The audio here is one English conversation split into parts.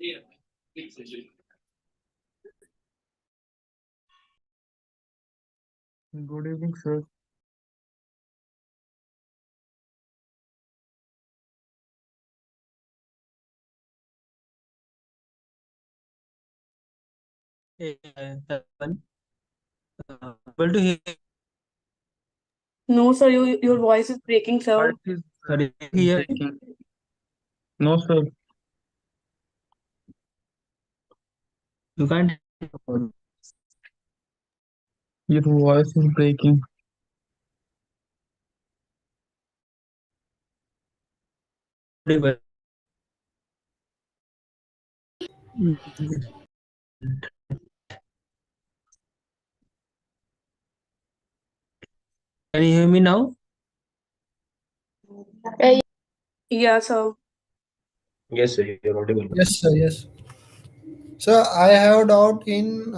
Good evening, sir. Able to hear? No, sir, your voice is breaking, sir. Voice is Sorry, hear? breaking. No, sir. You can't. Your voice is breaking. Audible. Can you hear me now? Yeah, sir. Yes, sir, you're audible. Yes, sir. Yes. Sir, I have doubt in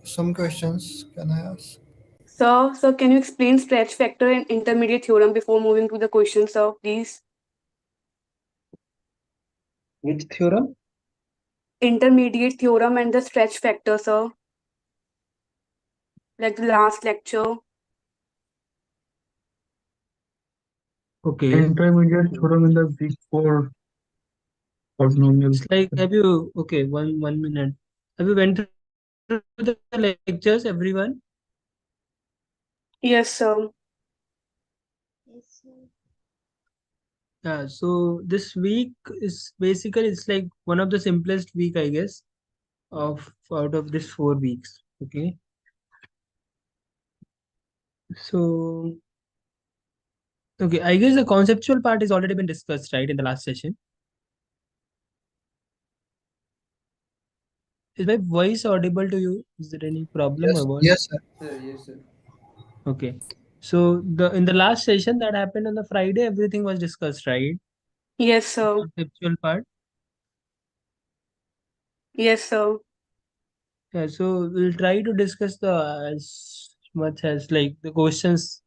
some questions. Can I ask? Sir, can you explain stretch factor and intermediate theorem before moving to the question, sir, please? Which theorem? Intermediate theorem and the stretch factor, sir. Like the last lecture. Okay. Intermediate theorem in the week 4 polynomial. It's like, have you, okay, one minute. Have you went through the lectures, everyone? Yes, sir. Yeah, so this week is basically, it's like one of the simplest week, I guess, of out of this 4 weeks. Okay. So, okay, I guess the conceptual part has already been discussed, right, in the last session. Is my voice audible to you? Is there any problem or Yes. what? Yes, sir. Yes, sir. Okay. So the in the last session that happened on the Friday, everything was discussed, right? Yes, The sir. conceptual part. Yes, sir. Yeah, so we'll try to discuss the as much as like the questions,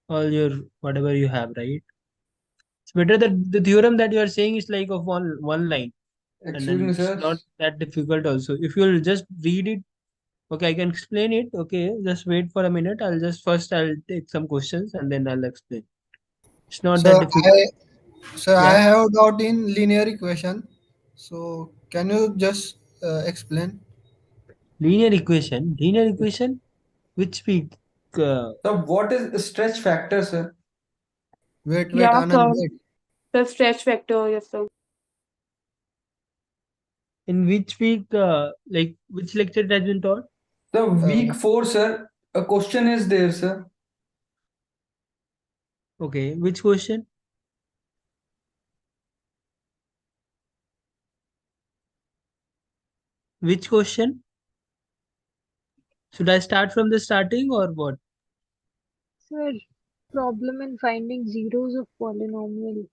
all your whatever you have, right? It's better that the theorem that you are saying is like of one line, and Excuse then me, it's sir. not that difficult also. If you'll just read it, okay, I can explain it. Okay, just wait for a minute. I'll take some questions and then I'll explain. It's not So that difficult. I Yeah. have doubt in linear equation. So can you just explain? Linear equation. Linear equation. Which week? So what is stretch factor, sir? Wait, wait, Yeah, Anand, sir. wait. The stretch factor, yes, sir. In which week? Like which lecture it has been taught? The week Uh, 4, sir. A question is there, sir. Okay. Which question? Which question? Should I start from the starting or what? Sir, problem in finding zeros of polynomial,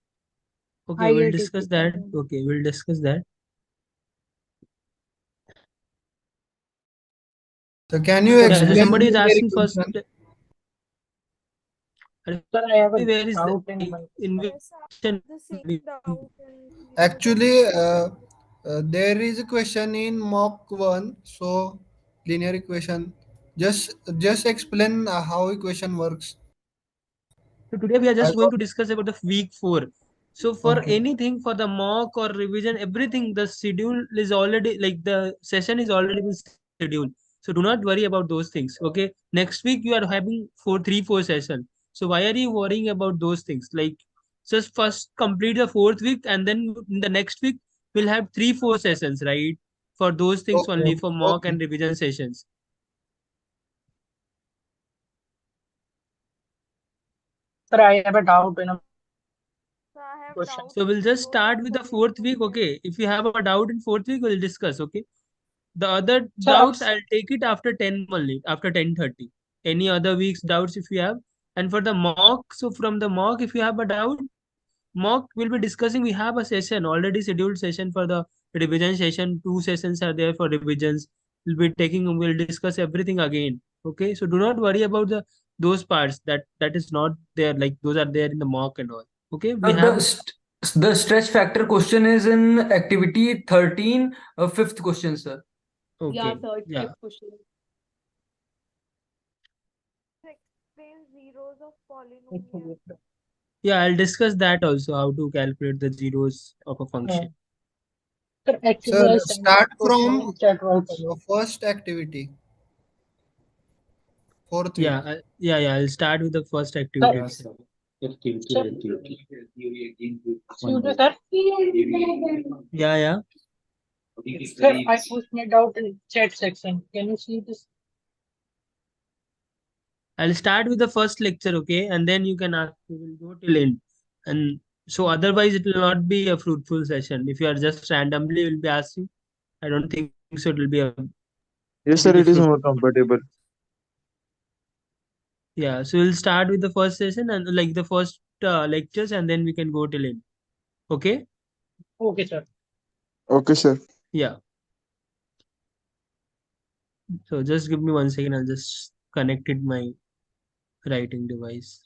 Okay, we'll higher discuss degree that. polynomial. Okay, we'll discuss that. so can you Yeah, so explain somebody is linear asking first. equation? Sir, I have a Where is the doubt in one. in which Yes, I have section? the same doubt in linear Actually, equation. there is a question in mock one. So linear equation. Just explain how equation works. So today we are I just going got to discuss about the week 4. So for okay. anything, for the mock or revision, everything, the schedule is already like the session is already been scheduled. So do not worry about those things. Okay. Next week you are having 4 session. So why are you worrying about those things? Like just first complete the 4th week and then in the next week we'll have 3 4 sessions, right? For those things Okay, only okay, for mock okay. and revision sessions. Sir, I have a doubt in a So I have question. doubt So in we'll just zeros of start with the 4th week. polynomial. Okay. If you have a doubt in 4th week, we'll discuss. Okay. The other Sir, doubts I'll take it after 10 only, after 10:30. Any other week's doubts if you have. And for the mock, so from the mock, if you have a doubt, mock we'll be discussing. We have a session, already scheduled session for the revision session. 2 sessions are there for revisions. We'll discuss everything again. Okay. So do not worry about the those parts that is not there. Like those are there in the mock and all. Okay. We The, have the, st- The stretch factor question is in activity 13, fifth question, sir. Yeah, Okay. sir. It's Yeah. fifth question. Explain zeros of polynomial. Yeah, I'll discuss that also, how to calculate the zeros of a function. Sir, Sir, actually, I sent start that question from in chat box. first activity, fourth week. Yeah, I'll start with the first Sir, activity. sir, excuse me, sir. Yeah. Sir, I post my doubt in chat section. Can you see this? I'll start with the first lecture, okay, and then you can ask. We will go till end, and so otherwise it will not be a fruitful session. If you are just randomly will be asking, I don't think so. It will be Yes, sir, it is fruitful. more comfortable. Yeah, so we'll start with the first session and like the first lectures, and then we can go till end. Okay? Okay, sir. Okay, sir. Yeah. So just give me 1 second. I'll just connected my writing device.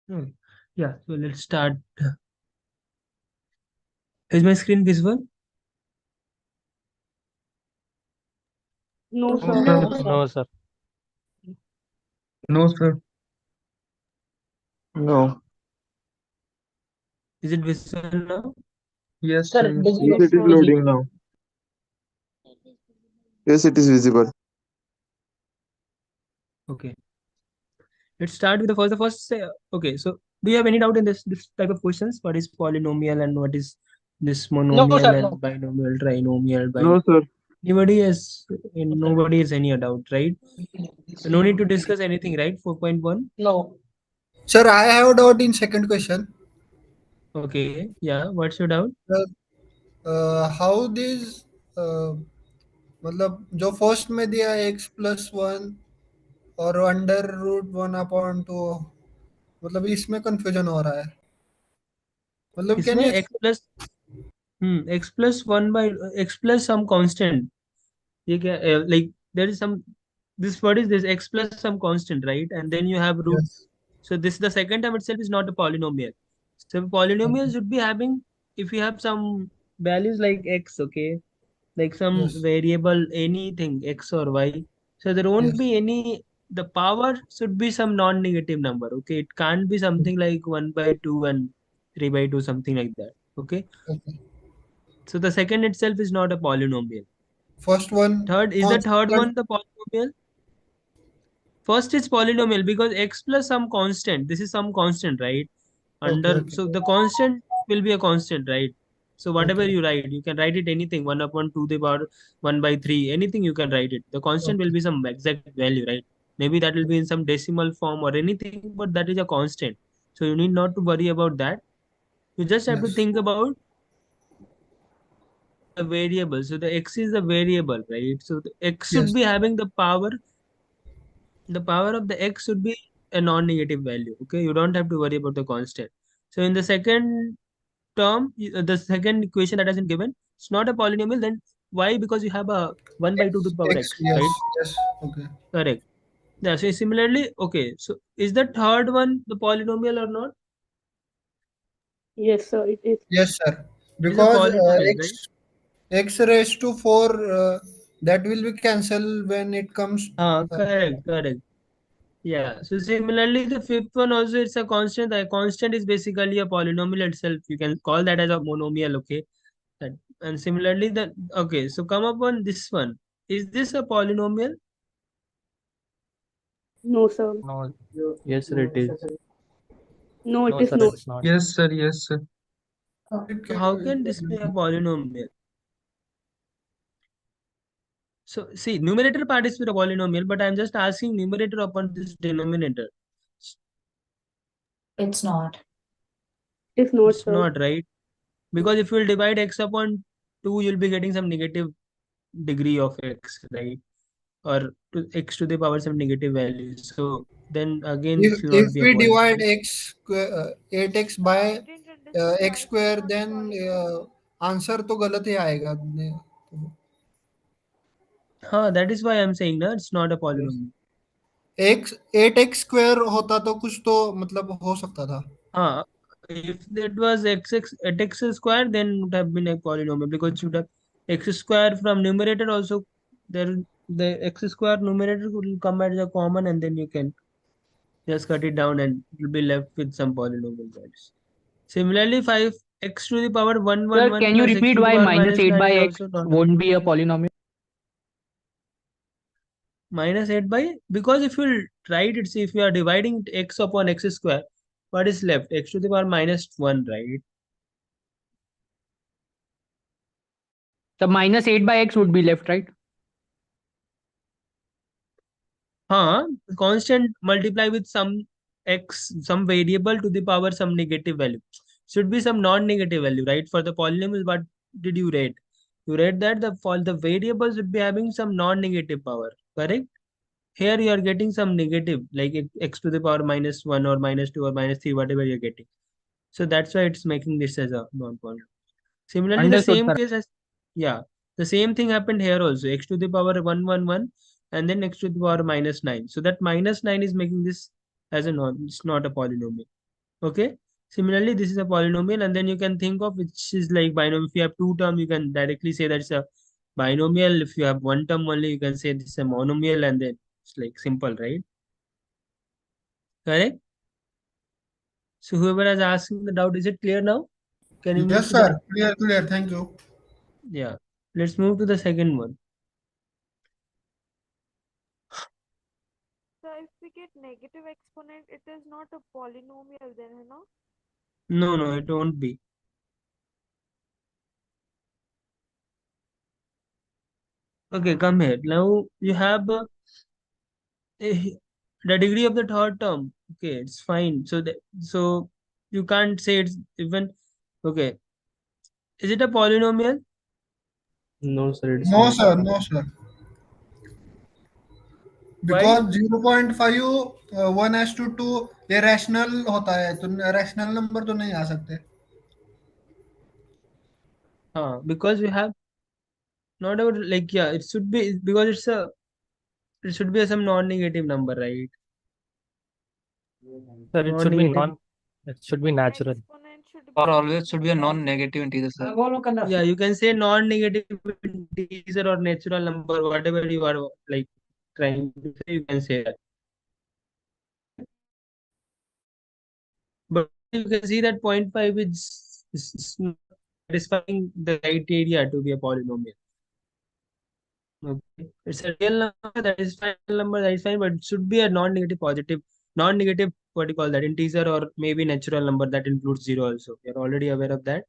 Hmm. Yeah, so let's start. Is my screen visible? No, No, sir. sir. No, sir. Sir. No, sir. No. Is it visible now? Yes, Sir, sir. does it Yes, look Yes, it is sir. loading visible? now. Yes, it is visible. Okay. Let's start with the first. Okay, so do you have any doubt in this type of questions? What is polynomial and what is this No, monomial sir, and no. binomial, trinomial, No, sir. nobody has any doubt, right? So no need to discuss anything, right? 4.1. No. Sir, I have a doubt in second question. Okay, yeah. What's your doubt? How this मतलब जो first में दिया है x+1 और √1/2, मतलब इसमें confusion हो रहा है, मतलब कैन इसमें you x plus 1 by x plus some constant. ये क्या like there is some this what is this x plus some constant, right? And then you have root. Yes So this the second term itself is not a polynomial. So polynomial should be having if you have some values like x, okay, like some yes variable anything x or y. So there won't yes be any. The power should be some non-negative number. Okay, it can't be something like 1/2 and 3/2 something like that. Okay, okay so the second itself is not a polynomial. First one Third is the third constant one the polynomial. First is polynomial because x plus some constant. This is some constant, right? Okay Under okay so the constant will be a constant, right? So whatever Okay. you write, you can write it anything, 1 upon 2 to the power 1 by 3, anything you can write it. The constant will Okay. be some exact value, right? Maybe that will be in some decimal form or anything, but that is a constant. So you need not to worry about that. You just have to Yes. think about the variable. So the x is the variable, right? So the x should Yes. be having the power of the x should be a non-negative value. Okay, you don't have to worry about the constant. So in the second term, the second equation that has been given, it's not a polynomial. Then why? Because you have a 1 by 2 to the power X. x, Yes. right? Yes. Okay. Correct. Yeah. So similarly, okay. So is the third one the polynomial or not? Yes, sir, it is. Yes, sir. It is a Because polynomial, right? x raised to 4 that will be cancelled when it comes. Correct, correct. Yeah. So similarly, the fifth one also it's a constant. The constant is basically a polynomial itself. You can call that as a monomial. Okay. And similarly, the okay. So come up on this one. Is this a polynomial? No, sir. No. Yes, sir, it is. No, it No, is sir, not. it's not. Yes, sir. Yes, sir. So how can this be a polynomial? So see, numerator part is with a polynomial, but I'm just asking numerator upon this denominator. It's not. It is not, It's sir. not right because if you will divide x upon 2, you'll be getting some negative degree of x, right? Or to x to the power some negative value. So then again, If it will if not be a we divide polynomial. x 8x Sir, I by didn't understand x why it is square, not a then polynomial. Answer तो गलत ही आएगा. That is why I'm saying that it's not a polynomial. x 8x square होता तो कुछ तो मतलब हो सकता था. If that was at x square, then it would have been a polynomial because it should have x square from numerator also. There, the x square numerator will come as a common, and then you can just cut it down, and you'll be left with some polynomial values. Similarly, 5x to the power 1 1 Sir, 1 can you plus x repeat to the why power minus minus 8 9 by is x also not won't be a polynomial? minus 8 by because if you write it, see if you are dividing x upon x square, what is left? X to the power minus 1, right? The minus 8 by x would be left, right? Constant multiply with some x, some variable to the power some negative value. Should be some non-negative value, right? For the polynomial, what did you rate? You read that the variables would be having some non-negative power, correct? Here you are getting some negative, like x to the power minus 1 or minus 2 or minus 3, whatever you're getting. So that's why it's making this as a non-polynomial. Similarly, the Understood, same sir. case as, yeah, the same thing happened here also. X to the power 1 1 1 and then x to the power minus 9. So that minus 9 is making this as a non, it's not a polynomial. Okay. Similarly, this is a polynomial, and then you can think of which is like binomial. If you have two terms, you can directly say that's a binomial. If you have one term only, you can say this is a monomial, and then it's like simple, right? Correct. So whoever is asking the doubt, is it clear now? Can you move Yes, to the sir. next? Clear, clear. Thank you. Yeah. Let's move to the second one. So if we get negative exponent, it is not a polynomial then, you know? No, no, it won't be. Okay, come here. Now you have eh, the degree of the third term. Okay, it's fine. So you can't say it's even okay. Is it a polynomial? No, sir, it's No, not. sir. No, sir. Why? Because 0.5 1 as to 2 ये rational होता है तो rational number तो नहीं आ सकते. Because we have not about like yeah, it should be because it should be some non-negative number, right? Sir, it should be Non-negative. non. It should be natural. Exponent should Or be always should be a natural. non-negative integer, sir. Yeah, you can say non-negative integer or natural number, whatever you are like trying to say, you can say that. But you can see that point 0.5 is not satisfying the criteria to be a polynomial. Okay, it's a real number that is fine, but it should be a non-negative positive, non-negative what do you call that, integer or maybe natural number that includes 0 also. You're already aware of that.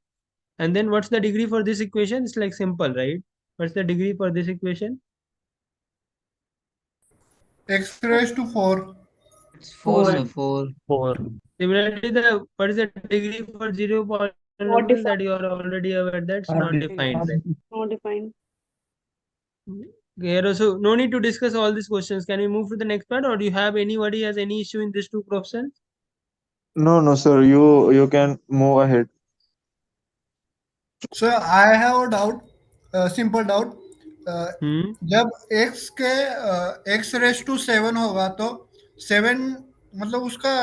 And then what's the degree for this equation? It's like simple, right? What's the degree for this equation? X raised to 4. It's 4, sir. 4. 4. Similarly, what is the degree for zero Not polynomial that defined. you are already aware that's not defined, right? Not defined. Here also, no need to discuss all these questions. Can we move to the next part, or do you have anybody has any issue in these two questions? No, no, sir. You can move ahead. So I have a doubt, simple doubt. जब x के x raise to 7 होगा तो 7 मतलब उसका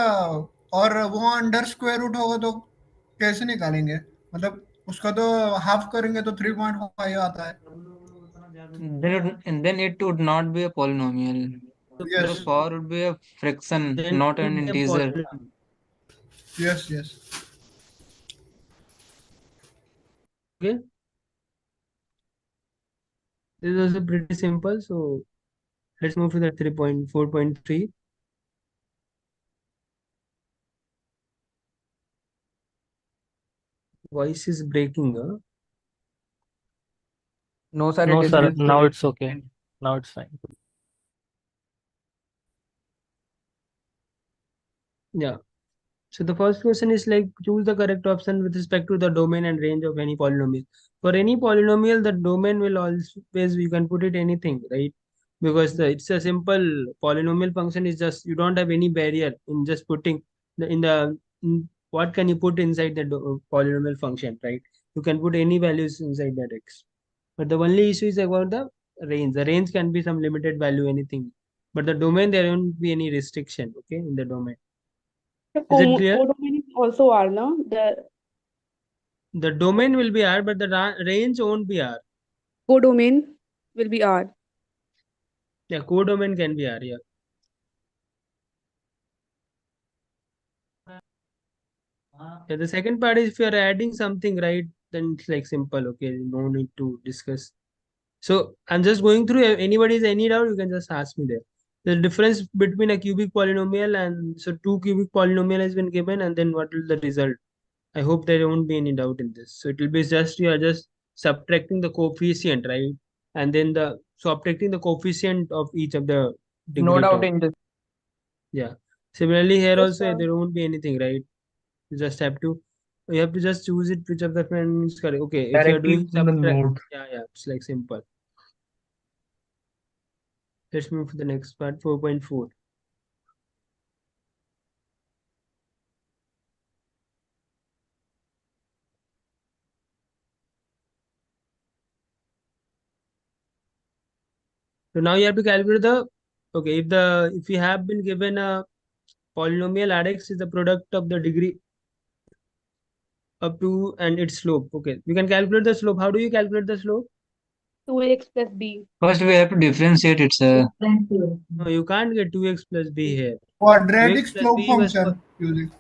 और वो under square root होगा तो कैसे निकालेंगे? मतलब उसका तो हाफ करेंगे तो 3.5 आता है. Then it would not be a polynomial. The Yes, 4 would be a fraction, Then not it an would be a integer. polynomial. yes, yes. Okay, this is also pretty simple. So let's move to the 3.4.3. Voice is breaking. Huh? No, sir, No, it is sir. still Now it's okay. Now it's fine. Yeah. So the first question is like choose the correct option with respect to the domain and range of any polynomial. For any polynomial, the domain will always you can put it anything, right? Because it's a simple polynomial function is just you don't have any barrier in just putting what can you put inside the polynomial function, right? You can put any values inside that x. But the only issue is about the range. The range can be some limited value, anything. But the domain there won't be any restriction, okay, in the domain. The Is it clear? codomain is also R, no? The domain will be R, but the range won't be R. Codomain will be R. Yeah, codomain can be R. Yeah. Yeah. The second part is if you are adding something, right, then it's like simple. Okay, no need to discuss. So I'm just going through. Anybody's any doubt, you can just ask me there. The difference between a cubic polynomial and so two cubic polynomial has been given, and then what will the result? I hope there won't be any doubt in this. So it will be just you are just subtracting the coefficient, right? And then the subtracting the coefficient of each of the no degree doubt term. in this. Yeah. Similarly here Yes, also sir. there won't be anything, right? You have to just choose it which of the friend is correct. Okay, if you are Directly doing from the subtract, node. yeah, it's like simple. Let's move to the next part, 4.4. So now you have to calculate the okay if you have been given a polynomial Rx is the product of the degree up to and its slope. Okay, we can calculate the slope. How do you calculate the slope? 2x plus b. First, we have to differentiate it, sir. No, you can't get 2x plus b here. Quadratic 2x plus slope b was function using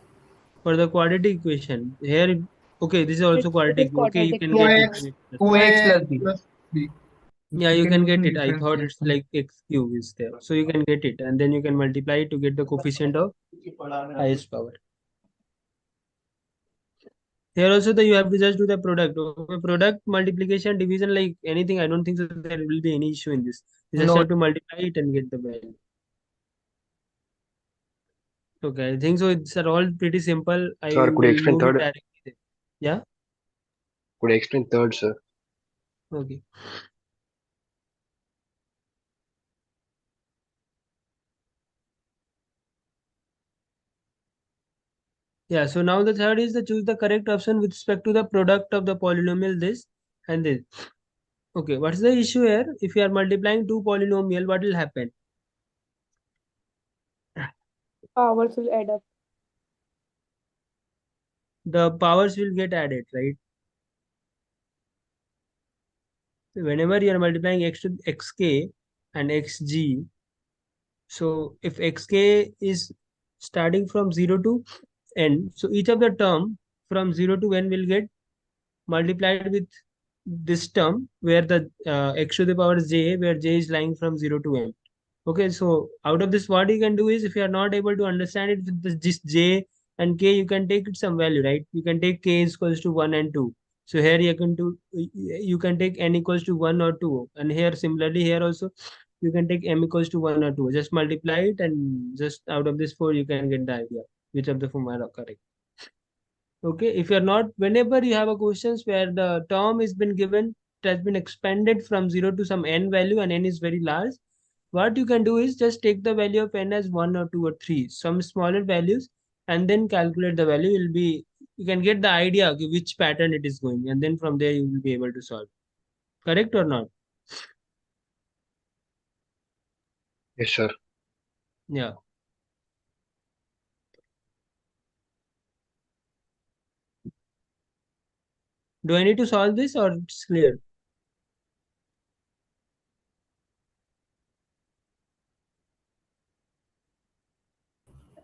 for the quadratic equation. Here, okay, this is It also is quadratic. Okay, you quadratic. can get it. 2x 2x plus. 2x 2ax plus b. plus b. Yeah, you can get it. I thought it's like x cube is there. So you can get it and then you can multiply it to get the coefficient of highest power. Here also you have to just do the product. Okay, product, multiplication, division, like anything. I don't think so there will be any issue in this. You just No. have to multiply it and get the value. Okay, I think so. It's all pretty simple. I Sir, could you will explain move it third? directly there. Yeah. Could you explain third, sir? Okay. Yeah, so now the third is to choose the correct option with respect to the product of the polynomial this and this. Okay, what's the issue here? If you are multiplying two polynomial, what will happen? Powers will add up. The powers will get added, right? So whenever you are multiplying x to xk and xg, so if xk is starting from 0 to n, so each of the term from 0 to n will get multiplied with this term where the x to the power j, where j is lying from 0 to n. Okay, so out of this, what you can do is, if you are not able to understand it with this j and k, you can take it some value, right? You can take k is equals to 1 and 2. So here you can take n equals to 1 or 2. And here similarly, here also you can take m equals to 1 or 2. Just multiply it, and just out of this 4, you can get the idea which of the form are correct. Okay, if you're not, whenever you have a questions where the term has been given, it has been expanded from 0 to some n value and n is very large, what you can do is just take the value of n as 1 or 2 or 3, some smaller values, and then calculate the value. Will be, you can get the idea okay, which pattern it is going, and then from there you will be able to solve. Correct or not? Yes, sir. Yeah. Do I need to solve this or it's clear?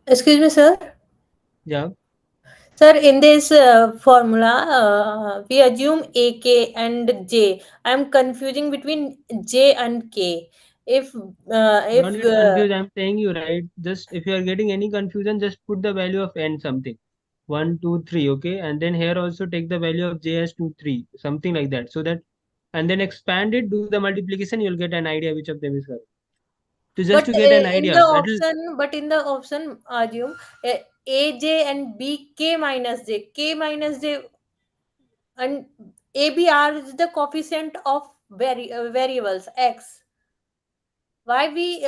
Excuse me, sir. Yeah. Sir, in this formula, we assume AK and J. I am confusing between J and K. If Don't if get confused. I'm saying you right. Just if you are getting any confusion, just put the value of n something. 1, 2, 3, okay? And then here also take the value of j as 2, 3, something like that. So that, and then expand it, do the multiplication, you'll get an idea which of them is correct. So just but to get an in the idea, that will, option, assume AJ and BK minus J, K minus J, and ABR is the coefficient of variables X. Why we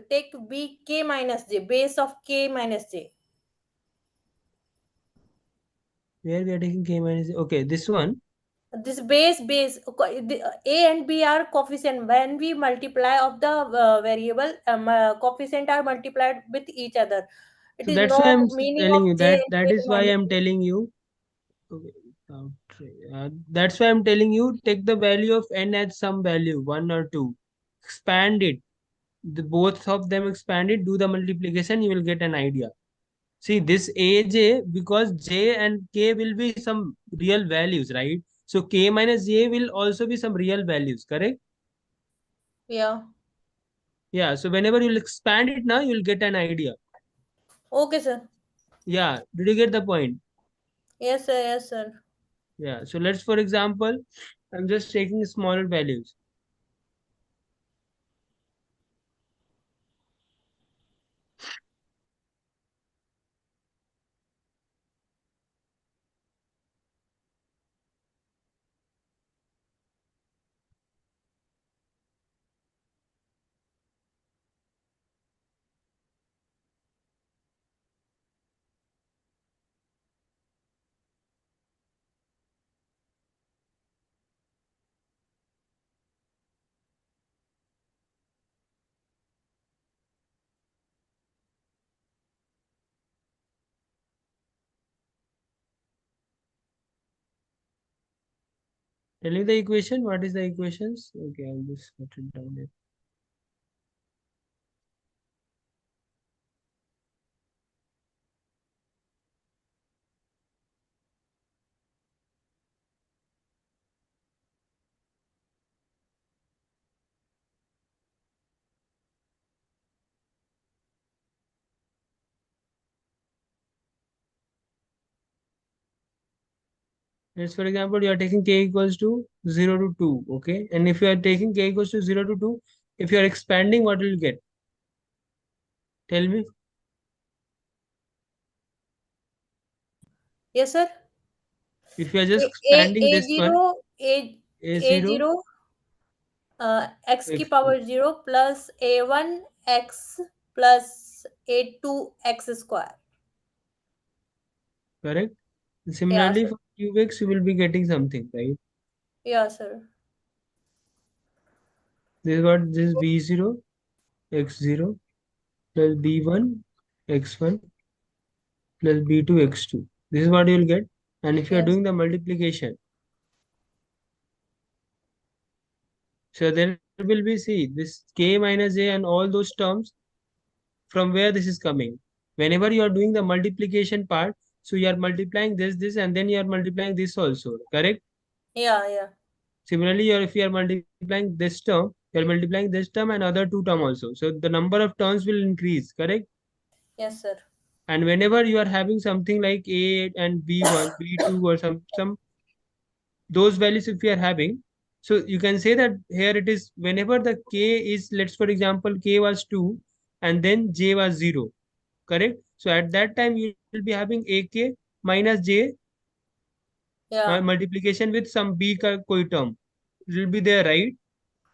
take BK minus J, base of K minus J? where we are taking k minus, okay, this one. This A and B are coefficient. When we multiply of the variable, coefficient are multiplied with each other. It So is that's why no I'm meaning telling of you J that and that K is why minus I'm J. telling you. Okay, that's why I'm telling you take the value of n as some value, 1 or 2, expand it, the both of them expanded, do the multiplication, you will get an idea. See this aj, because j and k will be some real values, right? So k minus j will also be some real values, correct? Yeah. Yeah, so whenever you'll expand it now, you'll get an idea. Okay, sir. Yeah, did you get the point? Yes, sir. Yes, sir. Yeah, so let's, for example, I'm just taking smaller values. Tell me the equation. What is the equations? Okay, I'll just put it down there. Let's, for example, you are taking k equals to 0 to 2, okay? And if you are taking k equals to 0 to 2, if you are expanding, what will you get? Tell me. Yes, sir. If you are just A expanding this one, zero A a0 zero x की x2, power 0 plus A1 x plus A2 x square. correct? And Yeah, similarly, sir. for qx, you will be getting something, right? Yeah, sir. This is what this is b0 x0 plus b1 x1 plus b2 x2. This is what you will get. And if you are Yes. doing the multiplication, so there will be, see, this k minus a and all those terms, from where this is coming. Whenever you are doing the multiplication part, so you are multiplying this, and then you are multiplying this also, correct? Yeah, yeah. Similarly, if you are multiplying this term, You are multiplying this term and other two term also. So the number of terms will increase, correct? Yes, sir. And whenever you are having something like A and B1, B2 or some those values if you are having, so you can say that here it is whenever the K is, let's for example, K was 2 and then J was 0, correct? So at that time you will be having AK minus J Yeah. multiplication with some B ka koi term. It will be there, right?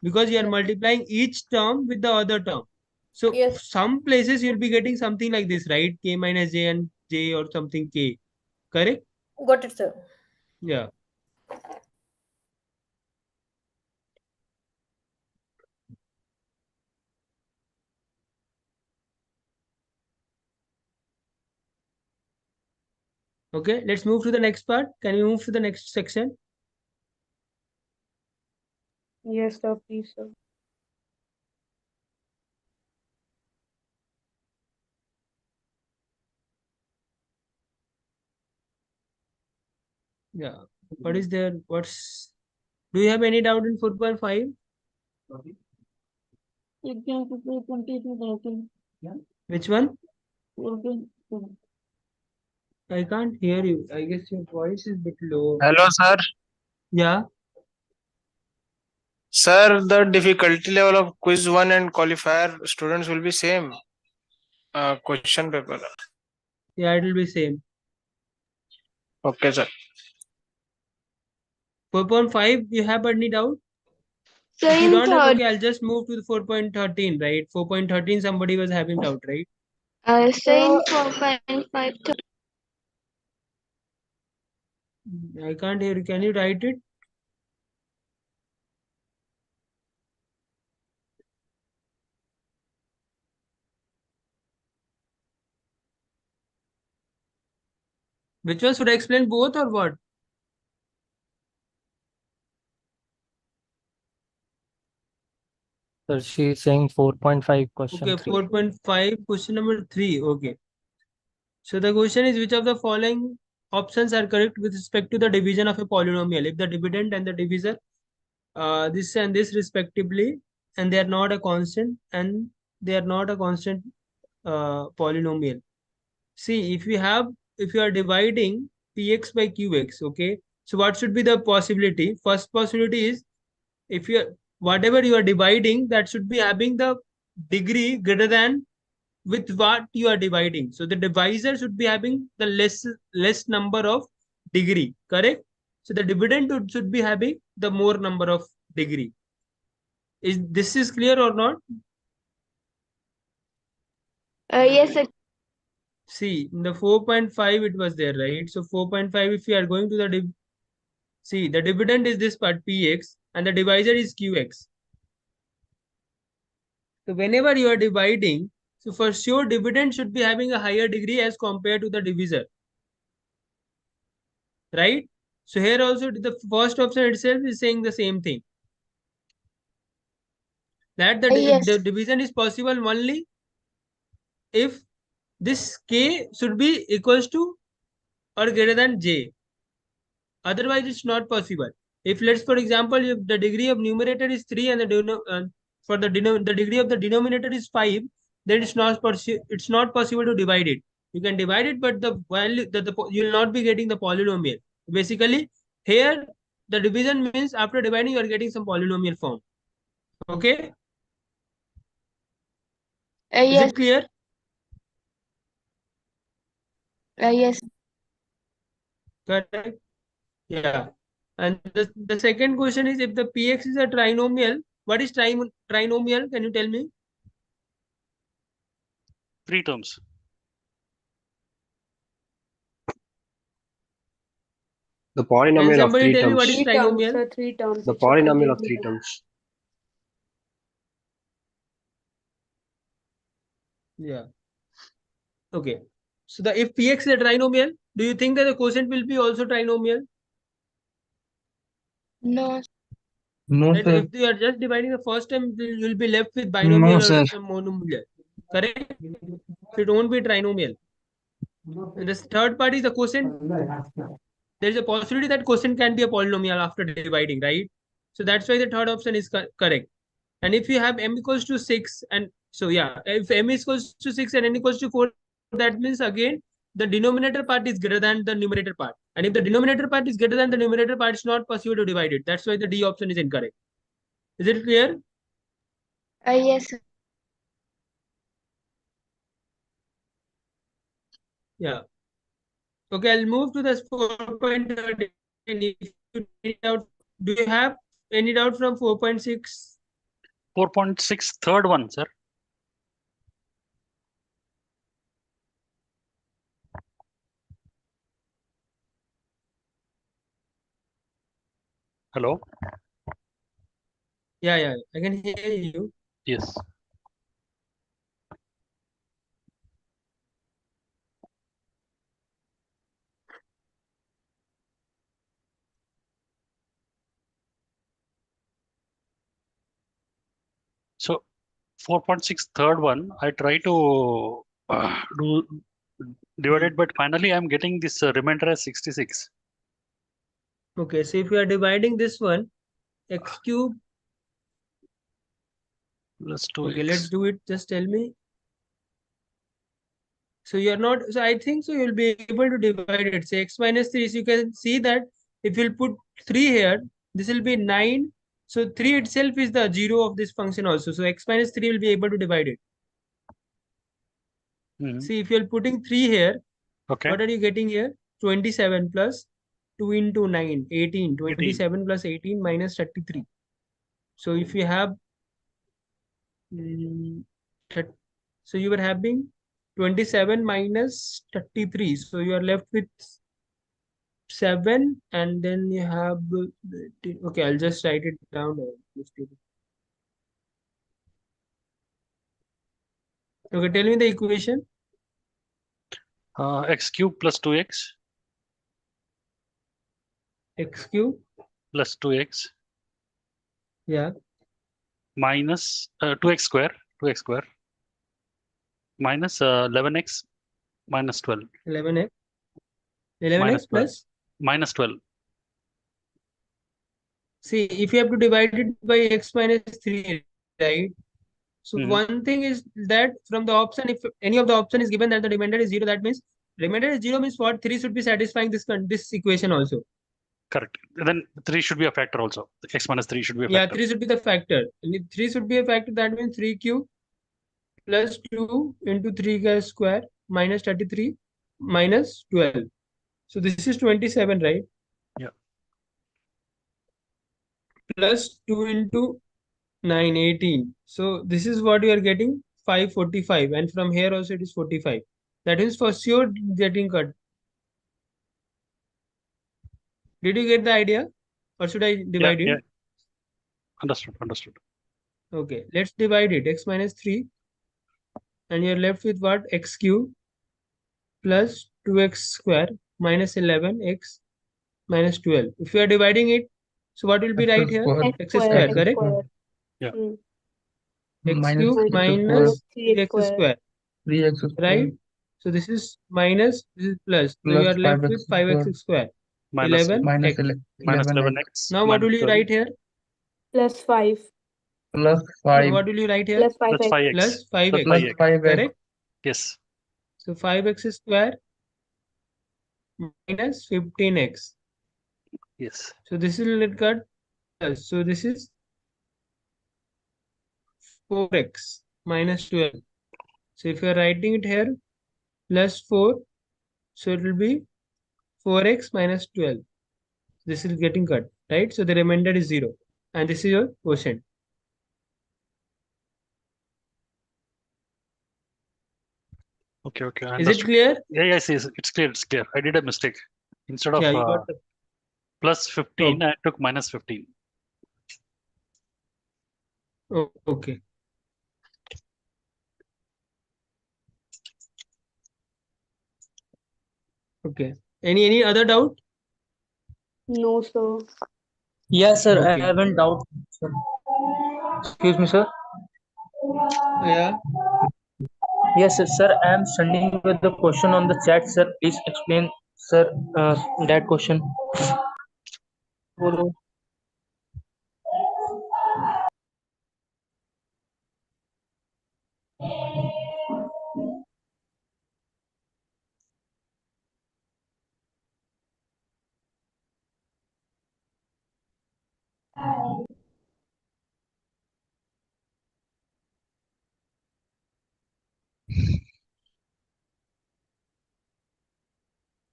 Because you are Yes. multiplying each term with the other term. So Yes. some places you'll be getting something like this, right? K minus J and J or something K, correct? Got it, sir. Yeah. Okay, let's move to the next part. Can you move to the next section? Yes, sir. Please, sir. Yeah. What is there? Do you have any doubt in 4.5? Which one? I can't hear you. I guess your voice is a bit low. Hello, sir. Yeah. Sir, the difficulty level of quiz 1 and qualifier students will be same. Question paper. Yeah, it will be same. Okay, sir. 4.5, you have any doubt? So If you in don't have, third, okay, I'll just move to the 4.13, right? 4.13, somebody was having doubt, right? so in 4.5, I can't hear you. Can you write it? Which one should I explain, both or what? So she's saying 4.5 question Okay, 3. 4.5, question number 3. Okay. So the question is, which of the following options are correct with respect to the division of a polynomial? If the dividend and the divisor, this and this respectively, and they are not a constant, and they are not a constant polynomial. See, if you are dividing px by qx, okay, so what should be the possibility? First possibility is, if you are, whatever you are dividing, that should be having the degree greater than with what you are dividing. So the divisor should be having the less number of degree, correct? So the dividend should be having the more number of degree. Is this is clear or not? yes, sir. See, in the 4.5 it was there, right? So 4.5, if you are going to the see, the dividend is this part px and the divisor is qx. So whenever you are dividing, so for sure dividend should be having a higher degree as compared to the divisor, right? So here also the first option itself is saying the same thing, that Yes. the division is possible only if this k should be equals to or greater than j. Otherwise, it's not possible. If let's for example, if the degree of numerator is 3 and the degree of the denominator is 5, then it's not possible to divide it. You can divide it, but the value you will not be getting the polynomial. Basically, here the division means after dividing you are getting some polynomial form. Okay, is Yes. it clear? Yes. Correct. Yeah. And the second question is, if the px is a trinomial, what is trinomial? Can you tell me? Three terms. The Can polynomial of somebody three tell me what terms. is 3 terms, trinomial? sir. 3 terms. The It should polynomial contain of 3 three terms. terms. Yeah. Okay. So the if px is a trinomial, do you think that the quotient will be also trinomial? No. No, Right? sir. If you are just dividing the first term, you'll be left with No, binomial or sir. monomial. Correct? So it won't be trinomial. And the third part is the quotient. There is a possibility that quotient can be a polynomial after dividing, right? So that's why the third option is correct. And if you have m equals to 6, and so yeah, if m is equals to 6 and n equals to 4, that means again the denominator part is greater than the numerator part. And if the denominator part is greater than the numerator part, it's not possible to divide it. That's why the D option is incorrect. Is it clear? Yes, sir. Yeah. Okay, I'll move to the 4.13. If you need doubt, do you have any doubt from 4.6? 4.6, third one, sir. Hello? Yeah, I can hear you. Yes. So 4.6, third one, I try to do divided, but finally I'm getting this remainder as 66. Okay, so if you are dividing this one, x cube. Plus 2x. Okay, let's do it. Just tell me. So you're not, so I think so you'll be able to divide it. Say x minus 3. So you can see that if you'll put 3 here, this will be 9. So 3 itself is the 0 of this function also. So x minus 3 will be able to divide it. See, if you're putting 3 here, okay, what are you getting here? 27 plus 2 into 9, 18. 27 plus 18 minus 33. So if you have, so you were having 27 minus 33. So you are left with 7, and then you have, okay, I'll just write it down. Okay, tell me the equation. X cube plus 2x. X cube plus 2x. Yeah. Minus 2x square. Minus 11x minus 12. 11x. 11x minus 12. plus? Minus 12. See, if you have to divide it by x minus 3, right? So one thing is that from the option, if any of the option is given that the remainder is 0, that means remainder is 0 means what? 3 should be satisfying this equation also. Correct. Then 3 should be a factor also. X minus 3 should be a Yeah, factor. 3 should be the factor. And if 3 should be a factor, that means 3 cube plus 2 into 3 square minus 33 minus 12. So this is 27, right? Yeah. Plus 2 into 9, 18. So this is what you are getting, 545. And from here also it is 45. That is for sure getting cut. Did you get the idea? Or should I divide it? Yeah. Understood. Okay, let's divide it. X minus 3. And you're left with what? X cube plus 2x square minus 11x minus 12. If you are dividing it, so what will be right here? X square, correct? Yeah. X cube minus 3x square. 3x square. Right? So this is minus, this is plus. So you are left with 5x square. Minus 11x. minus 11x. Now what will you write here? Plus 5. Plus Now 5. what will you write here? Plus 5x. Plus 5x. Plus 5x. Plus 5x. Correct? Yes. So 5x square minus 15x. Yes. So this will get cut plus. So this is 4x minus 12. So if you are writing it here, plus 4, so it will be 4x minus 12. This is getting cut, right? So the remainder is 0. And this is your quotient. Okay. Is it clear? Yeah, yes, it's clear. I did a mistake. Instead of Yeah, you got the... plus 15, I took minus 15. Oh, okay. Okay. Any other doubt? No, sir. Yes, sir. Okay. I have a doubt. Sir. Excuse me, sir. Yeah. Yes, sir. I am sending with the question on the chat, sir. Please explain, sir, that question.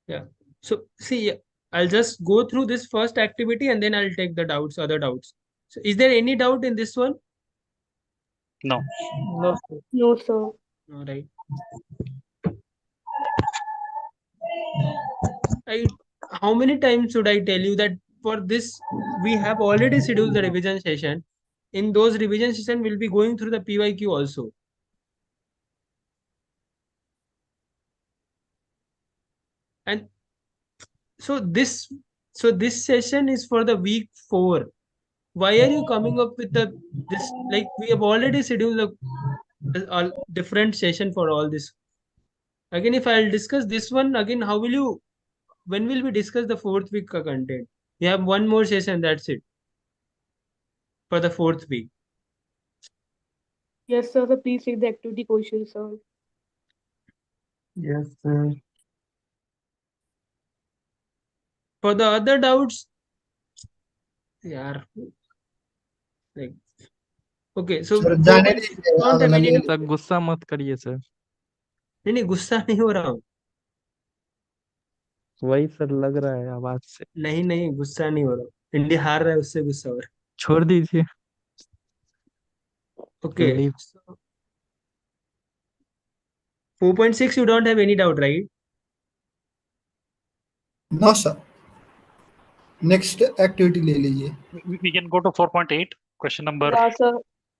Yeah. So see, I'll just go through this first activity and then I'll take the doubts, other doubts. So is there any doubt in this one? No. No, sir. No, sir. All right. How many times should I tell you that for this we have already scheduled the revision session. In those revision session, we'll be going through the PYQ also. And so this session is for the week 4. Why are you coming up with this? Like we have already scheduled a different session for all this. Again, if I'll discuss this one again, when will we discuss the 4th week content? We have one more session, that's it. For the 4th week. Yes, sir. So please take the activity question, sir. Yes, sir. For the other doubts, yeah, like okay, so sir जाने 4.6 दीजिए, don't have अगला any ले doubt. Sir गुस्सा मत करिए sir, नहीं गुस्सा नहीं हो रहा हूँ. वही सर लग रहा है आवाज से. नहीं गुस्सा नहीं हो रहा. इंडिया हार रहा है उससे गुस्सा हो रहा छोड़ दीजिए. है. Okay. Leave. So 4.6 you don't have any doubt, right? No sir, next activity ले लीजिए. We can go to 4.8, question number Yeah, sir.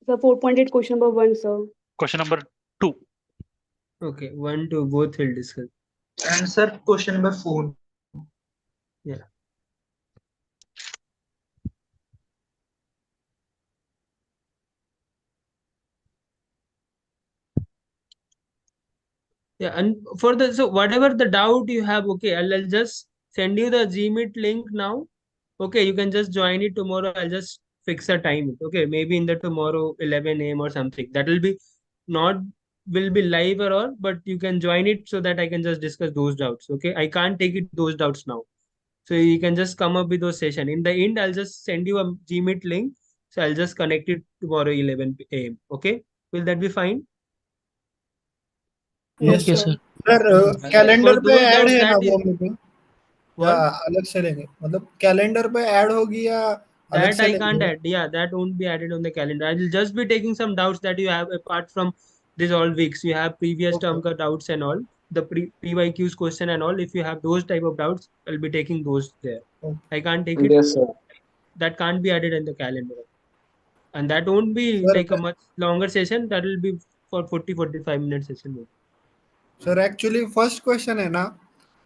The 4.8 question number 1, sir. question number 2. Okay, 1, 2, both will discuss. Answer question number 4. Yeah. Yeah, and for the so whatever the doubt you have, okay, I'll just send you the Gmeet link now. Okay, you can just join it tomorrow. I'll just fix a time. Okay, maybe in the tomorrow 11 a.m. or something. That will be not will be live or all, but you can join it so that I can just discuss those doubts. Okay, I can't take it those doubts now. So you can just come up with those session. In the end, I'll just send you a Gmeet link. So I'll just connect it tomorrow 11 a.m. Okay, will that be fine? Yes Okay, sir. Sir, For calendar पे those add doubts है ना that वो is meeting, या what? अलग से लेंगे? मतलब calendar पे ऐड होगी या अलग That से I can't लेंगे? add. Yeah, that won't be added on the calendar. I will just be taking some doubts that you have apart from this all weeks. You have previous okay. term ka doubts and all. The PYQs question and all. If you have those type of doubts, I'll be taking those there. I can't take it. Yes, sir. That can't be added in the calendar. And that won't be sir, like a much longer session. That will be for 40-45 minute session. Sir actually first question है ना,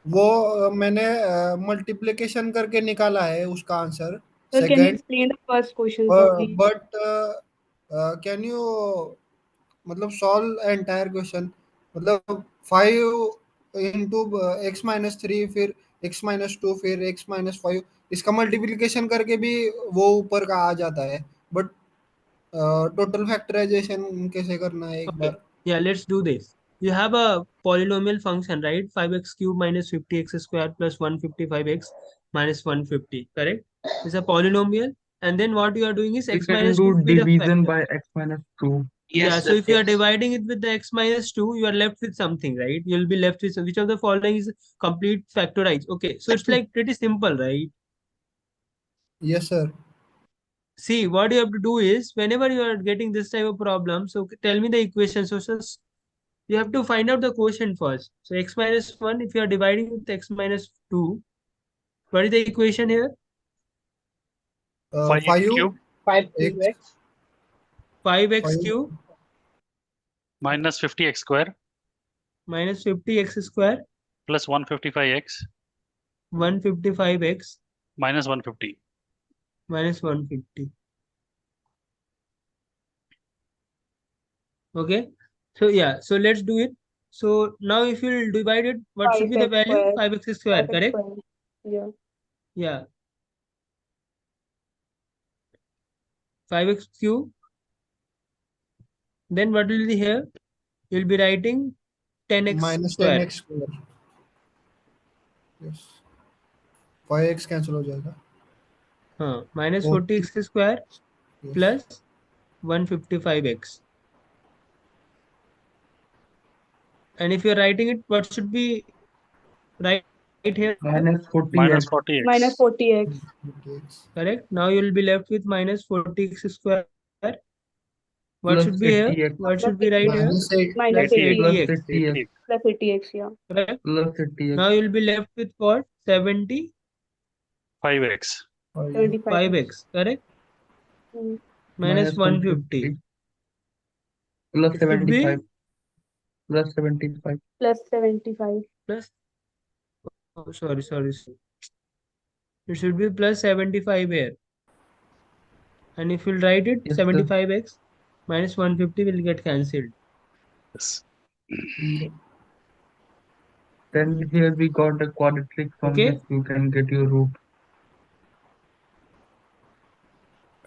वो मैंने multiplication करके निकाला है उसका answer. Sir, can you second, explain the first question, sir, please? But can you मतलब solve entire question, मतलब 5 इंटू x-3, फिर x-2, फिर x-5, इसका मल्टीप्लिकेशन करके भी वो ऊपर का आ जाता है, बट टोटल फैक्टराइजेशन कैसे करना है एक Okay. Bar? Yeah, let's do this. You have a polynomial function, right? 5x cube minus 50x squared plus 155x minus 150, correct? It's a polynomial. And then what you are doing is We x can minus 2 do will be the division factor. by x minus 2. Yeah, Yes, so sir. if you are Yes. dividing it with the x minus 2, you are left with something, right? You'll be left with which of the following is complete factorized. Okay, so it's like pretty simple, right? Yes sir. See, what you have to do is whenever you are getting this type of problem, so tell me the equation. So just you have to find out the quotient first. So x minus 1, if you are dividing with x minus 2, what is the equation here? 5x 5 cube 5 x cube x 5x 5 cube minus 50x square minus 50x square plus 155x 155x minus 150. minus 150. Okay. So yeah, so let's do it. So now if you will divide it, what should be the 5x value? square. 5x square, 5x correct? square. Yeah. Yeah. 5x cube. Then what will be here? You'll be writing 10x minus square. 10x square. Yes, 5x cancel हो जाएगा. minus 40. 40x square Yes. plus 155x. And if you're writing it, what should be right here? minus 40x. Minus 40x. Minus 40x. Correct. Now you will be left with minus 40x square. What Plus should be here? 80x. What should be right here? Minus Plus 80x. 80x. 80x. Plus 80x, yeah. Correct. Plus 80x. Now you will be left with what? 75x. 5x. 5x. Correct. Mm. Minus 150. Plus It should be 75. Plus 75. Plus 75. plus. Oh, sorry. It should be plus 75 here. And if you'll write it, Yes, sir. 75x minus 150 will get cancelled. Yes. Then here we got a quadratic from Okay. which you can get your root.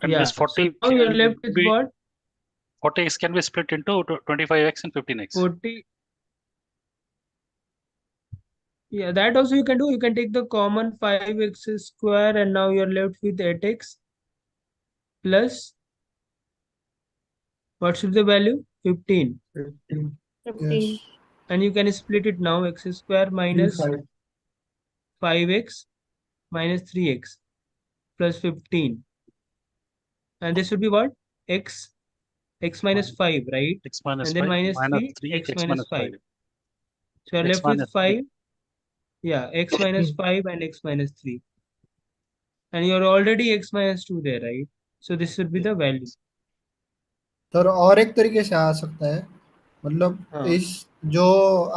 And Yeah. this 40 So now you're can left with be what? 40x can be split into 25x and 15x. 40. Yeah, that also you can do. You can take the common 5x square and now you're left with 8x plus what should the value? 15. 15. And you can split it now. X square minus 5x minus 3x plus 15. And this would be what? X minus 5, right? X minus And then 5 minus minus 3, 3 x x minus minus 5. 5. So you're X left with minus 5. Yeah, x minus 5 and x minus 3. And you're already x minus 2 there, right? So this should be the value. Sir और एक तरीके से आ सकता है, मतलब इस जो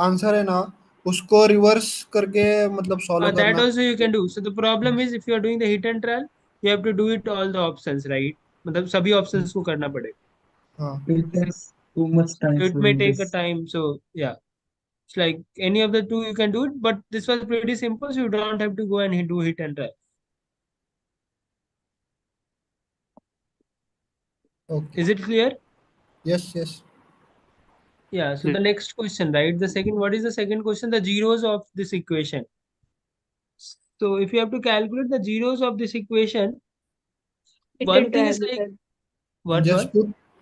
answer है ना उसको रिवर्स करके मतलब सॉल्व That करना. also you can do. So the problem is if you are doing the hit and trial, you have to do it all the options, right? मतलब सभी options को करना पड़ेगा. हाँ. It takes too much time. So it may take a time. So yeah, it's like any of the two you can do it, but this was pretty simple, so you don't have to go and do hit and trial. Okay. Is it clear? Yes, yes. Yeah. So the next question, right? The second, what is the second question? The zeros of this equation. So if you have to calculate the zeros of this equation, Hit one and thing trial, is you like said. what? Just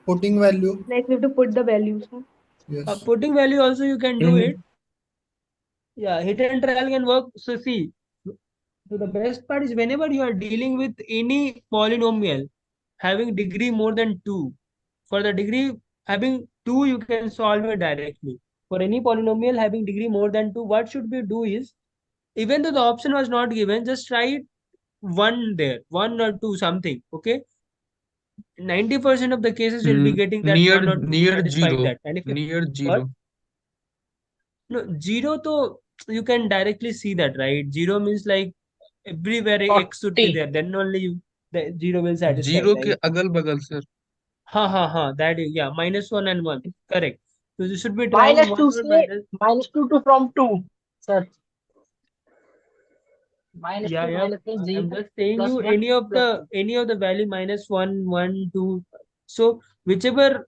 putting value. Like we have to put the values. No? Yes. Putting value also you can do it. Yeah, hit and trial can work. So see, so the best part is whenever you are dealing with any polynomial having degree more than 2, for the degree having 2, you can solve it directly. For any polynomial having degree more than 2, what should we do is, even though the option was not given, just try it 1 there, 1 or 2 something, okay? 90% of the cases you'll be getting that near 1 or 2 near satisfying 0. that. And if Near what? 0. No, 0 to you can directly see that, right? 0 means like everywhere x should be 40. there, then only the 0 will satisfy, 0 के right? अगल बगल sir. That is, yeah, -1 and 1, correct. So you should be trying Minus 1 2 or say minus 2 to from 2, sir. Minus 2 yeah. minus plus I'm 0 just saying plus you 1 any of the value -1, 1, 2. So whichever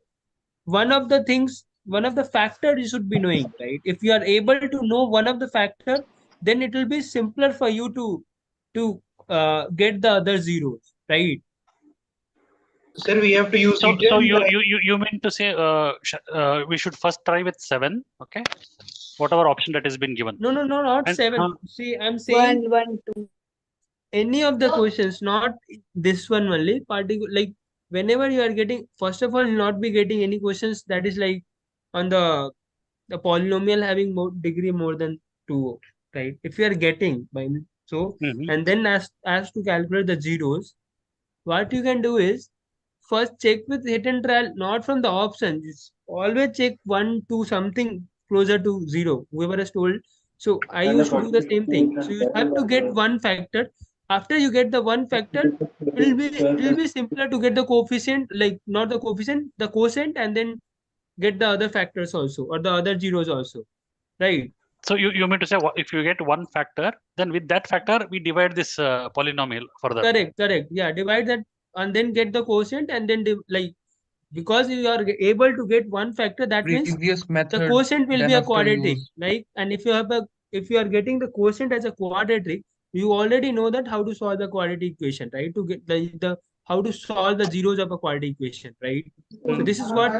one of the things, one of the factor you should be knowing, right? If you are able to know one of the factor, then it will be simpler for you to get the other zeros, right? Sir, we have to use So hit and trial. you mean to say we should first try with 7, okay? Whatever option that has been given. No, not And, 7. See, I'm saying 1, 2. any of the questions, not this one only. Like whenever you are getting, first of all, you'll not be getting any questions that is like on the polynomial having degree more than 2, right? If you are getting by so, and then as to calculate the zeros, what you can do is first check with hit and trial, not from the options. It's always check 1, 2 something closer to 0, whoever has told. So I used to do the same thing. So you have to get one factor. After you get the one factor, it'll be simpler to get the coefficient, like not the coefficient, the quotient, and then get the other factors also, or the other zeros also, right? So you mean to say if you get one factor, then with that factor we divide this polynomial further. Correct. Yeah, divide that and then get the quotient, and then like because you are able to get one factor, that means Previous the method quotient will then be a after quadratic, use. like, and if you are getting the quotient as a quadratic, You already know that how to solve the quadratic equation, right? To get the how to solve the zeros of a quadratic equation, right? So this is what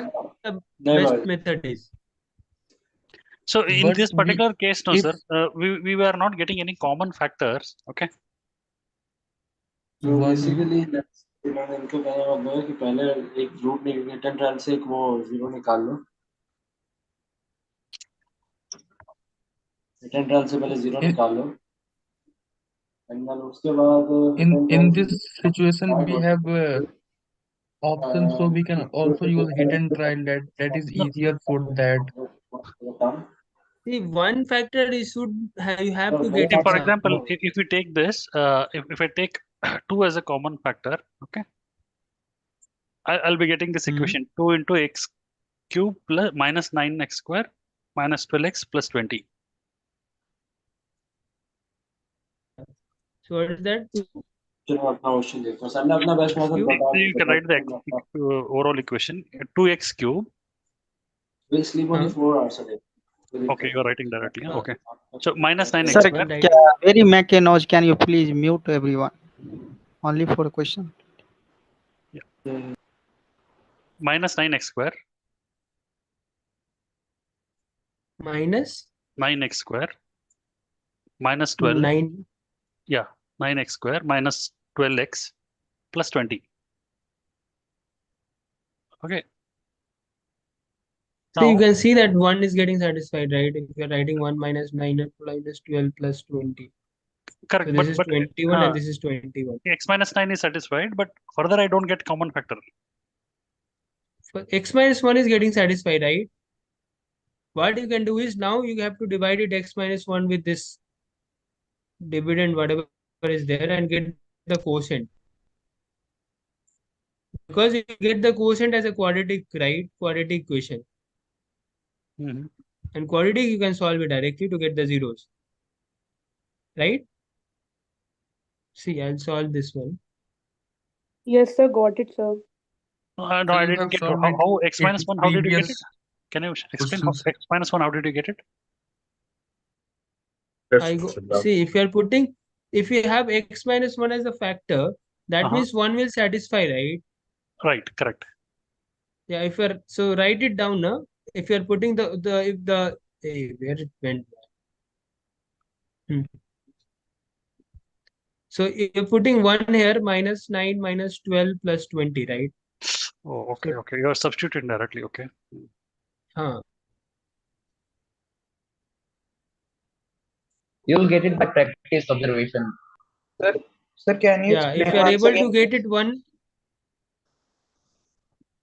the best method is. So in But this particular case, no, if sir, we were not getting any common factors. Okay. one basically इन्होंने इनको कहना मतलब है कि पहले एक root Newton trial से एक वो जीरो निकाल लो न्यूटन ट्रायल से पहले जीरो निकाल लो एंड देन उसके बाद in this situation we have options, so we can also use hidden trial. That is easier for that. See, one factor is you have to get See, it for somehow. example, if we take this, if I take 2 as a common factor, okay, I'll be getting this equation 2 into x cube plus minus 9x square minus 12x plus 20. So what is that? चलो अपना question देखो sir ने अपना best method बता So you can write the overall equation 2x cube. We'll sleep only 4 hours a day. Okay, you're writing directly. Okay. So minus 9x Sir, square. very Mac can you please mute everyone? Only for a question. Yeah. Minus 9x square. Minus 9x square. Minus 12. 9. Yeah, 9x square minus 12x plus 20. Okay. So you can see that 1 is getting satisfied, right? If you're writing 1 minus 9 and minus 12 plus 20. Correct. So this is 21 and this is 21. X minus 9 is satisfied, but further I don't get common factor. For x minus 1 is getting satisfied, right? What you can do is now you have to divide it x minus 1 with this dividend, whatever is there, and get the quotient. Because you get the quotient as a quadratic, right? Quadratic equation. And quadratic you can solve it directly to get the zeros. Right? See, I'll solve this one. Yes, sir. Got it, sir. No, So I you didn't have get solved how it x minus 1, how did you get it? previous Can you explain how questions. x minus 1, how did you get it? See, if you have x minus 1 as a factor, that means 1 will satisfy, right? Right, correct. Yeah, if you're so write it down now. If you're putting where it went. So you're putting 1 here minus 9 minus 12 plus 20, right? Oh, okay, okay. You're substituting directly, okay. You'll get it by practice observation. Sir, can you Yeah, if explain you're once able to again? get it one.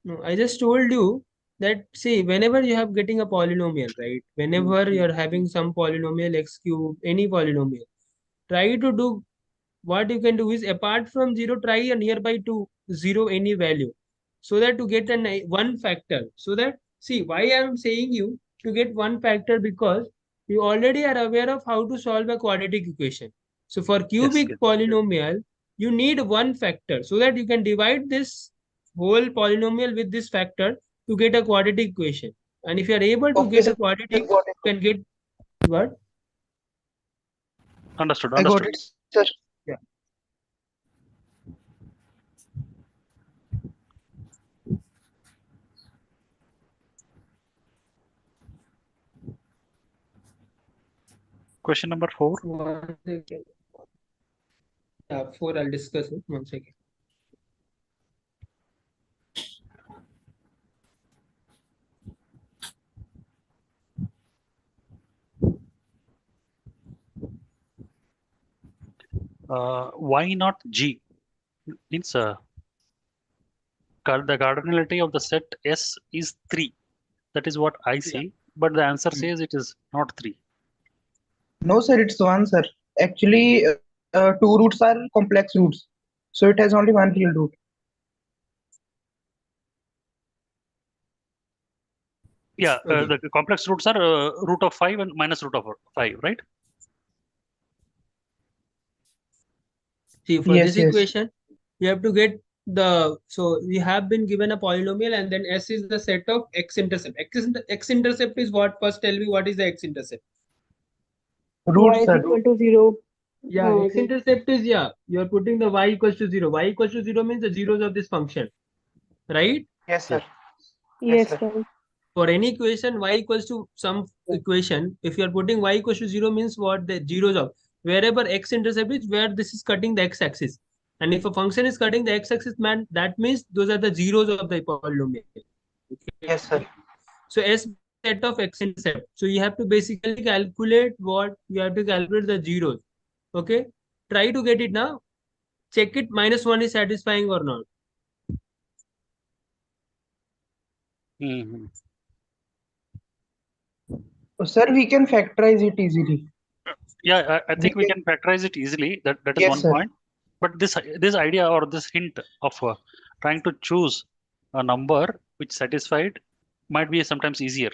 No, I just told you that see, whenever you have getting a polynomial, right? Whenever you're having some polynomial x cube, any polynomial, try to do what you can do is apart from 0, try a nearby to 0 any value. So that to get an one factor. So that see why I am saying you to get one factor, because you already are aware of how to solve a quadratic equation. So for cubic polynomial, you need one factor so that you can divide this whole polynomial with this factor to get a quadratic equation. And if you are able to get a quadratic, you can get what? Understood, I got understood. it, sir. Yeah. Question number 4. 1 second. Yeah, 4 I'll discuss it. 1 second. Why not G? Means the cardinality of the set S is 3. That is what I see. But the answer says it is not 3. No, sir, it's one, sir. Actually, two roots are complex roots. So it has only one real root. Yeah, the complex roots are root of 5 and minus root of 5, right? See, for Yes, this yes. equation, you have to get so we have been given a polynomial and then S is the set of x-intercept. X-intercept is what? First tell me what is the x-intercept. Root, Y is sir. equal to 0. Yeah, Oh, okay. x-intercept is, yeah, you're putting the y equals to 0. Y equals to 0 means the zeros of this function, right? Yes, sir. Yes, sir. For any equation, y equals to some equation, if you are putting y equals to 0 means what? The zeros of wherever x-intercept is, where this is cutting the x-axis. And if a function is cutting the x-axis, man, that means those are the zeros of the polynomial. Okay? Yes, sir. So S set of x-intercept. So you have to basically calculate what? You have to calculate the zeros. Okay? Try to get it now. Check it, -1 is satisfying or not. Sir, we can factorize it easily. Yeah, I We think we can. can factorize it easily. That is Yes, one sir. point. But this idea or this hint of trying to choose a number which satisfied might be sometimes easier.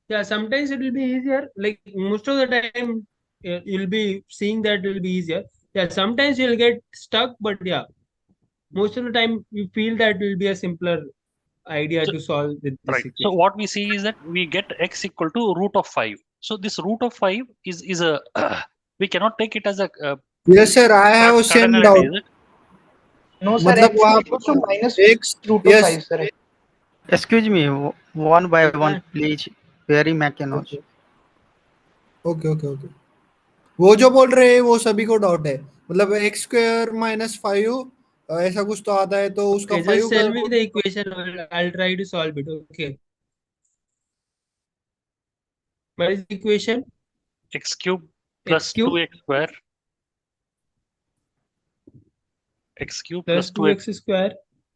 Yeah, sometimes it will be easier. Like most of the time, you'll be seeing that it will be easier. Yeah, sometimes you'll get stuck, but yeah, most of the time you feel that it will be a simpler idea So, to solve with this right. So equation. what we see is that we get x equal to root of 5. So this root of 5 is a we cannot take it as a Yes sir, I have same cardinality, doubt. is it? No, sir. मतलब X वहाँ equals to minus x root of yes 5, sir. Excuse me, one by one, Yeah. please. Very mechanos. Okay okay okay वो जो बोल रहे हैं वो सभी को डाउट है मतलब एक्स स्क्वायर -5 ऐसा कुछ तो आता है तो उसका Okay, 5 just का tell me root the equation. I'll try to solve it. Okay. What is the equation? X cube X plus cube 2x square. X cube plus plus 2x 2x square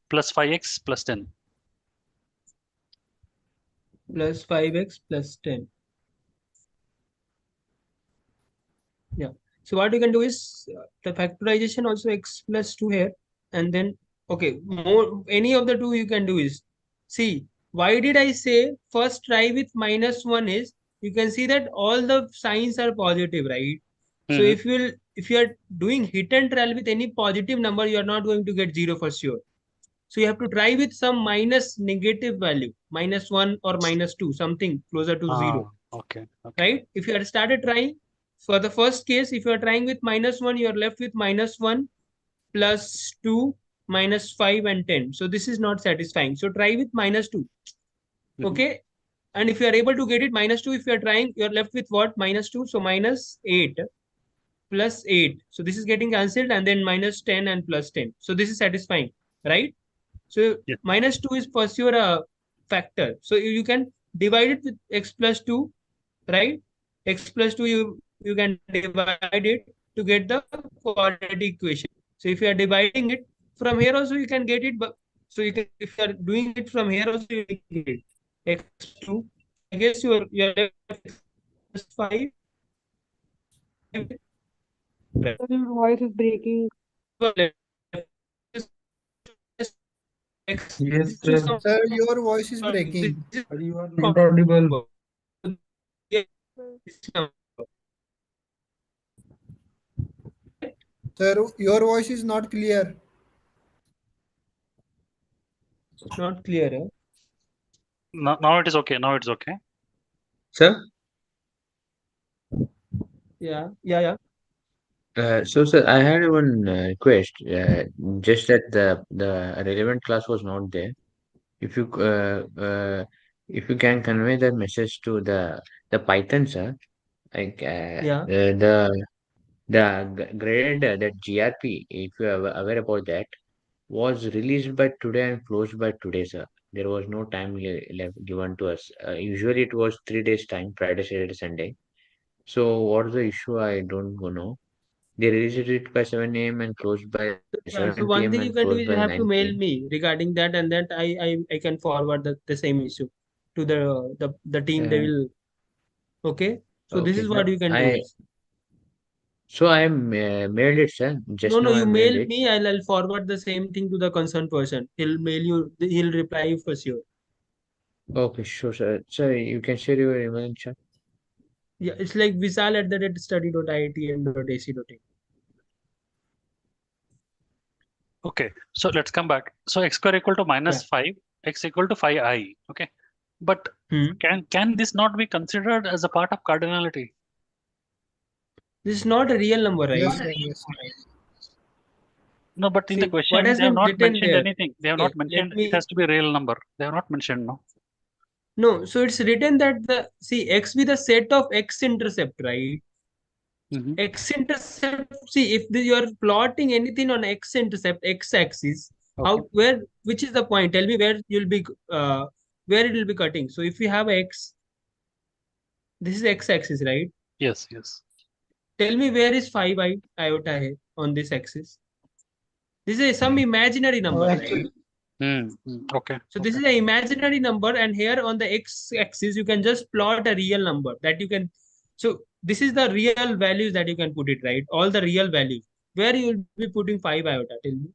plus 5x plus 10. plus 5x plus 10. Yeah. So what you can do is the factorization also x plus 2 here, and then okay, more any of the two you can do is see, why did I say first try with -1 is you can see that all the signs are positive, right? So if you are doing hit and trial with any positive number, you are not going to get 0 for sure. So you have to try with some minus negative value, -1 or -2, something closer to 0. Okay. Right? If you had started trying, for the first case, if you are trying with -1, you are left with -1 plus 2 minus 5 and 10. So this is not satisfying. So try with -2. Okay. And if you are able to get it -2, if you are trying, you are left with what? -2. So -8 plus 8. So this is getting cancelled, and then -10 and plus 10. So this is satisfying, right? So -2 is for sure a factor. So you can divide it with x plus 2, right? X plus 2 you can divide it to get the quadratic equation. So if you are dividing it from here also you can get it, but so you can, if you are doing it from here also you can get it. X 2, I guess you are left with x plus 5. Right. Your voice is breaking. X Yes, to sir. some sir your voice is breaking You are not audible. sir your voice is not clear not clear, eh? Now it is okay. Now it's okay. Sir? Yeah. So, sir, I had one request. Just that the relevant class was not there. If you if you can convey that message to the Python, sir, like Yeah. the graded that GRP, if you are aware about that, was released by today and closed by today, sir. There was no time left given to us. Usually, it was 3 days time, Friday, Saturday, Sunday. So, what's the issue? I don't know. They released it by 7 a.m. and closed by Yeah, so 7 one p.m. thing you and can do closed is you by have to mail 9 p.m. me regarding that, and that I can forward the same issue to the team. They Uh, will. Okay. So this okay, is sir. what you can do is. So I mailed it, sir. No, Just no, now I you mailed mail it. me. I'll forward the same thing to the concerned person. He'll mail you. He'll reply you for sure. Okay, sure, sir. Sir, you can share your email in chat. Yeah, it's like visal@study.itn.ac.in. Okay. So let's come back. So x square equal to minus 5, x equal to 5i. Okay. But can this not be considered as a part of cardinality? This is not a real number, right? Yes, sir. Yes, sir. No, but in the See, what question, has they have been not written mentioned there? anything. They have Okay, not mentioned let it me. has to be a real number. They have not mentioned, no. No, so it's written that the see x be the set of x-intercept, right? X-intercept. See, if you are plotting anything on x-intercept, x-axis, how where which is the point? Tell me where you'll be where it will be cutting. So if you have x, this is x-axis, right? Yes, yes. Tell me where is 5 iota hai on this axis. This is some imaginary number, right? Okay. So this is an imaginary number, and here on the x-axis you can just plot a real number that you can. So this is the real values that you can put it, right? All the real values. Where you will be putting 5 iota? Tell me.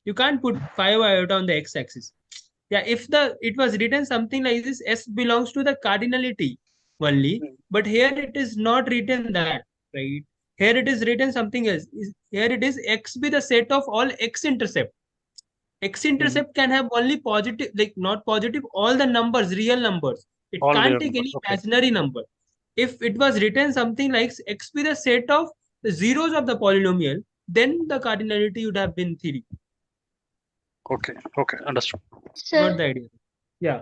You can't put 5 iota on the x-axis. Yeah, if it was written something like this, S belongs to the cardinality only, but here it is not written that, right? Here it is written something else. Here it is x be the set of all x-intercept. X-intercept can have only positive, like not positive, all the numbers, real numbers. It All can't real take numbers. any Okay. imaginary number. If it was written something like x be the set of the zeros of the polynomial, then the cardinality would have been 3. Okay. Okay. Understood. Sir, Got the idea? Yeah.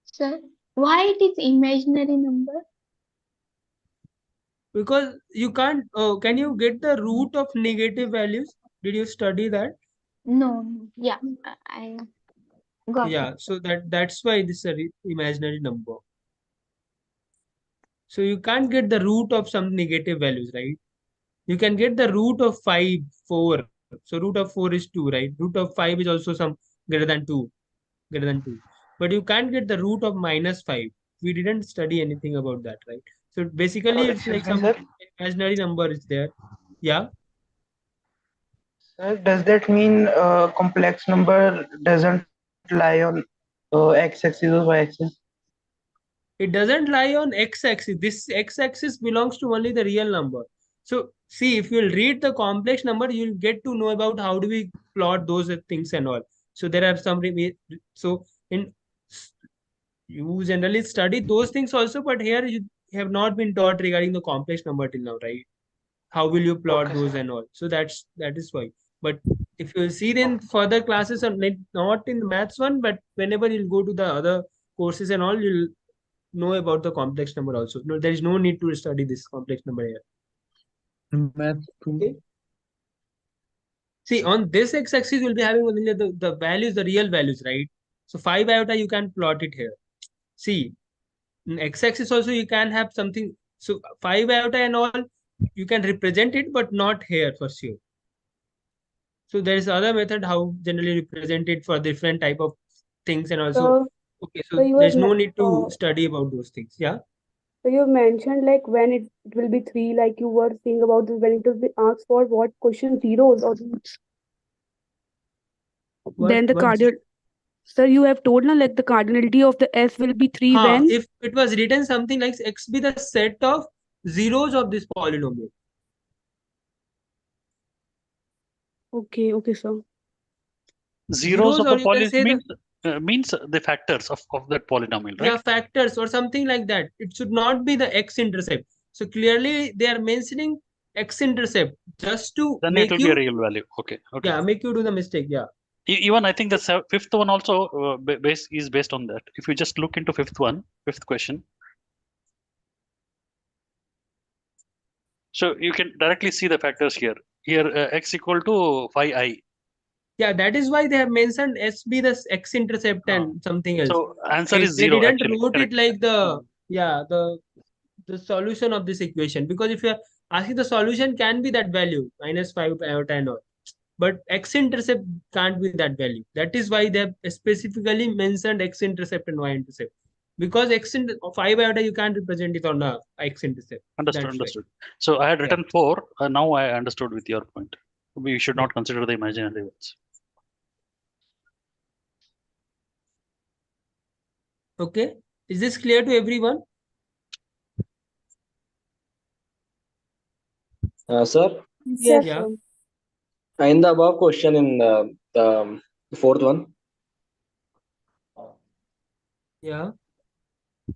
sir, why it is imaginary number? Because you can't, can you get the root of negative values? Did you study that? No, no. Yeah, I got Yeah, it. so that's why this is a imaginary number. So you can't get the root of some negative values, right? You can get the root of 5, 4. So root of 4 is 2, right? Root of 5 is also some greater than 2, greater than 2. But you can't get the root of -5. We didn't study anything about that, right? So basically it's like Excuse me, some sir. imaginary number is there. Yeah. Sir, does that mean complex number doesn't lie on x-axis or y-axis? It doesn't lie on x-axis. This x-axis belongs to only the real number. So see, if you'll read the complex number, you'll get to know about how do we plot those things and all. So there are some so in you generally study those things also, but here you have not been taught regarding the complex number till now, right? How will you plot Okay, those sir. and all? So that is why. But if you see in further classes, or not in the maths one, but whenever you'll go to the other courses and all, you'll know about the complex number also. No, there is no need to study this complex number here. Math too. Okay. See, on this x-axis, we'll be having only the values, the real values, right? So 5 iota, you can plot it here. See, in x-axis also, you can have something. So 5 iota and all, you can represent it, but not here for sure. So there is other method how generally represent it for different type of things and also. Okay, so you there's have no need to study about those things. Yeah. so you mentioned like when it will be 3, like you were saying about this, when it will be asked for what question, zeros or roots. Then the What? cardinal. Sir, you have told now like the cardinality of the S will be 3 when. If it was written something like x be the set of zeros of this polynomial. Okay, okay, sir. Zeros of or the you can say means the factors of that polynomial, right? yeah, factors or something like that. It should not be the x-intercept. So clearly they are mentioning x-intercept just to Then it make will be a you, real value. Okay. Okay. yeah, make you do the mistake. Yeah. Even I think the fifth one also is based on that. If you just look into fifth question, so you can directly see the factors here. Here x equal to 5i. Yeah, that is why they have mentioned S be the x-intercept and something else. So answer Right? is They 0 didn't actually. wrote Correct. it like the solution of this equation, because if you are asking, the solution can be that value -5 iota and all, but x-intercept can't be that value. That is why they have specifically mentioned x-intercept and y-intercept, because 5 iota you can't represent it on a x-intercept. Understood. That's why. Understood. So I had Yeah. written 4. Now I understood with your point. We should not consider the imaginary ones. Okay. Is this clear to everyone? Sir, Yes, Yeah. sir. in the above question in the fourth one, Yeah.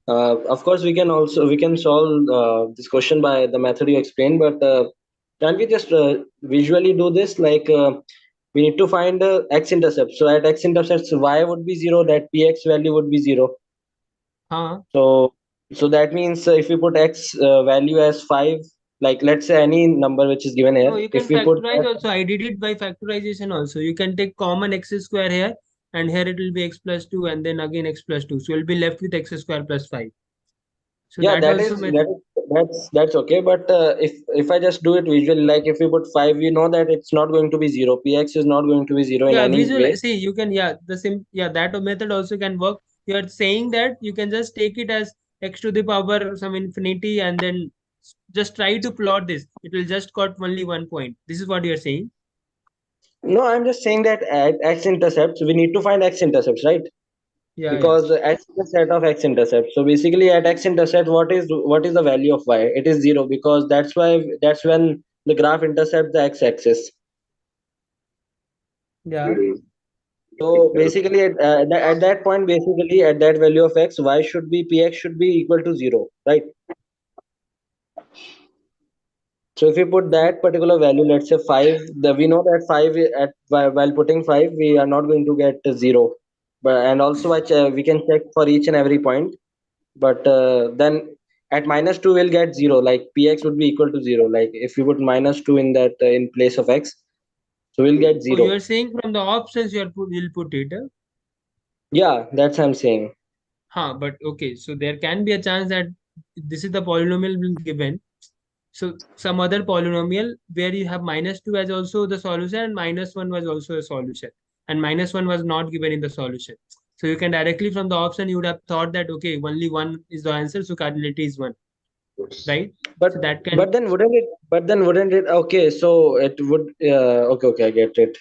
Of course, we can solve this question by the method you explained, but can we just visually do this? Like we need to find x-intercept. So at x-intercepts, y would be 0. That px value would be 0. So that means if we put x value as 5, like let's say any number which is given here. No, you can If we put factorize also. I did it by factorization also. You can take common x square here, and here it will be x plus 2, and then again x plus 2. So you'll be left with x square plus 5. So yeah, that also that's okay. But if I just do it visually, like if we put 5, we know that it's not going to be 0. Px is not going to be 0 in yeah, any visual. way. See, you can the same that method also can work. You are saying that you can just take it as x to the power some infinity, and then just try to plot this. It will just got only 1 point. This is what you are saying. No, I'm just saying that at x-intercepts, we need to find x-intercepts, right? Yeah, Because x is a set of x-intercepts. So basically, at x-intercept, what is the value of y? It is 0, because that's when the graph intercepts the x-axis. Yeah. So basically, at that point, basically at that value of x, y should be px should be equal to 0, right? So if we put that particular value, let's say 5, we know that 5 while putting 5, we are not going to get 0. But and also we can check for each and every point. But then at minus 2 we'll get 0. Like px would be equal to 0. Like if we put minus 2 in that in place of x, so we'll get Oh, you 0. are saying from the options will put it. Yeah, that's I'm saying. But okay, so there can be a chance that this is the polynomial being given. So some other polynomial where you have minus 2 as also the solution and minus 1 was also a solution, and minus 1 was not given in the solution. So you can directly from the option you would have thought that okay, only 1 is the answer, so cardinality is 1, right? But So that can wouldn't it okay, so it would okay, I get it.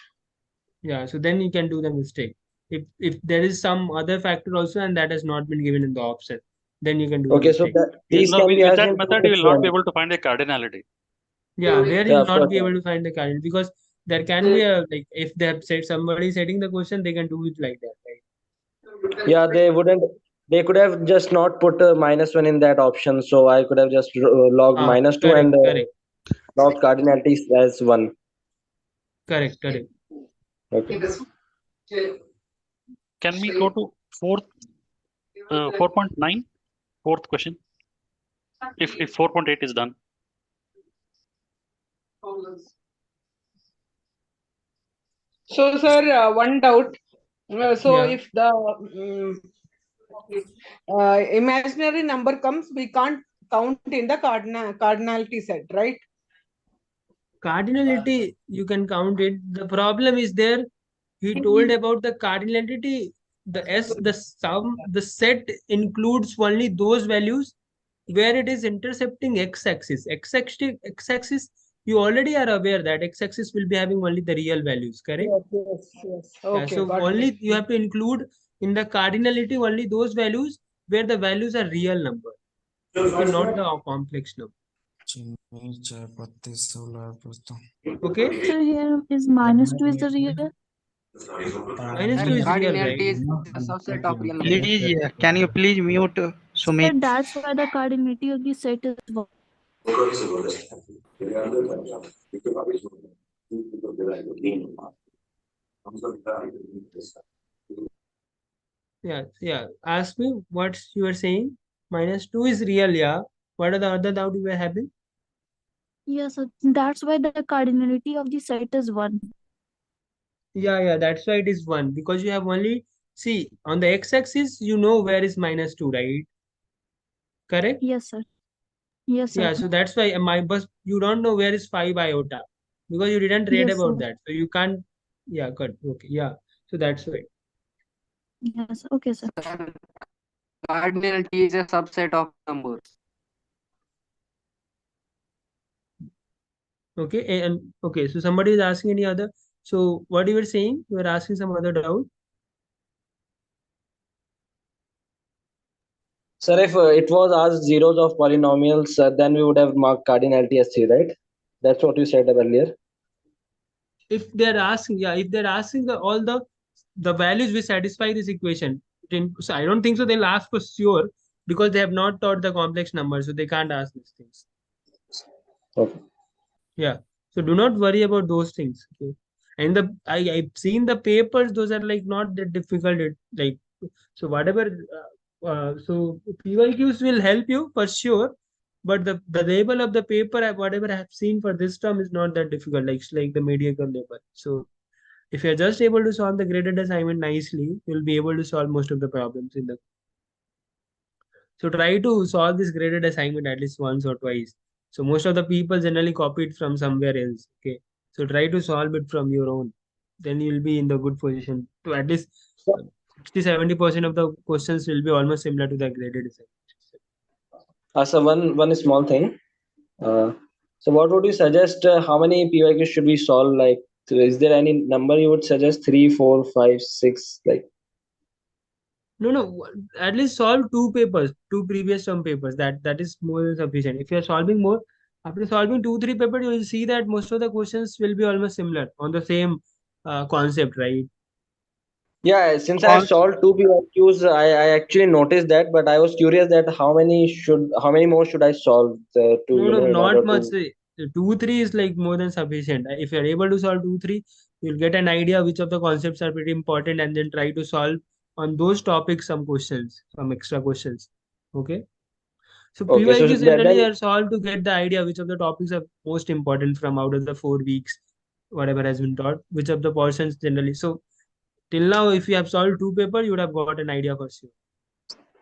so then you can do the mistake. If there is some other factor also and that has not been given in the option, then you can do the Okay, so mistake. these No, can be with asked that in two method, you will not be questions. able to find a cardinality. Yeah, there you Yeah, will of not course. be able to find the cardinal because there can be a like if they have said somebody setting the question, they can do it like that, right? Yeah, they could have just not put a minus 1 in that option, so I could have just logged minus 2 Correct, and correct, logged cardinalities as 1. correct. Okay. Can we go to 4.9, fourth question? If 4.8 is done. So, sir, one doubt. Yeah. If the imaginary number comes, we can't count in the cardinality set, right? Cardinality, you can count it. The problem is there. He told about the cardinality. The set includes only those values where it is intercepting x-axis. X-axis, you already are aware that x-axis will be having only the real values, correct? Yes. Yeah, Okay, so got only it. you have to include in the cardinality only those values where the values are real number. Okay, not the complex number. Okay. So here is -2 is the real. -2 is real, right? Cardinality is a subset of real numbers. Please, can you please mute Sir, Sumit? that's why the cardinality of the set is 1. Yeah. Ask me what you are saying. -2 is real, yeah. What are the other doubt you were having? Yes, sir. That's why the cardinality of the set is 1. Yeah. That's why it is 1 because you have only see on the x-axis you know where is -2, right? Correct? Yes, sir. Yes, sir. Yeah, so that's why but you don't know where is 5 iota because you didn't read Yes, about sir. that. So you can't. Yeah, good. Okay. Yeah. So that's why. Yes, okay, sir. Cardinality is a subset of numbers. Okay. And okay. So somebody is asking any other. So what you were saying? You were asking some other doubt. Sir, if it was asked zeros of polynomials, then we would have marked cardinality as 3, right? That's what you said earlier. If they're asking, if they're asking all the values which satisfy this equation, so I don't think so they'll ask for sure. because they have not taught the complex numbers, so they can't ask these things. Okay. Yeah. So do not worry about those things. Okay. And I've seen the papers; those are like not that difficult. Like so, whatever. So PYQs will help you for sure, but the label of the paper, whatever I have seen for this term, is not that difficult. Like the mediocre label. So if you're just able to solve the graded assignment nicely, you'll be able to solve most of the problems in the. So try to solve this graded assignment at least once or twice. So most of the people generally copy it from somewhere else. Okay. So try to solve it from your own. Then you'll be in the good position to at least 60-70% of the questions will be almost similar to the graded assignment. So one small thing. So what would you suggest? How many PYQs should we solve? Like, so is there any number you would suggest? 3, 4, 5, 6? Like, No. At least solve two papers, two previous term papers. That is more than sufficient. If you are solving more, after solving 2-3 papers, you will see that most of the questions will be almost similar on the same concept, right? yeah, since I solved two PYQs, I actually noticed that, but I was curious that how many more should I solve to No, in order not much. to. 2-3 is like more than sufficient. If you're able to solve 2-3, you'll get an idea which of the concepts are pretty important, and then try to solve on those topics some questions, some extra questions. Okay. So Okay, so PYQs generally then are solved to get the idea which of the topics are most important from out of the 4 weeks, whatever has been taught, which of the portions generally. So till now, if you have solved two papers, you would have got an idea for sure.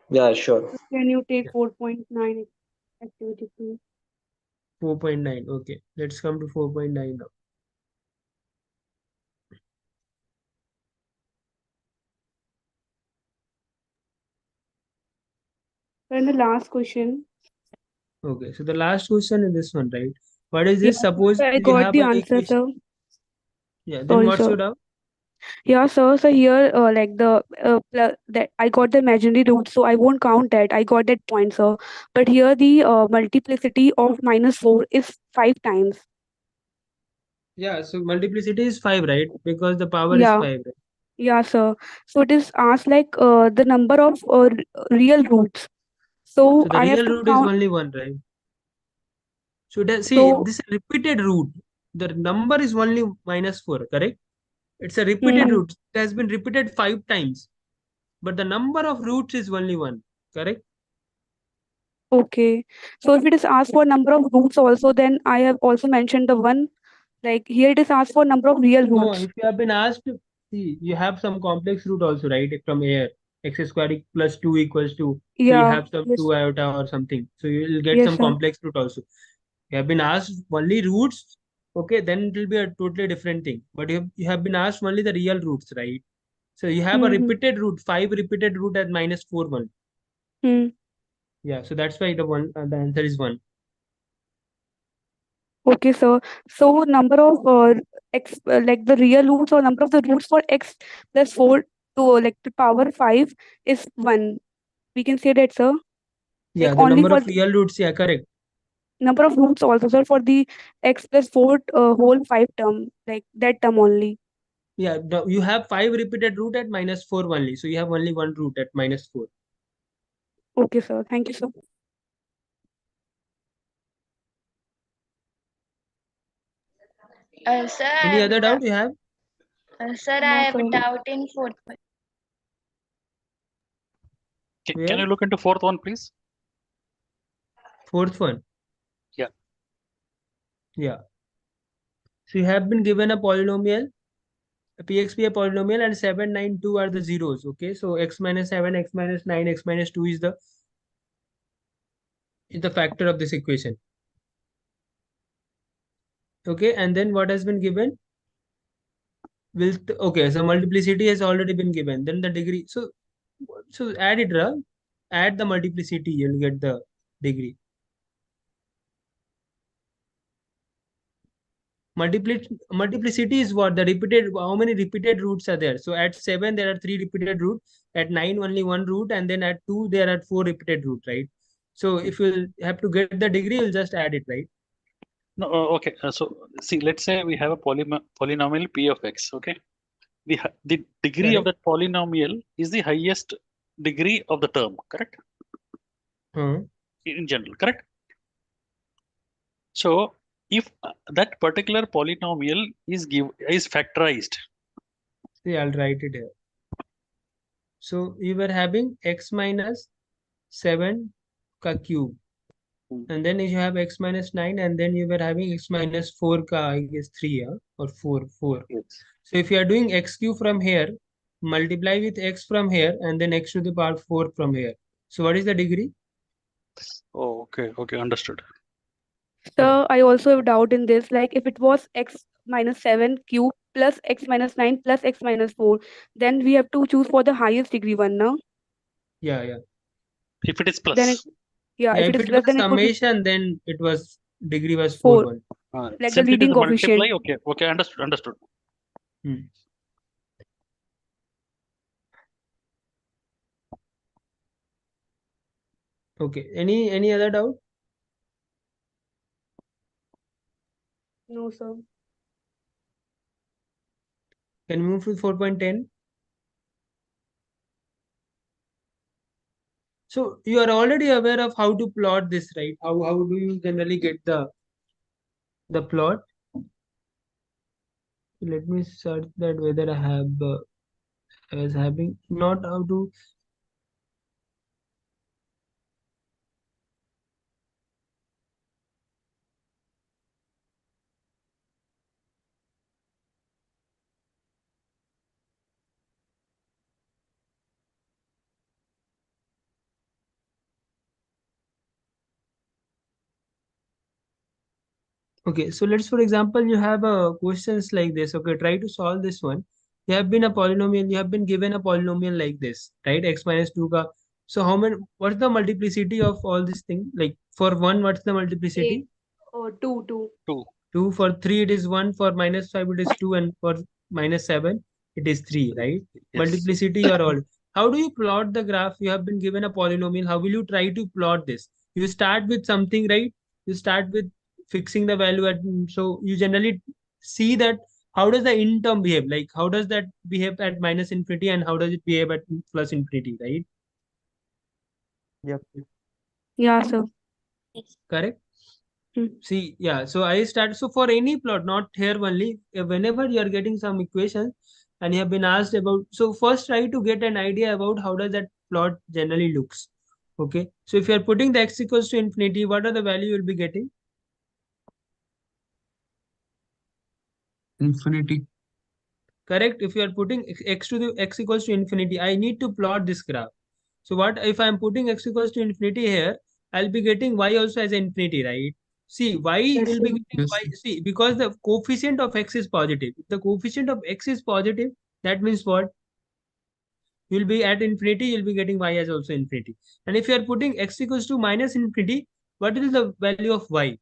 Yeah, sure. Can you take 4.9 activity please? 4.9. Okay, let's come to 4.9 now. And the last question. Okay, so the last question is this one, right? What is Yeah, this? Suppose I you got have the a answer, equation. sir. Yeah, then Sorry, what's sir. your doubt? Yeah, sir. So here, like the that I got the imaginary root, so I won't count that. I got that point, sir. But here the multiplicity of -4 is 5 times. Yeah, so multiplicity is 5, right? Because the power is Yeah, 5, right? yeah, sir. So it is asked like the number of real roots. So So the I have real to root is count. only 1, right? So see, So, this is repeated root. The number is only -4, correct? It's a repeated hmm, root. It has been repeated 5 times, but the number of roots is only 1, correct? okay. So if it is asked for number of roots also, then I have also mentioned the one. Like here it is asked for number of real No, roots. if you have been asked, see, you have some complex root also, right? From here, x squared plus 2 equals to, so you Yeah, have some yes, 2 iota or something. So you will get yes, some sir. complex root also. You have been asked only roots, okay, then it will be a totally different thing. But you have been asked only the real roots, right? So you have a Mm-hmm. repeated root, 5 repeated root at -4, 1. Hmm. Yeah, so that's why the answer is 1. Okay, sir. So number of x like the real roots or number of the roots for x plus 4 to like the power 5 is 1. We can say that, sir. Yeah, Like the only number for of the real roots, yeah, correct. number of roots also, sir, for the x plus 4 whole 5 term, like that term only. Yeah, you have 5 repeated root at -4 only. So you have only one root at -4. Okay, sir. Thank you, sir. Sir, I Any have other doubt you have? sir, I No, have sir. a doubt in fourth one. Can you Where? look into fourth one, please? Fourth one. Yeah. Yeah. So you have been given a polynomial, a PXP a polynomial, and 7, 9, 2 are the zeros. Okay. So x minus 7, x minus 9, x minus 2 is the factor of this equation. Okay. And then what has been given? Okay, so multiplicity has already been given. Then the degree. So add it, add the multiplicity, you'll get the degree. Multiplicity is what? The repeated, how many repeated roots are there? So at 7, there are 3 repeated roots. At 9, only 1 root. And then at 2, there are 4 repeated roots, right? So if you have to get the degree, you'll just add it, right? No, okay. So see, let's say we have a polynomial p of x. Okay, the degree of Correct. that polynomial is the highest degree of the term. Correct. in general, correct? So if that particular polynomial is factorized. See, I'll write it here. So you were having x minus 7 ka cube, and then you have x minus 9, and then you were having x minus 4 ka, I guess 3, or 4. Yes. So if you are doing x cube from here, multiply with x from here, and then x to the power 4 from here. So what is the degree? Oh, okay, understood. So I also have a doubt in this. Like if it was x minus 7 cube plus x minus 9 plus x minus 4, then we have to choose for the highest degree one, no? Yeah. If it is plus. Then if it if is it plus, was then it would be summation, then it was degree was 4. 1. Like the Simply it is leading the multiply. coefficient. Okay, understood. Okay. Any other doubt? No, sir. Can we move to 4.10? So you are already aware of how to plot this, right? How do you generally get the plot? Let me search that whether I have I was having not how to. Okay, so let's, for example, you have questions like this. Okay, try to solve this one. You have been given a polynomial like this, right? X minus 2 ka. So what's the multiplicity of all this thing? Like for 1, what's the multiplicity? 8 or 2. 2. For 3 it is 1, for minus 5 it is 2, and for minus 7 it is 3, right? Multiplicity or all. How do you plot the graph? You have been given a polynomial. How will you try to plot this? You start with something, right? You start with fixing the value at, so you generally see that how does the in term behave, like how does that behave at minus infinity and how does it behave at plus infinity, right? Yep. Yeah, sir. Correct. See, yeah, so I start, so for any plot, not here only, whenever you are getting some equations and you have been asked about, so first try to get an idea about how does that plot generally looks. Okay, so if you are putting the x equals to infinity, what are the value you will be getting? Infinity. Correct. If you are putting x equals to infinity, I need to plot this graph. So what if I am putting x equals to infinity here, I'll be getting y also as infinity, right? See, y will be getting y. See, because the coefficient of x is positive. If the coefficient of x is positive, that means what? You'll be at infinity, you'll be getting y as also infinity. And if you are putting x equals to minus infinity, what is the value of y?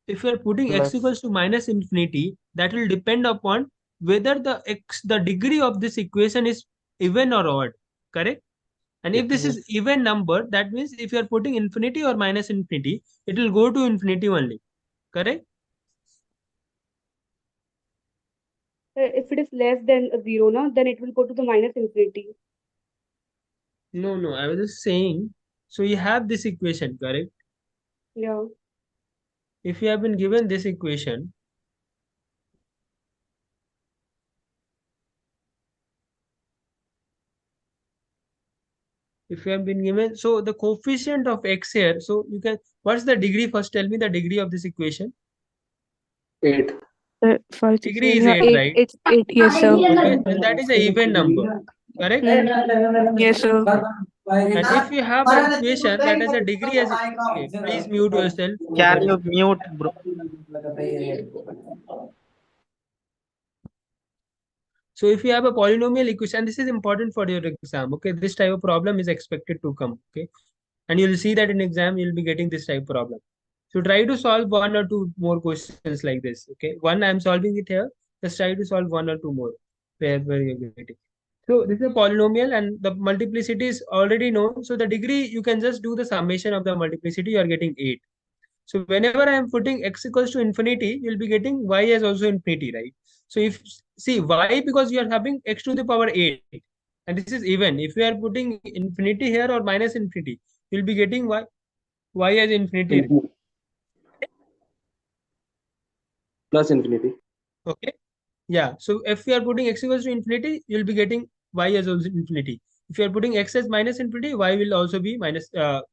If you are putting x equals to minus infinity, that will depend upon whether the degree of this equation is even or odd, correct? And if this is even number, that means if you are putting infinity or minus infinity, it will go to infinity only, correct? If it is less than 0, no, then it will go to the minus infinity. No, I was just saying, so you have this equation, correct? Yeah. If you have been given this equation, if you have been given, so the coefficient of x here, so you can, what's the degree? First tell me the degree of this equation. 8. 5, 6, Degree 7, is yeah, 8, right? It's 8, yes, sir. Okay, and that is a even number, correct? Yes, sir. And if you have an equation that has a degree as, okay, please mute yourself. Can you mute, bro? So if you have a polynomial equation, and this is important for your exam, okay, this type of problem is expected to come, okay, and you'll see that in exam you'll be getting this type of problem. So try to solve 1 or 2 more questions like this, okay. One I'm solving it here. Just try to solve 1 or 2 more where you're getting. So this is a polynomial and the multiplicity is already known. So the degree, you can just do the summation of the multiplicity. You are getting 8. So whenever I am putting x equals to infinity, you'll be getting y as also infinity, right? So if, see, y, because you are having x to the power 8, and this is even. If you are putting infinity here or minus infinity, you'll be getting y as infinity. Plus infinity. Okay. Yeah. So if you are putting x equals to infinity, you'll be getting y as also infinity. If you are putting x as minus infinity, y will also be minus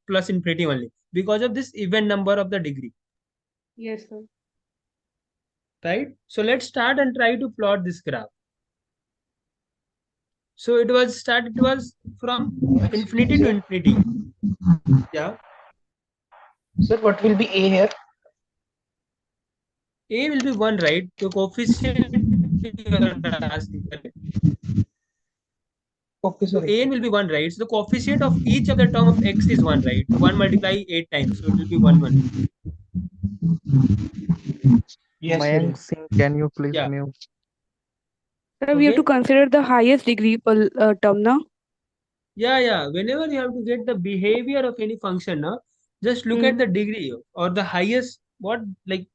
plus infinity only because of this even number of the degree. Yes, sir. Right. So let's start and try to plot this graph. So it was from infinity to infinity. Yeah. Sir, what will be A here? A will be 1, right? The coefficient you are asking, correct? Okay, So sir. A will be 1, right? So the coefficient of each of the term of x is 1, right? So 1 multiply 8 times. So it will be 1, 1. Yes, sir. Mayank Singh, can you please Yeah. mute? Sir, we have to Okay. consider the highest degree term now. Yeah. Whenever you have to get the behavior of any function, just look at the degree or the highest, like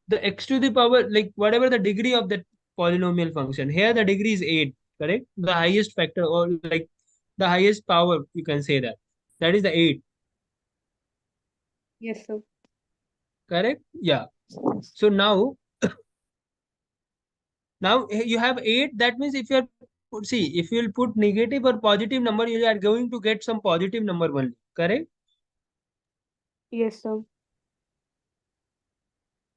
the x to the power, like whatever the degree of that polynomial function. Here the degree is 8, correct? The highest factor or like the highest power, you can say that. That is the 8, Yes, sir. correct? Yeah. So now you have 8. That means if you are see, if you will put negative or positive number, you are going to get some positive number only, correct? Yes, sir.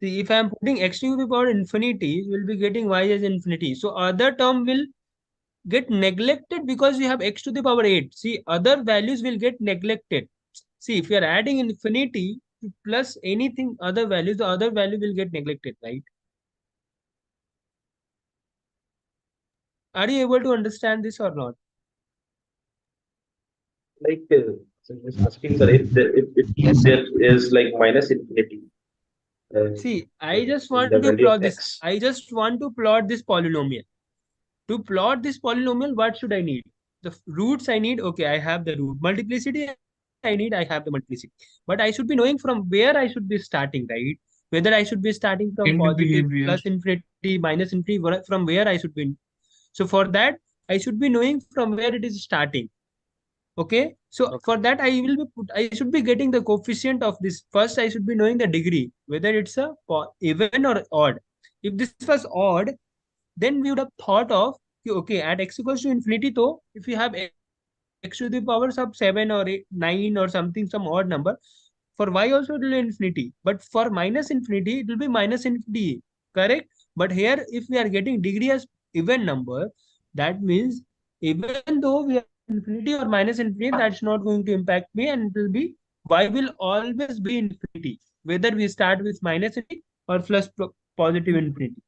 See, if I am putting x to the power infinity, you will be getting y as infinity. So other term will get neglected because you have x to the power 8. See, other values will get neglected. See, if you are adding infinity plus anything other values, the other value will get neglected, right? Are you able to understand this or not? Like, so just asking, sir, if there is like minus infinity See, I just in want the to value of plot this. x. I just want to plot this polynomial. To plot this polynomial, what should I need? The roots I need. Okay, I have the root. Multiplicity I need. I have the multiplicity. But I should be knowing from where I should be starting, right? Whether I should be starting from End positive, behavior. plus infinity, minus infinity, from where I should be. So for that, I should be knowing from where it is starting. Okay. So for that, I should be getting the coefficient of this. First, I should be knowing the degree, whether it's a even or odd. If this was odd, then we would have thought of okay, at x equals to infinity, though if you have x to the power of 7 or 8, 9 or something, some odd number, for y also it will be infinity, but for minus infinity it will be minus infinity, correct? But here if we are getting degree as even number, that means even though we are infinity or minus infinity, that's not going to impact me, and it will be y will always be infinity, whether we start with minus infinity or plus positive infinity.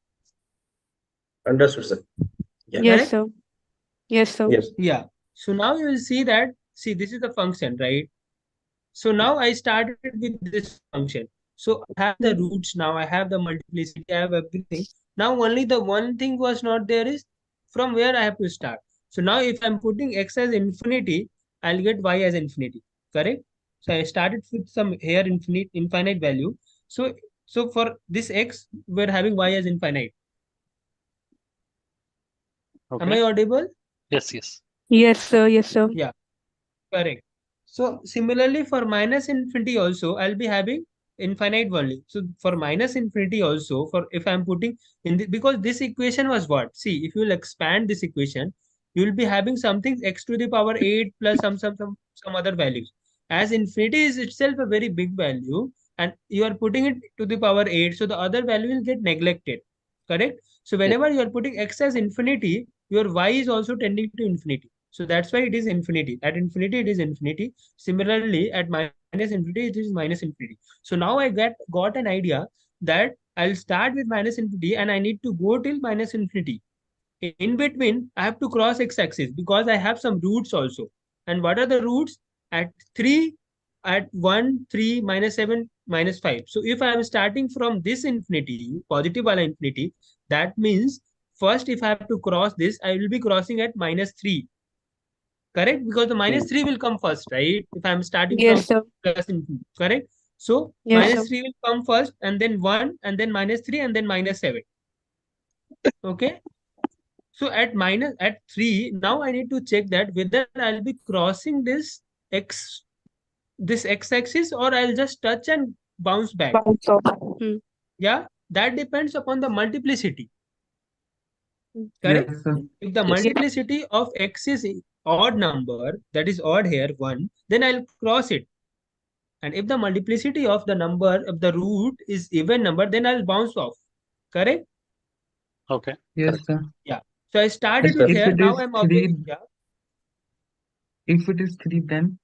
Understood, sir. Yeah. Yes, Correct? sir. Yes, sir. Yes. Yeah. So now you will see that, see, this is the function, right? So now I started with this function. So I have the roots now, I have the multiplicity, I have everything. Now only the one thing was not there is from where I have to start. So now if I'm putting x as infinity, I'll get y as infinity, correct? So I started with some here infinite value. So for this x, we're having y as infinite. Am I audible? Yes. Yes, sir. Yes, sir. Yeah. Correct. So similarly for minus infinity also, I'll be having infinite only. So for minus infinity also, for if I'm putting in the, because this equation was what? See, if you will expand this equation, you will be having something x to the power 8 plus some other values. As infinity is itself a very big value, and you are putting it to the power 8, so the other value will get neglected. Correct? So whenever you are putting x as infinity, your y is also tending to infinity. So that's why it is infinity. At infinity, it is infinity. Similarly, at minus infinity, it is minus infinity. So now I got an idea that I'll start with minus infinity and I need to go till minus infinity. In between, I have to cross x-axis because I have some roots also. And what are the roots? At 3, at 1, 3, minus 7, minus 5. So if I am starting from this infinity, positive wala infinity, that means first if I have to cross this, I will be crossing at minus 3. Correct? Because the minus 3 will come first, right? If I'm starting from Yes, sir. plus infinity, correct? So Yes, minus sir. 3 will come first, and then 1, and then minus 3, and then minus 7. Okay? So at 3, now I need to check that whether I'll be crossing this x-axis or I'll just touch and bounce back. Bounce off. Yeah, that depends upon the multiplicity. Correct? Yes, sir. If the multiplicity of x is odd number, that is odd here, 1, then I'll cross it. And if the multiplicity of the number of the root is even number, then I'll bounce off. Correct? Okay. Yes, Correct. sir. Yeah. So I started with If here. it Now is I'm 3, yeah. if it is 3, then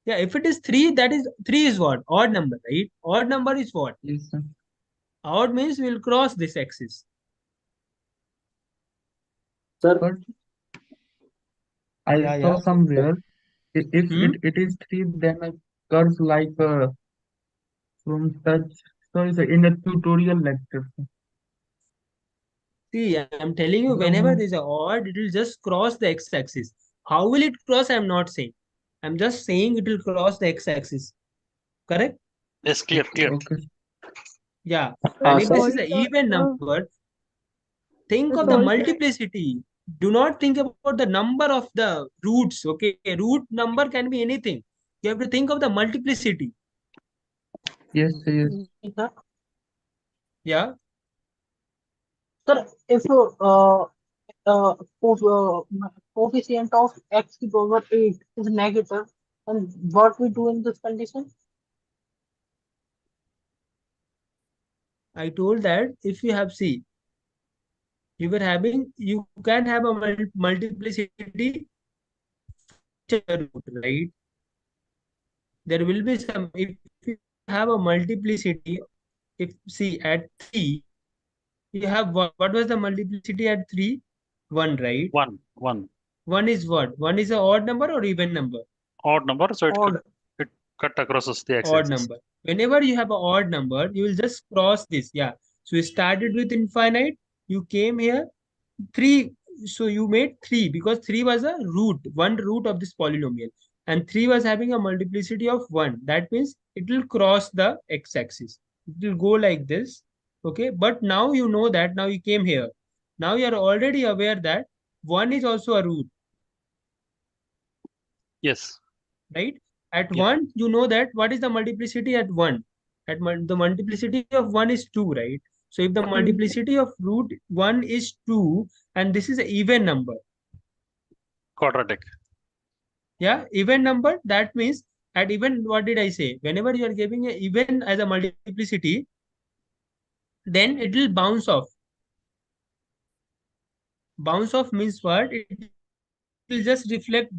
Yeah, if it is 3, that is 3 is what? Odd number, right? Odd number is what? yes, sir. Odd means we'll cross this axis. But I Yeah, saw yeah. somewhere if Hmm? it is 3, then a curve like from touch. Sorry, sir, in a tutorial lecture. See, I'm telling you, whenever From there's a odd, it will just cross the x-axis. How will it cross? I'm not saying. I'm just saying it will cross the x-axis. Correct? Yes, clear. okay. Yeah. And if this is Sorry, an sir. even number, think of the Sorry. multiplicity. Do not think about the number of the roots. Okay. Root number can be anything. You have to think of the multiplicity. Yes, sir, yes. Sir, Yeah. sir, if coefficient of x to the power 8 is negative, then what we do in this condition? I told that if you have, see, you can have a multiplicity root, right? There will be some, if you have a multiplicity, if see at 3, you have what was the multiplicity at 3? 1, right? 1. 1. 1 is what? 1 is an odd number or even number? Odd number, so Odd. it cut across the Odd x-axis. number. Whenever you have an odd number, you will just cross this. Yeah. So you started with infinite, you came here, 3. So you made 3 because 3 was a root, one root of this polynomial. And 3 was having a multiplicity of 1. That means it will cross the x-axis. It will go like this. Okay. But now you know that, now you came here. Now you are already aware that 1 is also a root. Yes. Right? At Yeah. 1, you know that what is the multiplicity at 1? The multiplicity of 1 is 2, right? So if the multiplicity of root 1 is 2 and this is an even number, Quadratic. yeah, even number, that means at even, what did I say? Whenever you are giving a even as a multiplicity, then it will bounce off. Bounce off means what? It will just reflect,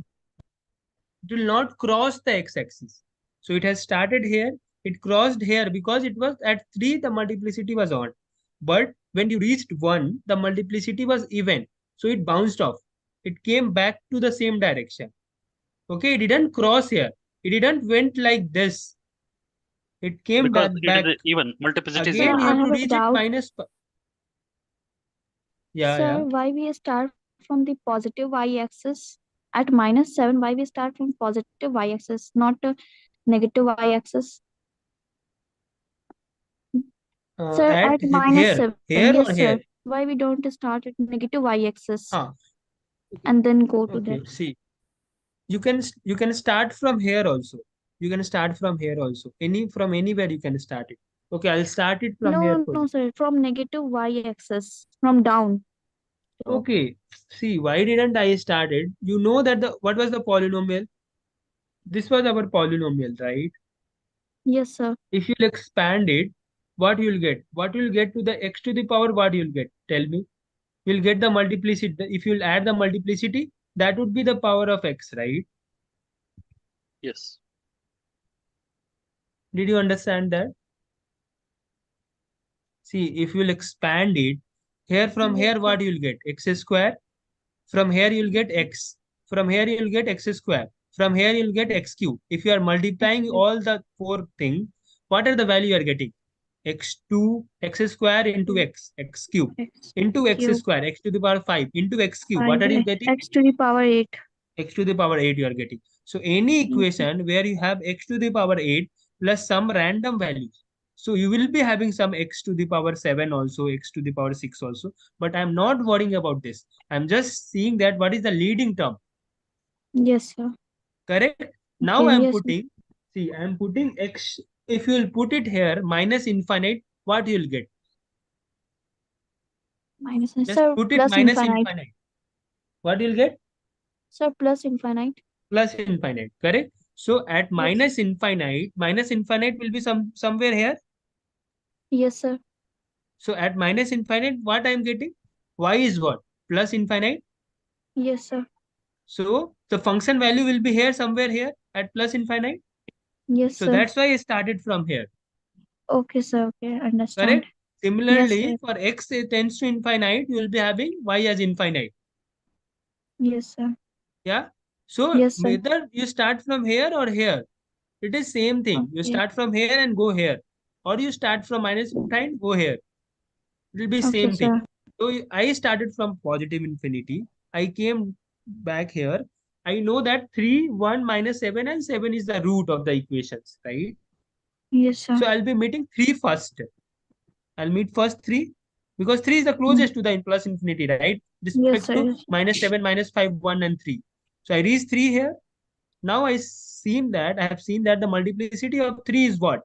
it will not cross the x-axis. So it has started here, it crossed here because it was at 3, the multiplicity was odd. But when you reached 1, the multiplicity was even. So it bounced off. It came back to the same direction. Okay, it didn't cross here. It didn't went like this. It came Because back. it is even. Multiplicity is Again, even. you I have to have a reach it doubt. minus. Yeah, Sir, yeah. why we start from the positive y-axis at -7? Why we start from positive y-axis, not negative y-axis? Sir, At at -7. here Yes, or sir. here? Why we don't start at negative y-axis Ah, and then go to okay. that? See, you can start from here also. You can start from here also. From anywhere you can start it. Okay, I'll start it from here No, for no, you. sir. From negative y-axis, from down. So, Okay. See, why didn't I start it? You know that what was the polynomial? This was our polynomial, right? yes, sir. If you'll expand it, what you'll get? What you'll get to the x to the power, what you'll get? Tell me. You'll get the multiplicity. If you'll add the multiplicity, that would be the power of x, right? Yes. Did you understand that? See, if you'll expand it, here from Yes, here, sir. what you'll get? X square. From here, you'll get x. From here, you'll get x square. From here, you'll get x cube. If you are multiplying all the 4 things, what are the value you are getting? X2, x square into x cube, X into x cube square, x to the power 5, into x cube. 5, What are you getting? x to the power 8. X to the power 8 you are getting. So any equation where you have x to the power 8 plus some random values. So you will be having some x to the power 7 also, x to the power 6 also. But I'm not worrying about this. I'm just seeing that what is the leading term. Yes, sir. Correct? Now Okay, I'm yes, sir. putting, see, I'm putting x. If you will put it here, minus infinite, what you will get? Minus, Just sir, put it plus minus infinite. infinite. What you'll get? Sir, plus infinite. Plus infinite. Correct? So at Yes. minus infinite will be somewhere here. Yes, sir. So at minus infinite, what I'm getting? Y is what? Plus infinite. Yes, sir. So the function value will be here somewhere here at plus infinite. Yes, So sir. that's why I started from here. Okay, sir. Okay, understand. Correct? Yes, Similarly, sir. for x tends to infinite, you will be having y as infinite. Yes, sir. Yeah. So Yes, sir. whether you start from here or here, it is same thing. You Okay. start from here and go here, or you start from minus infinite, go here. It will be Okay, same thing. sir. So I started from positive infinity. I came back here. I know that 3, 1, minus 7 and 7 is the root of the equations, right? Yes, sir. So I'll be meeting 3 first. I'll meet first 3 because 3 is the Mm. closest to the plus infinity, right? Yes, Respect sir. to Yes, sir. minus 7, minus 5, 1 and 3. So I reach 3 here. Now I have seen that the multiplicity of 3 is what?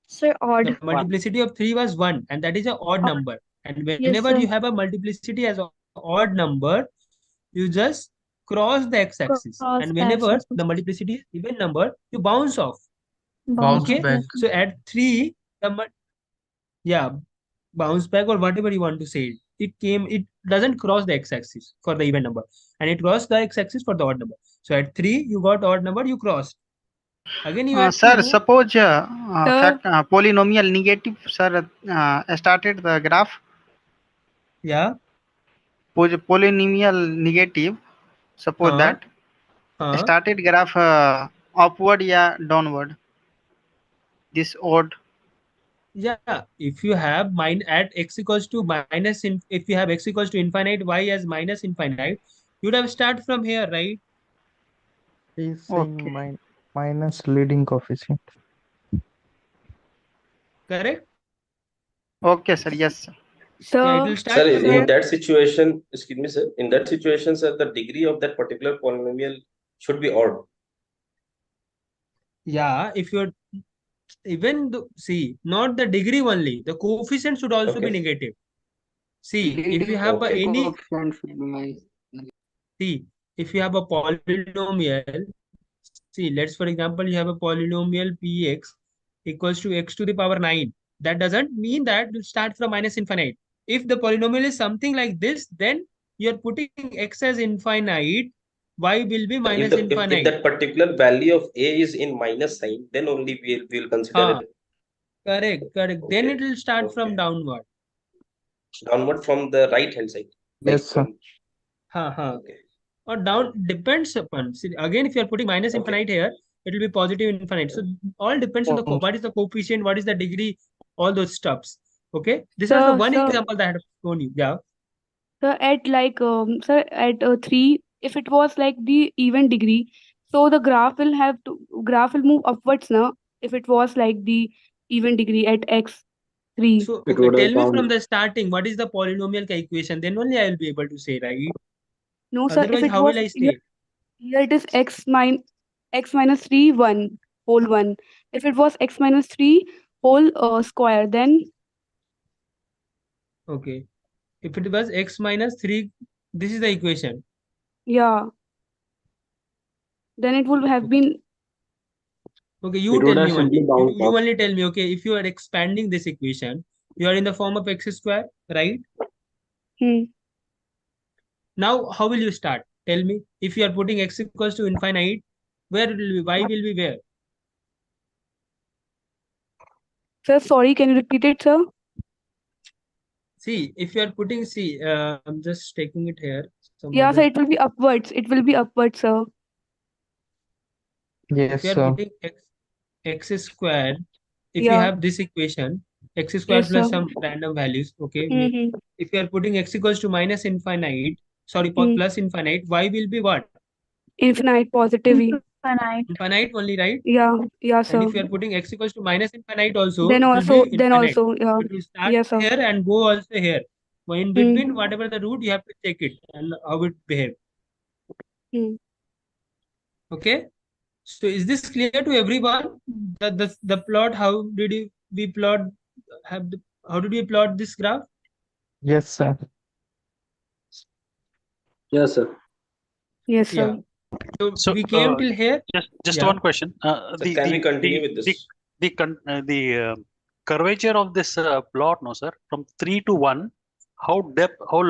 Sir, odd. The multiplicity of 3 was 1, and that is an odd Odd. number. And Yes, whenever sir. you have a multiplicity as an odd number, you just cross the x-axis. Cross And the whenever x-axis. the multiplicity is even number, you bounce off. Bounce Bounce off. Okay. back. Yes, sir. So at 3, yeah, bounce back or whatever you want to say. It doesn't cross the x-axis for the even number, and it crossed the x-axis for the odd number. So at 3, you got odd number, you crossed. Again, you have to Sir, do, suppose Sir, polynomial negative, sir, started the graph. yeah, Polynomial negative, suppose huh, that huh. started graph upward या downward. This odd. Yeah, if you have at x equals to if you have x equals to infinite, y as minus infinite, you'd have start from here, right? He's Okay. saying minus leading coefficient. Correct? Okay, sir. Yes, sir. Yeah, it sir, will Sir, start from in here. that situation, excuse me, sir, in that situation, sir, the degree of that particular polynomial should be odd. Yeah, if you're even see, not the degree only, the coefficient should also be Okay. negative. See, if you Leading have Okay. any, coefficient should be minus. see, if you have a polynomial, see, let's for example, you have a polynomial px equals to x to the power 9. That doesn't mean that you'll start from minus infinite. If the polynomial is something like this, then you're putting x as infinite, y will be If minus the if infinite. that particular value of a is in minus sign, then only we'll consider Huh, it. correct. Then Okay. it will start from Okay. downward. Downward from the right hand side, like Yes, sir. Huh. okay. Or down depends upon. See, again, if you are putting minus Okay. infinite here, it will be positive infinite. So all depends on the Point. what is the coefficient, what is the degree, all those stuffs. Okay, this was the sir, one sir, example that I had shown you. Yeah, sir, at sir, at 3, if it was like the even degree, so the graph will move upwards now. If it was like the even degree at x3. so It okay, would tell have me bound. from the starting what is the polynomial equation. Then only I will be able to say, right? No, sir, if Otherwise, it how will was I here, say? here it is x minus 3 1 whole 1. If it was x minus 3 whole square, then Okay, if it was x minus 3, this is the equation. yeah, then it would have been Okay, It you would tell have me simply only. You, bounced you off. only tell me, okay, if you are expanding this equation, you are in the form of x square, right? hmm. Now, how will you start? Tell me. If you are putting x equals to infinite, where will be, y will be where? Sir, sorry, can you repeat it, sir? See, if you are putting, see, I'm just taking it here. Some Yeah, sir, other. it will be upwards. It will be upwards, sir. If Yes, you are sir. putting x square, if you Yeah. have this equation, x square Yes, sir. plus some random values, okay. Mm-hmm. If you are putting x equals to minus infinite, sorry, Hmm. plus infinite, y will be what? Infinite positive E. Infinite. Infinite only, right? Yeah, yeah, And sir. if you are putting x equals to minus infinite also, Then it will be also, infinite. yeah. It will start Yes, sir. here and go also here. So in Hmm. between, whatever the root, you have to check it and how it behave. Hmm. Okay. So is this clear to everyone? The plot, how did we plot, how did we plot this graph? Yes, sir. Yes, sir. Yes, sir. Yeah. So So we came till here. just Yeah. one question. So can we continue with this? The curvature of this plot, no sir, from 3 to 1. How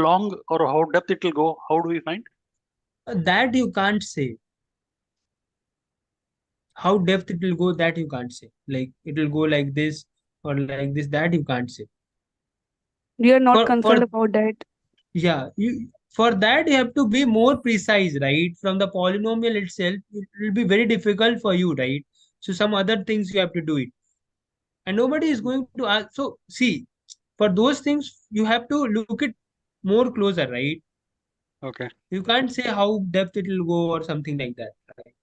long or how depth it will go? How do we find? That you can't say. How depth it will go, that you can't say. Like it will go like this or like this, that you can't say. We are not For concerned about that. yeah, you for that you have to be more precise, right? From the polynomial itself, it will be very difficult for you, right? So some other things you have to do it, and nobody is going to ask. So see, for those things you have to look it more closer, right? Okay. You can't say how depth it will go or something like that, right?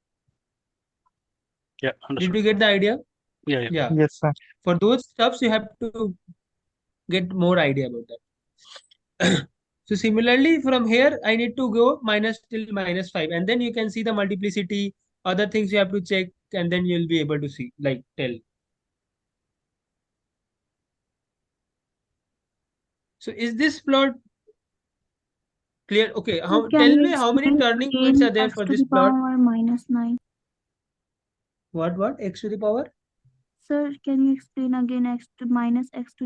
Yeah, Did understood. you get the idea? Yeah. Yeah. Yes, sir. For those stuffs, you have to get more idea about that. So similarly, from here, I need to go minus till -5, and then you can see the multiplicity, other things you have to check, and then you'll be able to see, like tell. So is this plot clear? Okay, So how can tell you me how many explain turning points are again there x for to this the plot? power -9? What? X to the power? Sir, can you explain again x to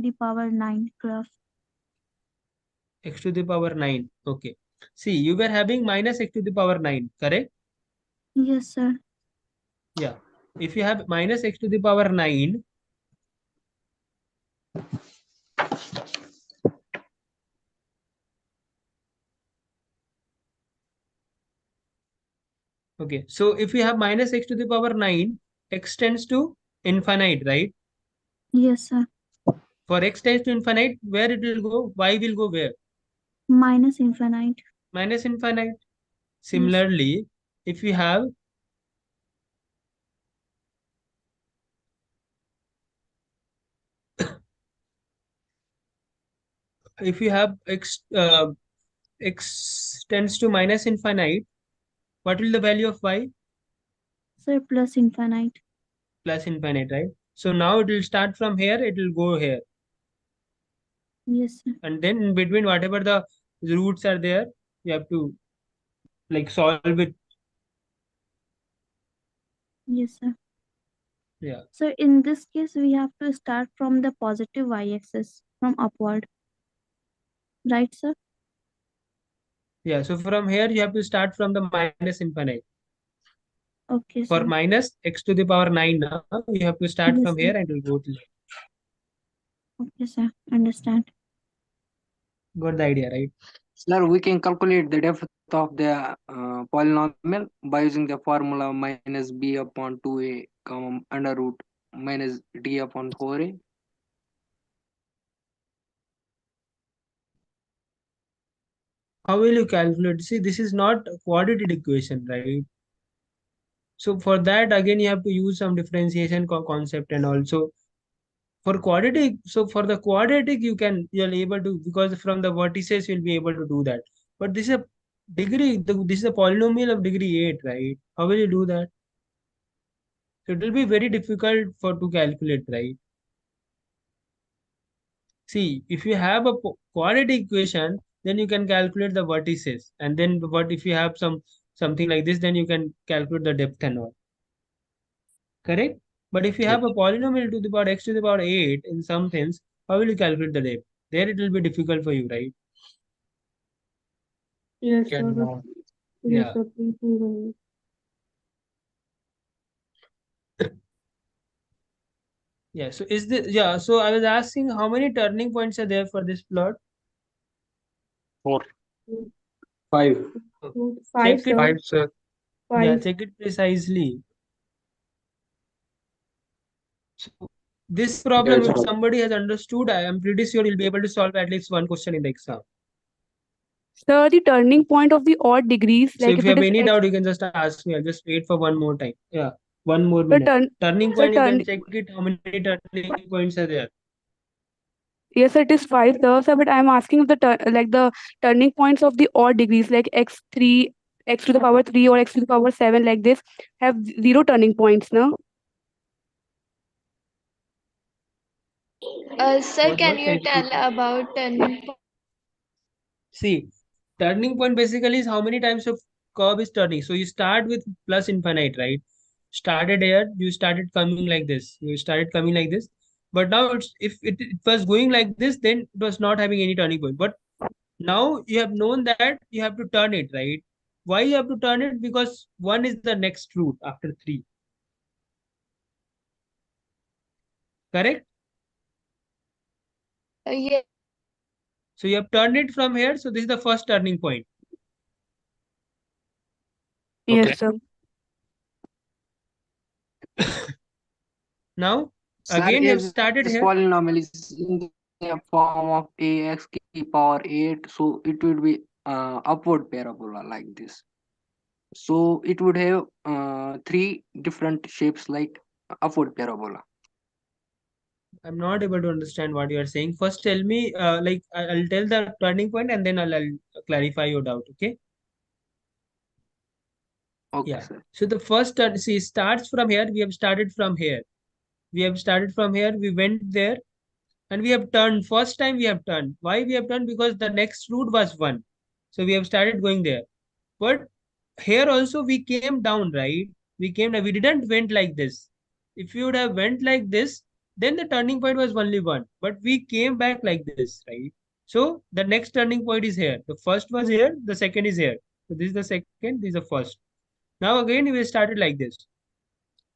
the power 9 graph? X to the power 9. Okay. See, you were having minus x to the power 9, correct? Yes, sir. Yeah. If you have minus x to the power 9, okay. So if you have minus x to the power 9, x tends to infinite, right? Yes, sir. For x tends to infinite, where it will go? Y will go where? Minus infinite. Minus infinite. Yes. Similarly, if you have x tends to minus infinite, what will the value of y? Sir, plus infinite. Plus infinite, right? So now it will start from here, it will go here. Yes, sir. And then in between, whatever the roots are there, you have to like solve it. Yes, sir. Yeah. So in this case, we have to start from the positive y-axis from upward. Right, sir? Yeah. So from here, you have to start from the minus infinite. Okay, For sir. minus x to the power 9, now you have to start Yes, from here sir. and it will go to. Okay, sir. Understand. Got the idea, right? Sir, we can calculate the depth of the polynomial by using the formula minus b upon 2a, under root minus d upon 4a. How will you calculate? See, this is not a quadratic equation, right? So for that, again, you have to use some differentiation concept, and also for quadratic. So for the quadratic, you're able to, because from the vertices you'll be able to do that. But this is a this is a polynomial of degree 8, right? How will you do that? So it will be very difficult for to calculate, right? See, if you have a quadratic equation, then you can calculate the vertices, and then what if you have something like this, then you can calculate the depth and all. Correct? But if you have a polynomial to the power x to the power 8 in some sense, how will you calculate the depth? There it will be difficult for you, right? Yes, sir. Cannot. Yes, Yeah. sir. Please move on. Yeah. So is this, yeah. So I was asking how many turning points are there for this plot? 4. 5. Five, Check it. sir. 5, sir. Yeah, Five. check it precisely. So this problem, Yes, if sir. somebody has understood, I am pretty sure you'll be able to solve at least one question in the exam. Sir, the turning point of the odd degrees, So like if if you it have is any x, doubt, you can just ask me. I'll just wait for one more time. Yeah, one more the minute. turn, Turning sir, point, you can check it. How many turning points are there? yes, sir, it is 5, sir, but I'm asking if the like the turning points of the odd degrees, like x3, x to the power 3 or x to the power 7, like this, have zero turning points, no? Sir, can What? Can you you tell repeat? about turning See, turning point basically is how many times your curve is turning. So you start with plus infinite, right? Started here, you started coming like this. You started coming like this. But now it's if it was going like this, then it was not having any turning point. But now you have known that you have to turn it, right? Why you have to turn it? Because one is the next root after three. Correct? Yeah. So you have turned it from here. So this is the first turning point. Yes, sir. Now Sir, again you have if started this here. polynomial is in the form of ax k power 8, so it would be upward parabola like this. So it would have three different shapes like upward parabola. I'm not able to understand what you are saying. First, tell me, I'll tell the turning point and then I'll clarify your doubt. Okay. Okay, Yeah. sir. So the first turn, see, starts from here. We have started from here. We have started from here. We went there and we have turned. First time we have turned. Why we have turned? Because the next route was one. So we have started going there. But here also we came down, right? We came down. We didn't went like this. If you would have went like this, then the turning point was only one. But we came back like this, right? So the next turning point is here. The first was here. The second is here. So this is the second. This is the first. Now again we started like this.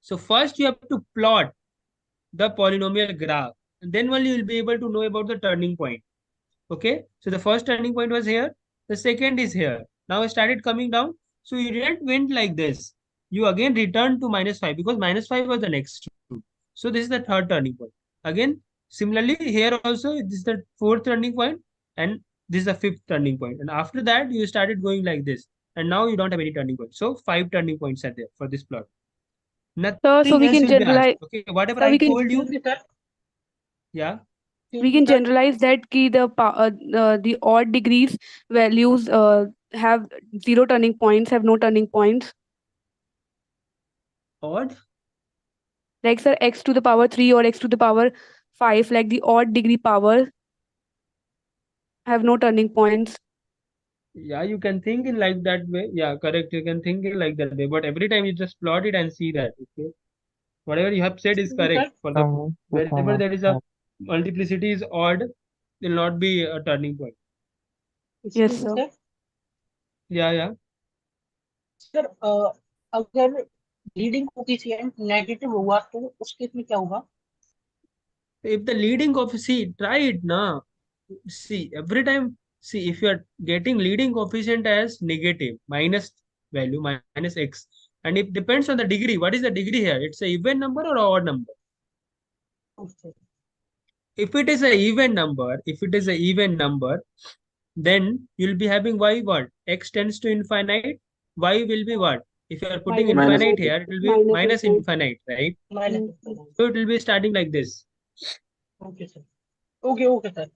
So first you have to plot the polynomial graph, and then only you will be able to know about the turning point. Okay, so the first turning point was here, the second is here. Now I started coming down, so you didn't went like this. You again returned to minus 5 because minus 5 was the next root. So this is the third turning point. Again, similarly here also this is the fourth turning point, and this is the fifth turning point. And after that you started going like this, and now you don't have any turning point. So five turning points are there for this plot. So Nothing we else can will be asked. generalize, Okay, whatever sir, I we can, told you. Yeah. we can generalize that the odd degrees values have zero turning points, have no turning points. Odd? Like, sir, x to the power 3 or x to the power 5, like the odd degree power, have no turning points. Yeah, you can think in like that way. Yeah, correct. You can think in like that way. But every time you just plot it and see that. Okay. Whatever you have said is correct. For the wherever there is a multiplicity is odd, will not be a turning point. Yes, Excuse me, sir. sir. Yeah, yeah. Sir अगर leading coefficient negative हुआ तो उस case में क्या होगा? If the leading coefficient, see, try it now. See, every time, see, if you are getting leading coefficient as negative, minus value, minus x, and it depends on the degree. What is the degree here? It's a even number or a odd number? Okay. If it is a even number, if it is a even number, then you'll be having y what? X tends to infinite, y will be what? If you are putting Minus infinite here, it will be minus infinite, right? minus. So it will be starting like this. Okay, sir. Okay, sir.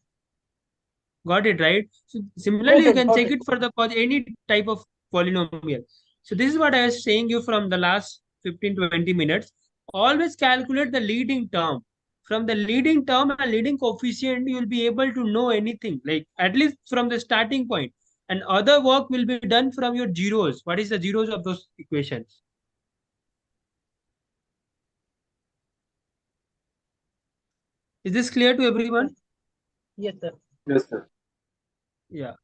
Got it, right? So similarly, Got you it, can got check it. it for the any type of polynomial. So this is what I was saying you from the last 15 to 20 minutes. Always calculate the leading term. From the leading term and leading coefficient, you will be able to know anything, like at least from the starting point. And other work will be done from your zeros. What is the zeros of those equations? Is this clear to everyone? Yes, sir. Yes, sir. Yeah.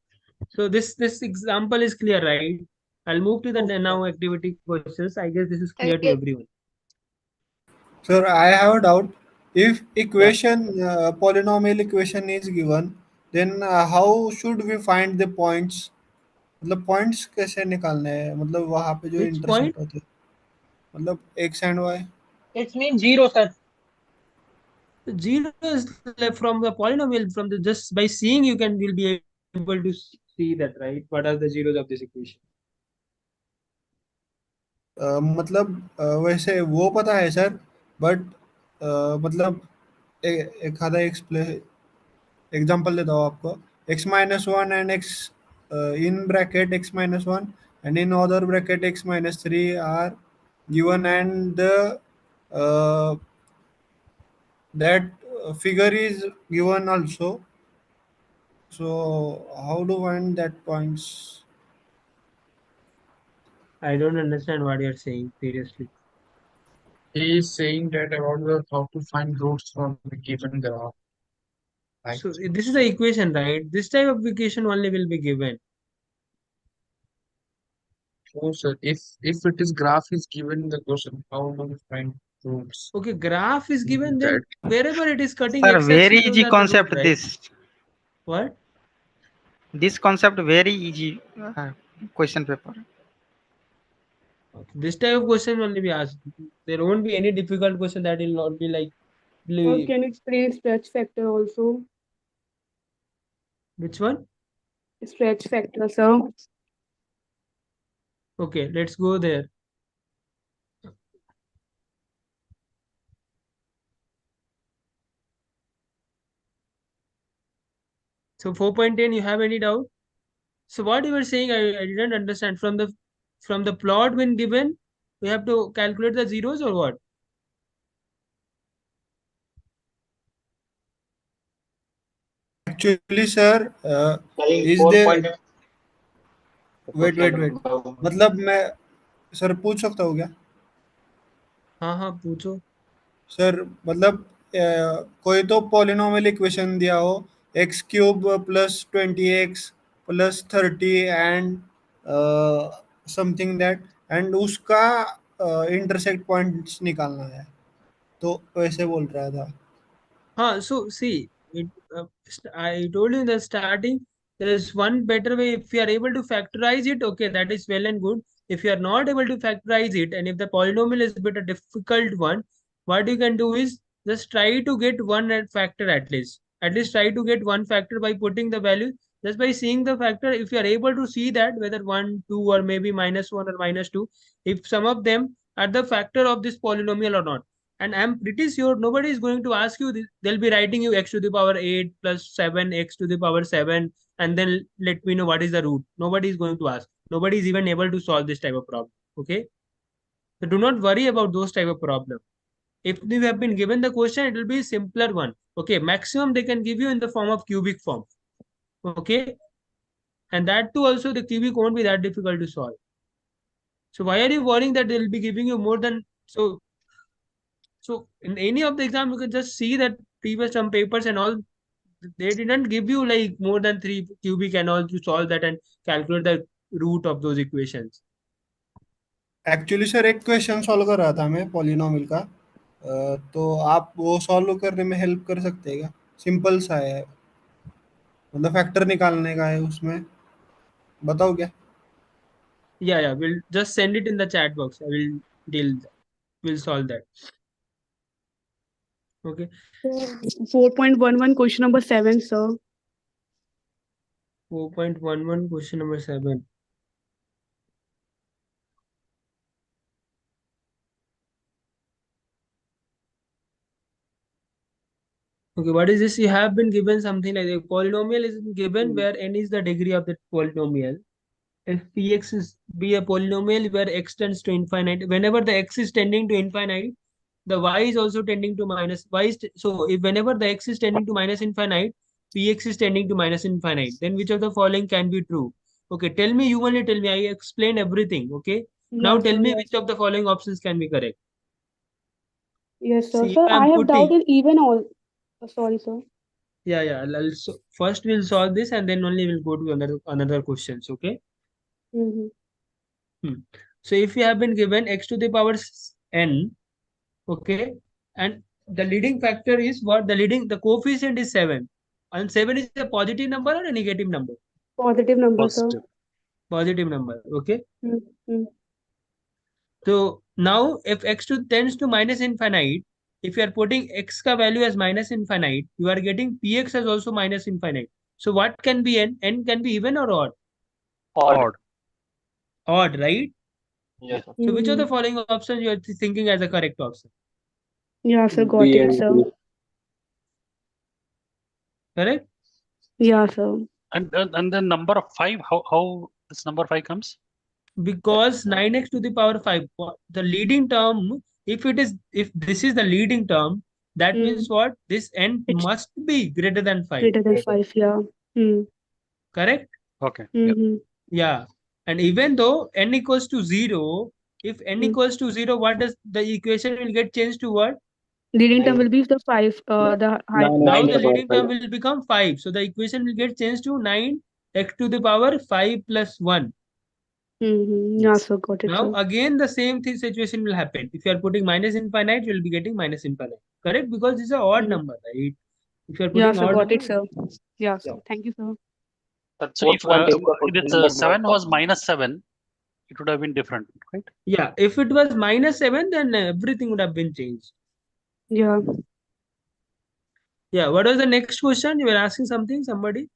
So this example is clear, right? I'll move to the Okay, now sir. activity questions. I guess this is clear to Okay. everyone. Sir, I have a doubt. If Yeah. polynomial equation is given, then how should we find the points? मतलब points कैसे निकालने हैं, मतलब वहां पे जो Which point? Intersect होते हैं, मतलब X and Y. It means zero, sir. Zero is like from the polynomial, from the just by seeing you can will be able to see see that, right? What are the zeros of this equation? मतलब वैसे वो पता है sir, but मतलब एक आधा example देता हूँ आपको. x-1 and x in bracket x-1 and in other bracket x-3 are given, and uh, that figure is given also. So how to find that points? I don't understand what you're saying, seriously. He is saying that about the how to find roots from the given graph. Right. So this is the equation, right? This type of equation only will be given. Oh, sir, if it is graph is given in the question, how do we find roots? Okay, graph is given, then That wherever it is cutting Sir, very x-axis, those easy are the root, concept right? this. What? This concept very easy question paper. Okay. This type of question only be asked. There won't be any difficult question that will not be like. Or can you explain stretch factor also? Which one? Stretch factor, sir. Okay, let's go there. So 4.10, you have any doubt? So what you were saying, I didn't understand. From the plot when given, we have to calculate the zeros or what? Actually, sir, Sorry, is 4 there? point. Wait. मतलब मैं sir पूछ सकता हूँ क्या? हाँ हाँ पूछो. Sir मतलब कोई तो पॉलिनोमियल इक्वेशन दिया हो, x³ plus 20x plus 30 and something that, and उसका इंटरसेक्ट पॉइंट्स निकालना है, तो वैसे बोल रहा था. So see, I told you in the starting, there is one better way. If you are able to factorize it, okay, that is well and good. If you are not able to factorize it, and if the polynomial is a bit a difficult one, what you can do is just try to get one factor at least. At least try to get one factor by putting the value. Just by seeing the factor, if you are able to see that whether 1, 2, or maybe -1 or -2, if some of them are the factor of this polynomial or not, and I'm pretty sure nobody is going to ask you this. They'll be writing you x to the power 8 plus 7, x to the power 7, and then let me know what is the root. Nobody is going to ask. Nobody is even able to solve this type of problem. Okay. So do not worry about those type of problem. If you have been given the question, it will be a simpler one. Okay. Maximum they can give you in the form of cubic form. Okay. And that too also the cubic won't be that difficult to solve. So why are you worrying that they'll be giving you more than so in any of the exam, you can just see that previous some papers and all, they didn't give you like more than 3 cubic and all to solve that and calculate the root of those equations. Actually sir एक question solve कर रहा था मैं polynomial का, तो आप वो solve करने में हेल्प कर सकते हैं क्या? सिंपल सा है, मतलब फैक्टर निकालने का है उसमें, बताओ क्या? Yeah, we'll just send it in the chat box. I will deal that. We'll solve that. Okay. 4.11 question number 7, sir. 4.11 question number 7. Okay, what is this? You have been given something like a polynomial is given where n is the degree of the polynomial. If px is be a polynomial where x tends to infinite, whenever the x is tending to infinite, the y is also tending to minus y is so if whenever the x is tending to minus infinite, px is tending to minus infinite, then which of the following can be true? Okay, tell me, you only tell me. I explained everything. Okay, now Yes, tell sir. me which of the following options can be correct. Yes, sir. See, if Sir, I I am have doubt putting, in even all. Sorry, sir. first we'll solve this and then only we'll go to another questions. Okay. Mm-hmm. So if you have been given x to the power n, okay, and the leading factor is what? The coefficient is 7, and 7 is a positive number or a negative number? Positive number, sir. Positive number. Okay. Mm-hmm. So now if x2 tends to minus infinite, if you are putting x ka value as minus infinite, you are getting px as also minus infinite. So what can be n? N can be even or odd? Odd. Odd, right? Yes, sir. So which of the following options you are thinking as a correct option? Yeah, sir, got B it, and sir. D. Correct? Yeah, sir. And then number of 5, how this number 5 comes? Because 9x to the power 5, the leading term, if this is the leading term, that means what? This n It's must be greater than 5. greater than 5, yeah. Correct? Okay. Mm-hmm. Yeah. And even though n equals to 0, if n equals to 0, what does the equation will get changed to what? Leading term will be the 5, the high. Now 9x to the the power leading 5. term will become 5. So the equation will get changed to 9x to the power 5 plus 1. Yeah, sir, got it, Now sir. again the same thing situation will happen. If you are putting minus infinite, you will be getting minus infinite. Correct? Because this is an odd number, right? If you are Yeah, putting sir, odd got number, it, sir. Yeah, sir. Thank you, sir. So if 4.8 this number 7 was minus 7, it would have been different, right? yeah, if it was minus 7, then everything would have been changed. Yeah. Yeah, what was the next question? You were asking something, somebody?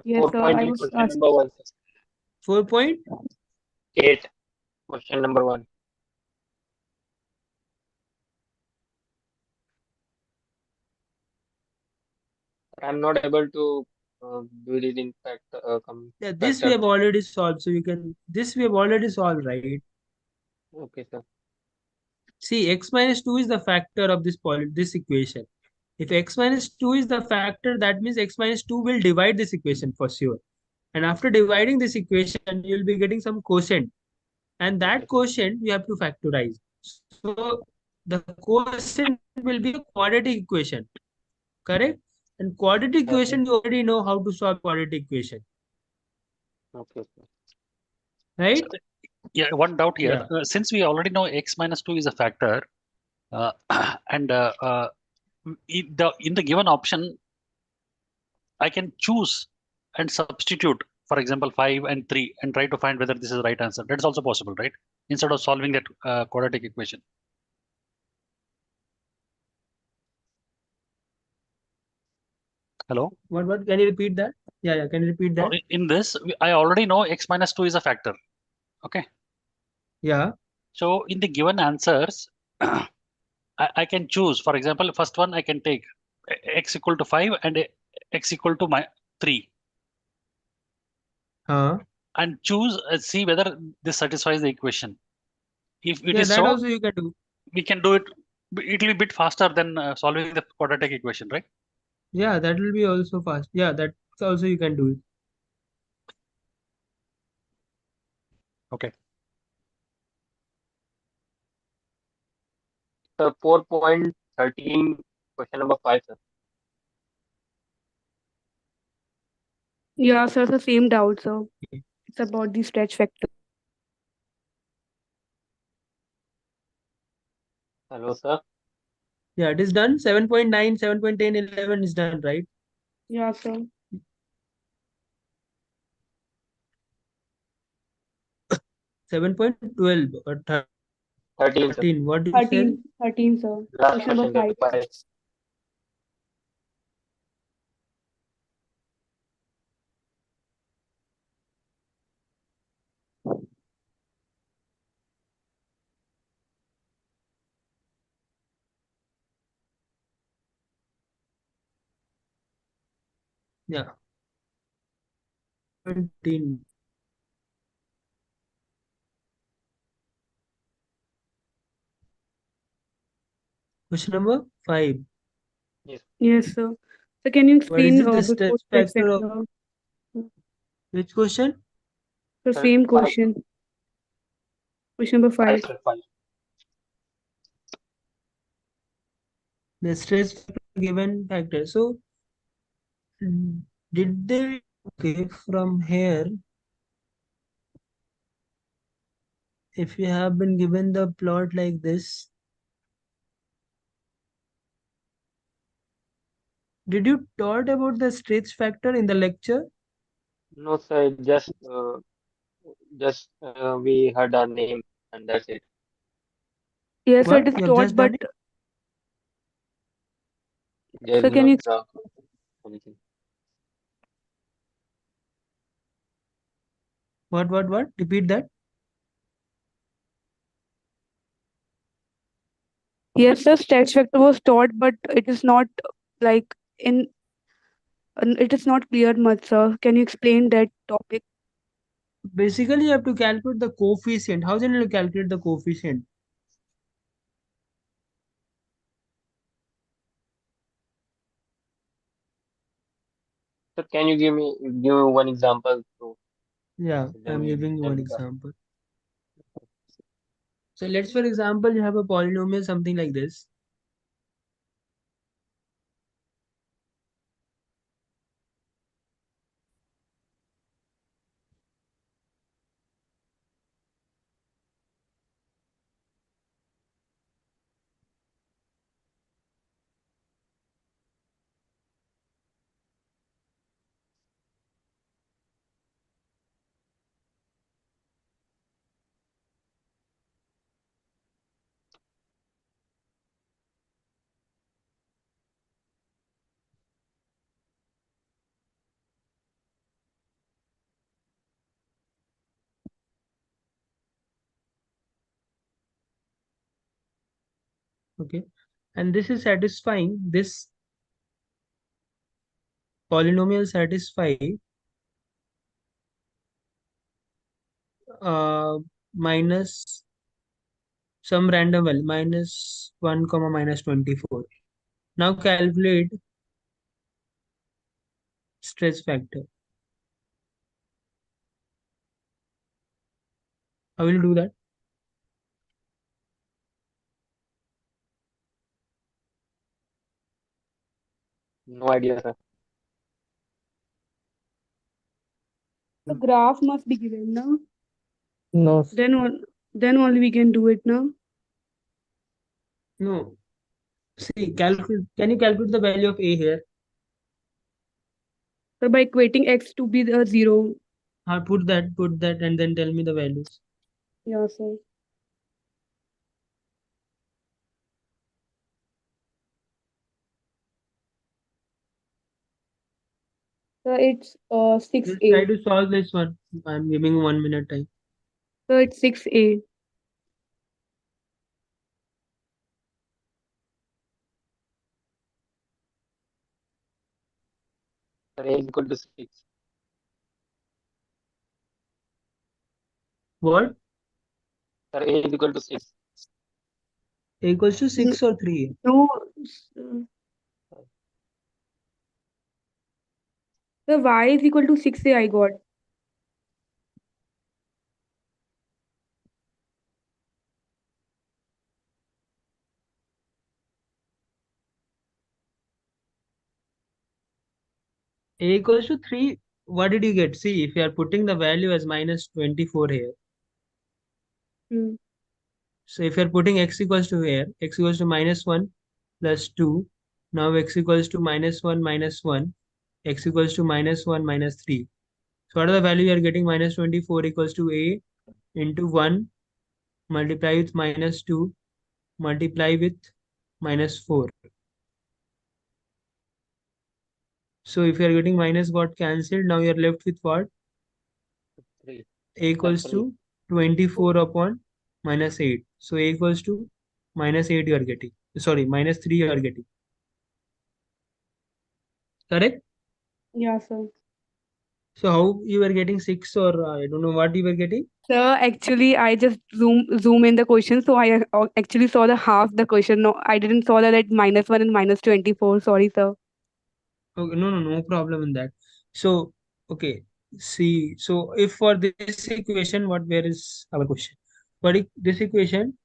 Yes, sir. I 4.8 was question asking. number 1, sir. 4.8 question number 1. I'm not able to do it in fact Yeah, this we factor. have already solved. So you can, this we have already solved, right? Okay, sir. See, x minus 2 is the factor of this equation. If x minus 2 is the factor, that means x minus 2 will divide this equation for sure. And after dividing this equation, you will be getting some quotient. And that quotient you have to factorize. So the quotient will be a quadratic equation. Correct? And quadratic Okay. equation, you already know how to solve quadratic equation. Okay, sir. Right? Yeah, one doubt here. Yeah. Since we already know x minus 2 is a factor, and in the given option, I can choose and substitute, for example, 5 and 3, and try to find whether this is the right answer. That is also possible, right? Instead of solving that quadratic equation. Hello? What? Can you repeat that? Yeah, can you repeat So that? in this, I already know x minus 2 is a factor. Okay. Yeah. So in the given answers, I can choose, for example, first one I can take x equal to 5 and x equal to 3. And choose, see whether this satisfies the equation. If it Yeah, is that so, also you can do. we can do it. It will be a bit faster than solving the quadratic equation, right? Yeah, that will be also fast. Yeah, that's also you can do it. Okay. So 4.13 question number 5, sir. Yeah, sir, the same doubt, sir. It's about the stretch factor. Hello, sir. Yeah, it is done. 7.9, 7.10, 11 is done, right? Yeah, sir. 7.12 or 13, sir. 13. What do you say? 13, sir. Last Question number question, 5. 5. Yeah. 13. Question number 5. Yes, sir. So can you What is explain the before stress stretch factor of factor? which question? The same 5. question. Question number 5. 5. The stress factor given factor. So did they, okay, from here, if you have been given the plot like this, did you taught about the stretch factor in the lecture? No, sir. Just we heard our name and that's it. Yes, sir, it What? is You have taught, just but done it? There sir, is can no you graph or anything. What? Repeat that. Yes, sir. Stretch factor was taught, but it is not like in. It is not clear much, sir. Can you explain that topic? Basically, you have to calculate the coefficient. How can you calculate the coefficient? So can you give me one example so Yeah, then I'm we giving you then one we can. example. So let's, for example, you have a polynomial something like this. Okay, and this is satisfying. This polynomial satisfy uh, minus some random value minus 1 comma minus 24. Now calculate stretch factor. How will you do that? No idea, sir. The graph must be given now. No, Then only we can do it now. No. See, calculate. Can you calculate the value of a here? So by equating x to be the 0. Put that, and then tell me the values. Yeah, sir. So it's Just try 6a. to solve this one. I'm giving you 1 minute time. So it's 6a. Sir, A is equal to 6. What? Sir, A is equal to 6. A equals to 6 or 3? No. The y is equal to 6a I got. A equals to 3. What did you get? See, if you are putting the value as minus 24 here. Hmm. So if you are putting x equals to here, x equals to minus 1 plus 2. Now x equals to minus 1 minus 1. X equals to minus 1 minus 3. So what are the value you are getting? Minus 24 equals to a into 1 multiply with minus 2 multiply with minus 4. So if you are getting minus got cancelled, now you are left with what? 3. A equals Sir, 3. to 24 upon minus 8. So A equals to minus 8 you are getting. Sorry, minus 3 you are getting. Correct? Yeah, sir. So how you were getting 6 or I don't know what you were getting? Sir, actually, I just zoom in the question, so I actually saw the half the question. No, I didn't saw that minus 1 and minus 24. Sorry, sir. Okay, no problem in that. So, okay, see, so if for this equation, where is our question? For this equation,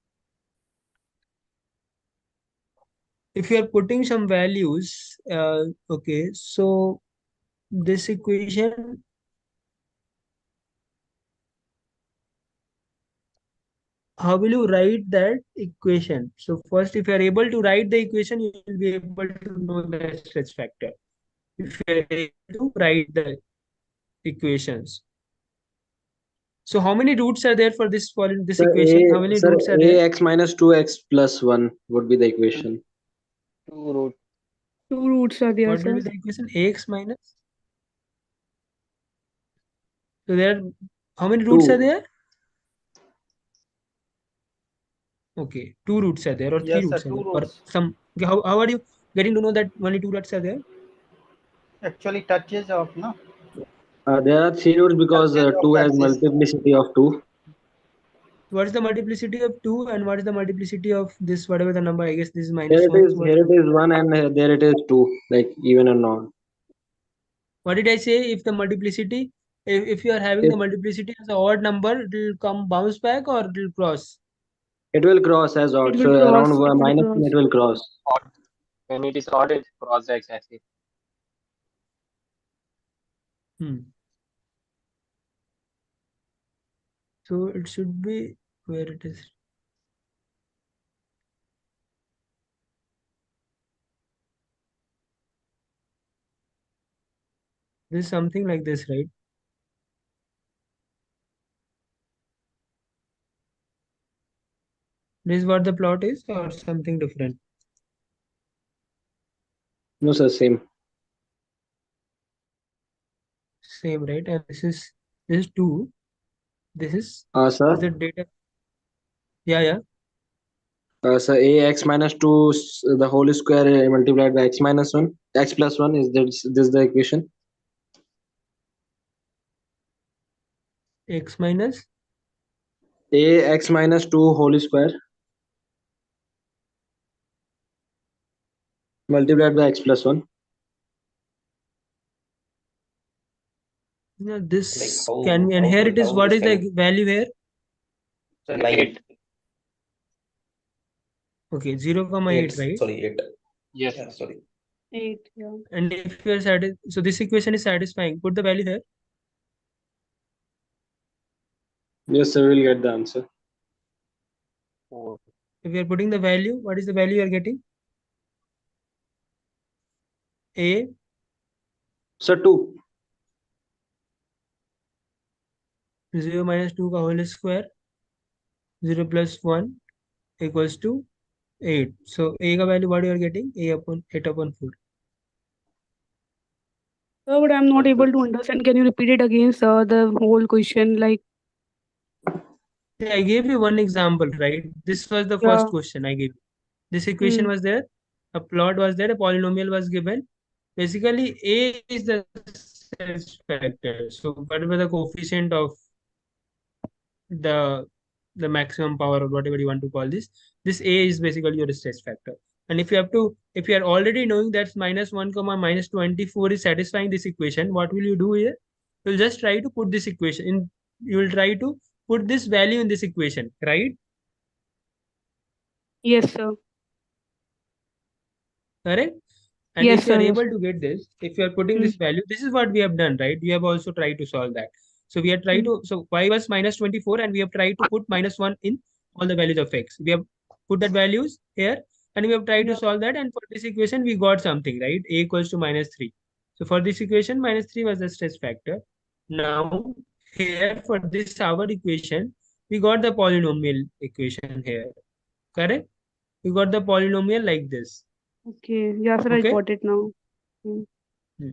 if you are putting some values, okay, so this equation, how will you write that equation? So first, if you are able to write the equation, you will be able to know the stretch factor. If you are able to write the equations. So how many roots are there for this Sir, equation? How many sir, roots are there? ax minus 2x plus 1 would be the equation. 2 root. 2 roots are there, What will sir. be the equation? Ax minus. So there How many roots are 2. there? Okay, 2 roots are there or three Yes, sir. roots are Two there or roots. some. Okay, how are you getting to know that only 2 roots are there? Actually, touches of no. There are 3 roots because Touches of 2 has axis. multiplicity of 2. What is the multiplicity of 2 and what is the multiplicity of this, whatever the number? I guess this is Here minus it 1. is. So what Here is it is 1, and there it is 2. Like even and odd. what did I say? If the multiplicity, if you are having If the multiplicity as an odd number, it will come bounce back or it will cross. it will cross as It odd, will so around cross. It will minus 1 cross. it will cross. Odd. When it is odd, it cross the x-axis. Hmm. So it should be where it is. This is something like this, right? This is what the plot is or something different? No, sir, same. Same, right? And this is 2. This is Sir, the data. Yeah, yeah. so ax minus 2 the whole square multiplied by x minus 1, x plus 1 is this the equation? X minus Ax minus 2 whole square multiplied by x plus 1. yeah, Like this how can be, and here it is. how What this is the can value here? 9 Okay, 0, 8 8, right? sorry 8. Yes. Yeah, sorry. 8. Yeah. And if you are so this equation is satisfying. Put the value here. Yes, sir, we'll get the answer. 4. If you are putting the value, what is the value you are getting? A. So 2. 0 minus 2 का whole square. 0 plus 1 equals to 8. So A का value what you are getting? A upon 8 upon 4. Sir, but I'm not Yes, sir. able to understand. Can you repeat it again, sir? The whole question, like, Yeah, I gave you one example, right? This was the yeah. first question I gave you. This equation Hmm. was there, a plot was there, a polynomial was given. Basically, A is the stress factor. So whatever the coefficient of the the maximum power or whatever you want to call this A is basically your stress factor. And if you are already knowing that minus 1 comma minus 24 is satisfying this equation, what will you do here? You'll just try to put this equation in, you will try to put this value in this equation, right? Yes, sir. Correct? And Yes, if you are sir. Yes. able to get this, if you are putting Hmm. this value, this is what we have done, right? We have also tried to solve that. So we are trying Hmm. to, so y was minus 24 and we have tried to put minus 1 in all the values of x. We have put that values here and we have tried to Yeah. solve that. And for this equation, we got something, right? A equals to minus 3. So for this equation, minus 3 was the stress factor. Now here for this our equation, we got the polynomial equation here, correct? We got the polynomial like this, Okay. Yeah, sir. I okay? got it now. Hmm. Hmm.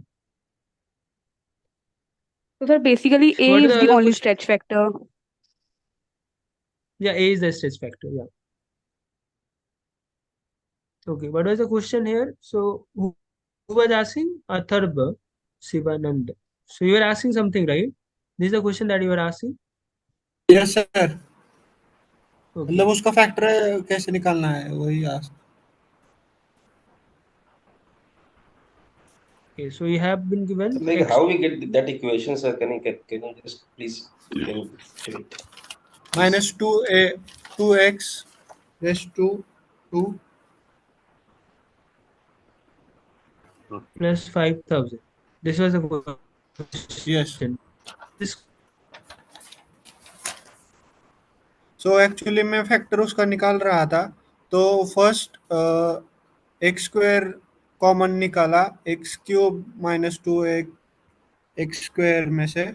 So, sir, basically, So A what are is the the other only questions? stretch factor. Yeah, A is the stress factor. Yeah. Okay. What was the question here? So who was asking? Atharva Sivanand. So you were asking something, right? This is the question that you were asking. Yes sir मतलब Okay. उसका factor कैसे निकालना है वही ask Okay. So you have been given Like x. how we get that equation, sir? Can you just please can you tell it, please? -2x raised to 2 Plus 5,000. This was the yes question. This so actually मैं factor उसका निकाल रहा था तो first x square common निकाला x cube -2 x square में से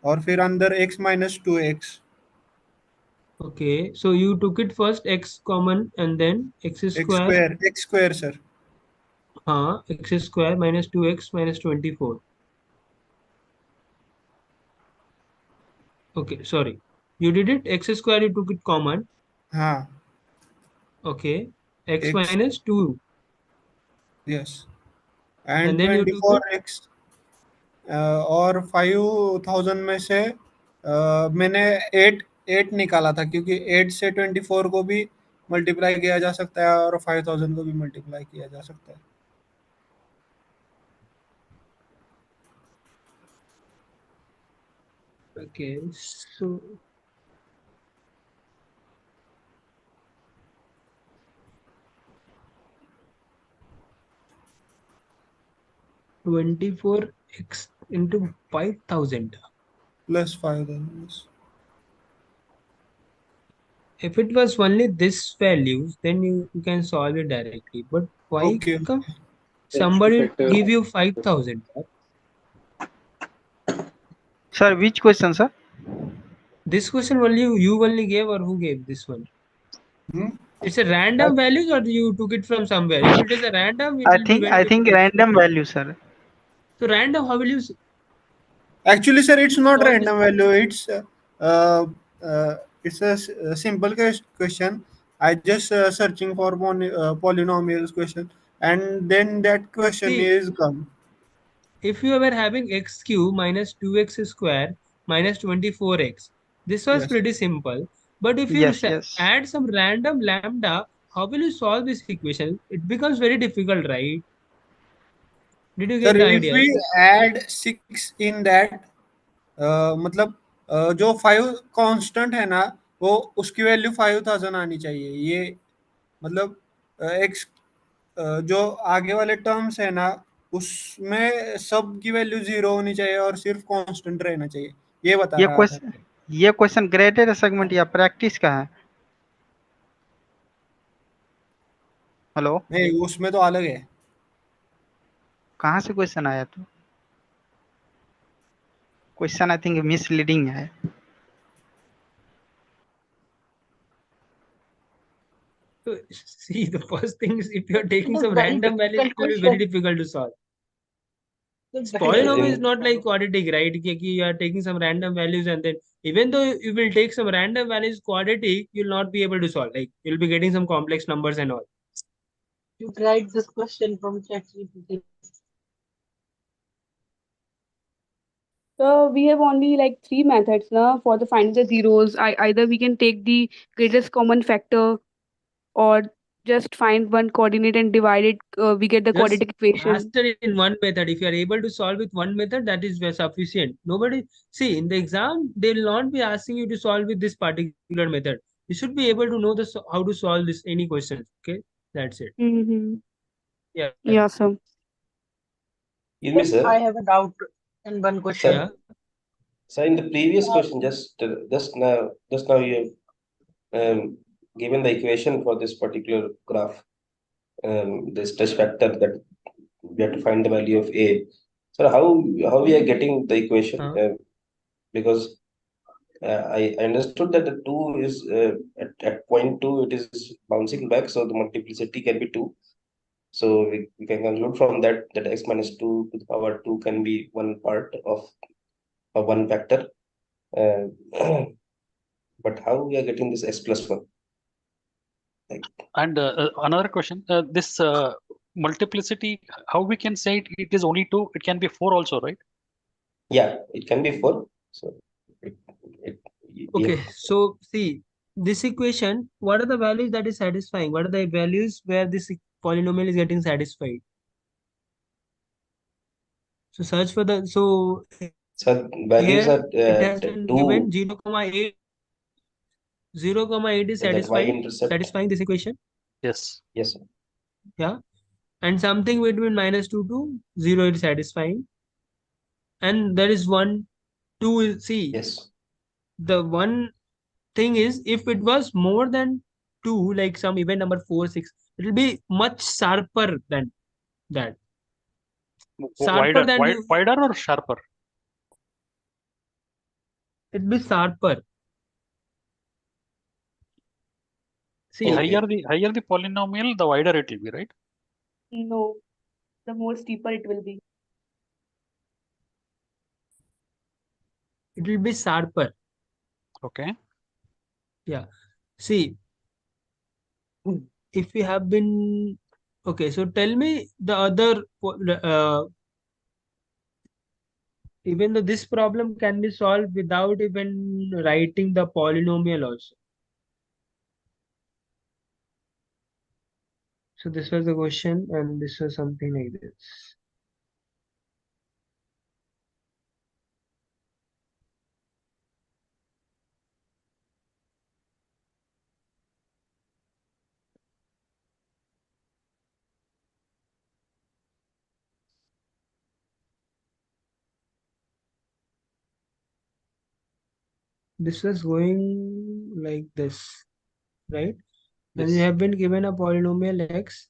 और फिर अंदर x-2x okay. So you took it first x common and then x square sir x square minus 2x minus 24. Okay, sorry. You did it. X square you took it common. हाँ Okay. X x, minus 2. Yes, And and then you twenty took four it. X और 5000 में से मैंने eight eight निकाला था, क्योंकि 8 से 24 को भी मल्टीप्लाई किया जा सकता है और 5000 को भी मल्टीप्लाई किया जा सकता है। Okay. So 24x into 5000. Plus 5000। If it was only this values, then you can solve it directly. But why okay. come X2 somebody factor. give you 5000? Sir, which question, sir? This question only you only gave, or who gave this one? It's a random values, or you took it from somewhere. If it is a random, it I will be think very I think difficult to solve. random value, sir. So random, how will you Actually, sir, it's not solve this random question? value. Uh, it's a simple question. I just searching for polynomials question, and then that question See, is come. if you were having x cube minus 2x square minus 24x, this was Yes. pretty simple. But if you Yes, yes. add some random lambda, how will you solve this equation? It becomes very difficult, right? Did you Sir, get the if idea? we add 6 in that, मतलब जो 5 constant है ना, वो उसकी value 5000 आनी चाहिए। ये मतलब एक्स जो आगे वाले टर्म्स है ना, उसमें सब की वैल्यू 0 होनी चाहिए और सिर्फ कांस्टेंट रहना चाहिए। ये बता ये रहा था। क्वेश्चन ये क्वेश्चन ग्रेडेड सेगमेंट या प्रैक्टिस का है? हेलो, नहीं, उसमें तो अलग है। कहाँ से क्वेश्चन आया? तो क्वेश्चन आई थिंक मिसलीडिंग है। So see, the first thing is if you are taking It's a some very random values, it difficult will be very question. difficult to solve. It's very Polynomial is difficult. In not like quadratic, right? You are taking some random values, and then even though you will take some random values quadratic, you'll not be able to solve. Like you'll be getting some complex numbers and all. You tried this question from ChatGPT. So we have only like three methods now for the finding the zeros. Either we can take the greatest common factor or just find one coordinate and divide it. We get the Just quadratic equation. master in one method. If you are able to solve with one method, that is sufficient. Nobody see in the exam they will not be asking you to solve with this particular method. You should be able to know how to solve this any questions. Okay, that's it. Mm-hmm. Yeah. Yeah, sir. Excuse me, I sir. have a doubt in one question. Yeah. Sir, in the previous question, just now you have given the equation for this particular graph, this test factor that we have to find the value of a. So how we are getting the equation? Because I understood that the two is at point two it is bouncing back, so the multiplicity can be two. So we can conclude from that that x minus 2 to the power 2 can be one part of one factor. Uh, but how we are getting this x plus 1? And another question, this multiplicity, how we can say it is only 2? It can be 4 also, right? Yeah, it can be 4. So we Okay. have So see this equation. What are the values that is satisfying? What are the values where this polynomial is getting satisfied? So search for the so values here are it has been given 2 0,8. 0,8 is in that satisfying y-intercept. this equation. Yes. Yes. Yeah. And something between minus 2 to 0 is satisfying. And there is 1, 2 is see. Yes. The one thing is if it was more than 2, like some event number 4, 6, it will be much sharper than that. Sharper than you. Wider or sharper? It will be sharper. The See, higher the polynomial, the wider it will be, right? No, the more steeper it will be. it will be sharper. Okay. Yeah. See, if we have been okay, so tell me the other even though this problem can be solved without even writing the polynomial also. So this was the question, and this was something like this. This was going like this, right? And you Yes. have been given a polynomial x,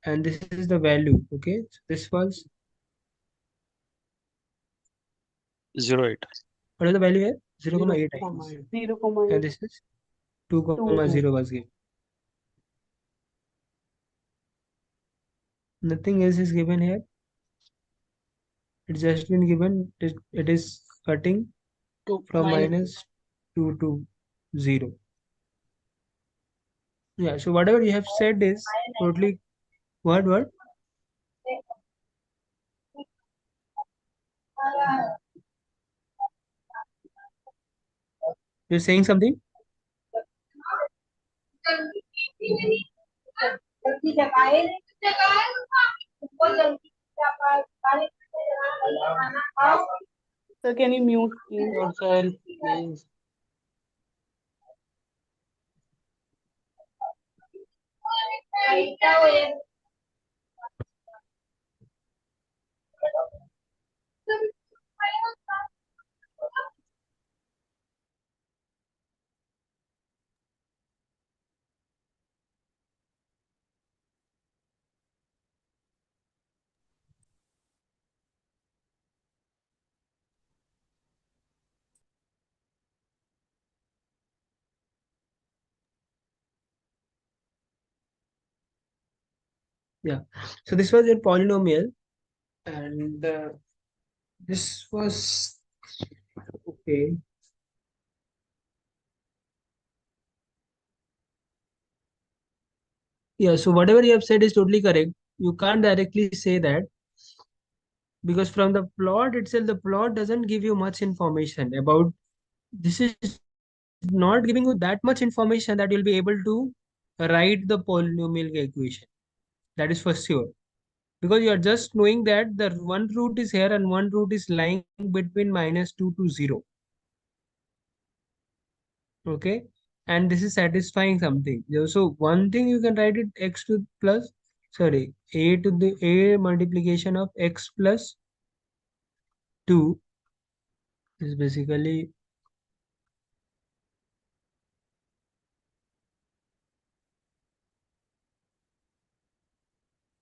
and this is the value. Okay, so this was 0.8. what is the value here? 0,8 I 0, guess. 0, And this is 2,0 was given. Nothing else is given here. It's just been given. It is cutting from minus 2 to 0. Yeah. So whatever you have said is totally what? You're saying something? Sir, can you mute, please? Yourself, please. Yeah. So this was your polynomial, and this was okay. Yeah. So whatever you have said is totally correct. You can't directly say that because from the plot itself, the plot doesn't give you much information about this is not giving you that much information that you'll be able to write the polynomial equation. That is for sure. Because you are just knowing that the one root is here and one root is lying between minus 2 to 0. Okay. And this is satisfying something. So one thing you can write it x to plus, sorry, a to the a multiplication of x plus 2 is basically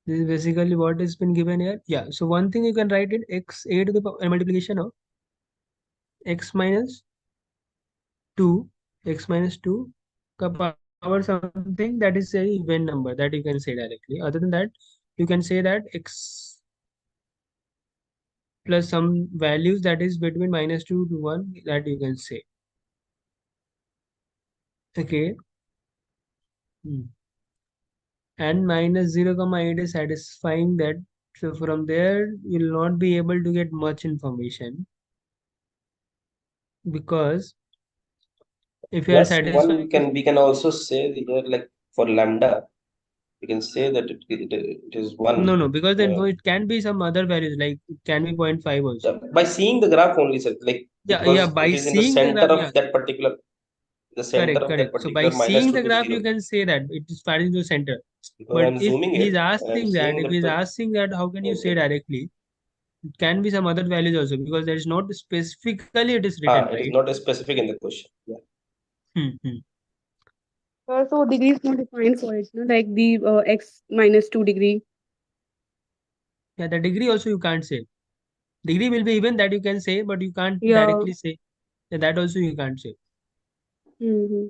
this is basically what has been given here. Yeah. So one thing you can write it x a to the multiplication of x minus 2 x minus 2 ka power something that is a even number that you can say directly. Other than that, you can say that x plus some values that is between minus 2 to 1 that you can say. Okay. And minus 0 comma 8 is satisfying that. So from there you'll not be able to get much information because if you are Plus satisfied one can we can also say here like for lambda we can say that it is one. no because then it can be some other values like it can be 0.5 also. By seeing the graph only, sir, like Yeah, because by it is in the seeing the center graph, yeah. of that particular, the center of that Correct. So by particular minus seeing 2 the to graph, 0. you can say that it is starting to center. Because But I'm if zooming he's it and I'm asking that, seeing if that he's the asking that, how can you say directly? It can be some other values also because there is not specifically it is written, it is right? not a specific in the question. Yeah. So degree is not defined for it, no? Like the x minus 2 degree. Yeah, the degree also you can't say. Degree will be even that you can say, but you can't Yeah. directly say. Yeah, that also you can't say. Mm-hmm.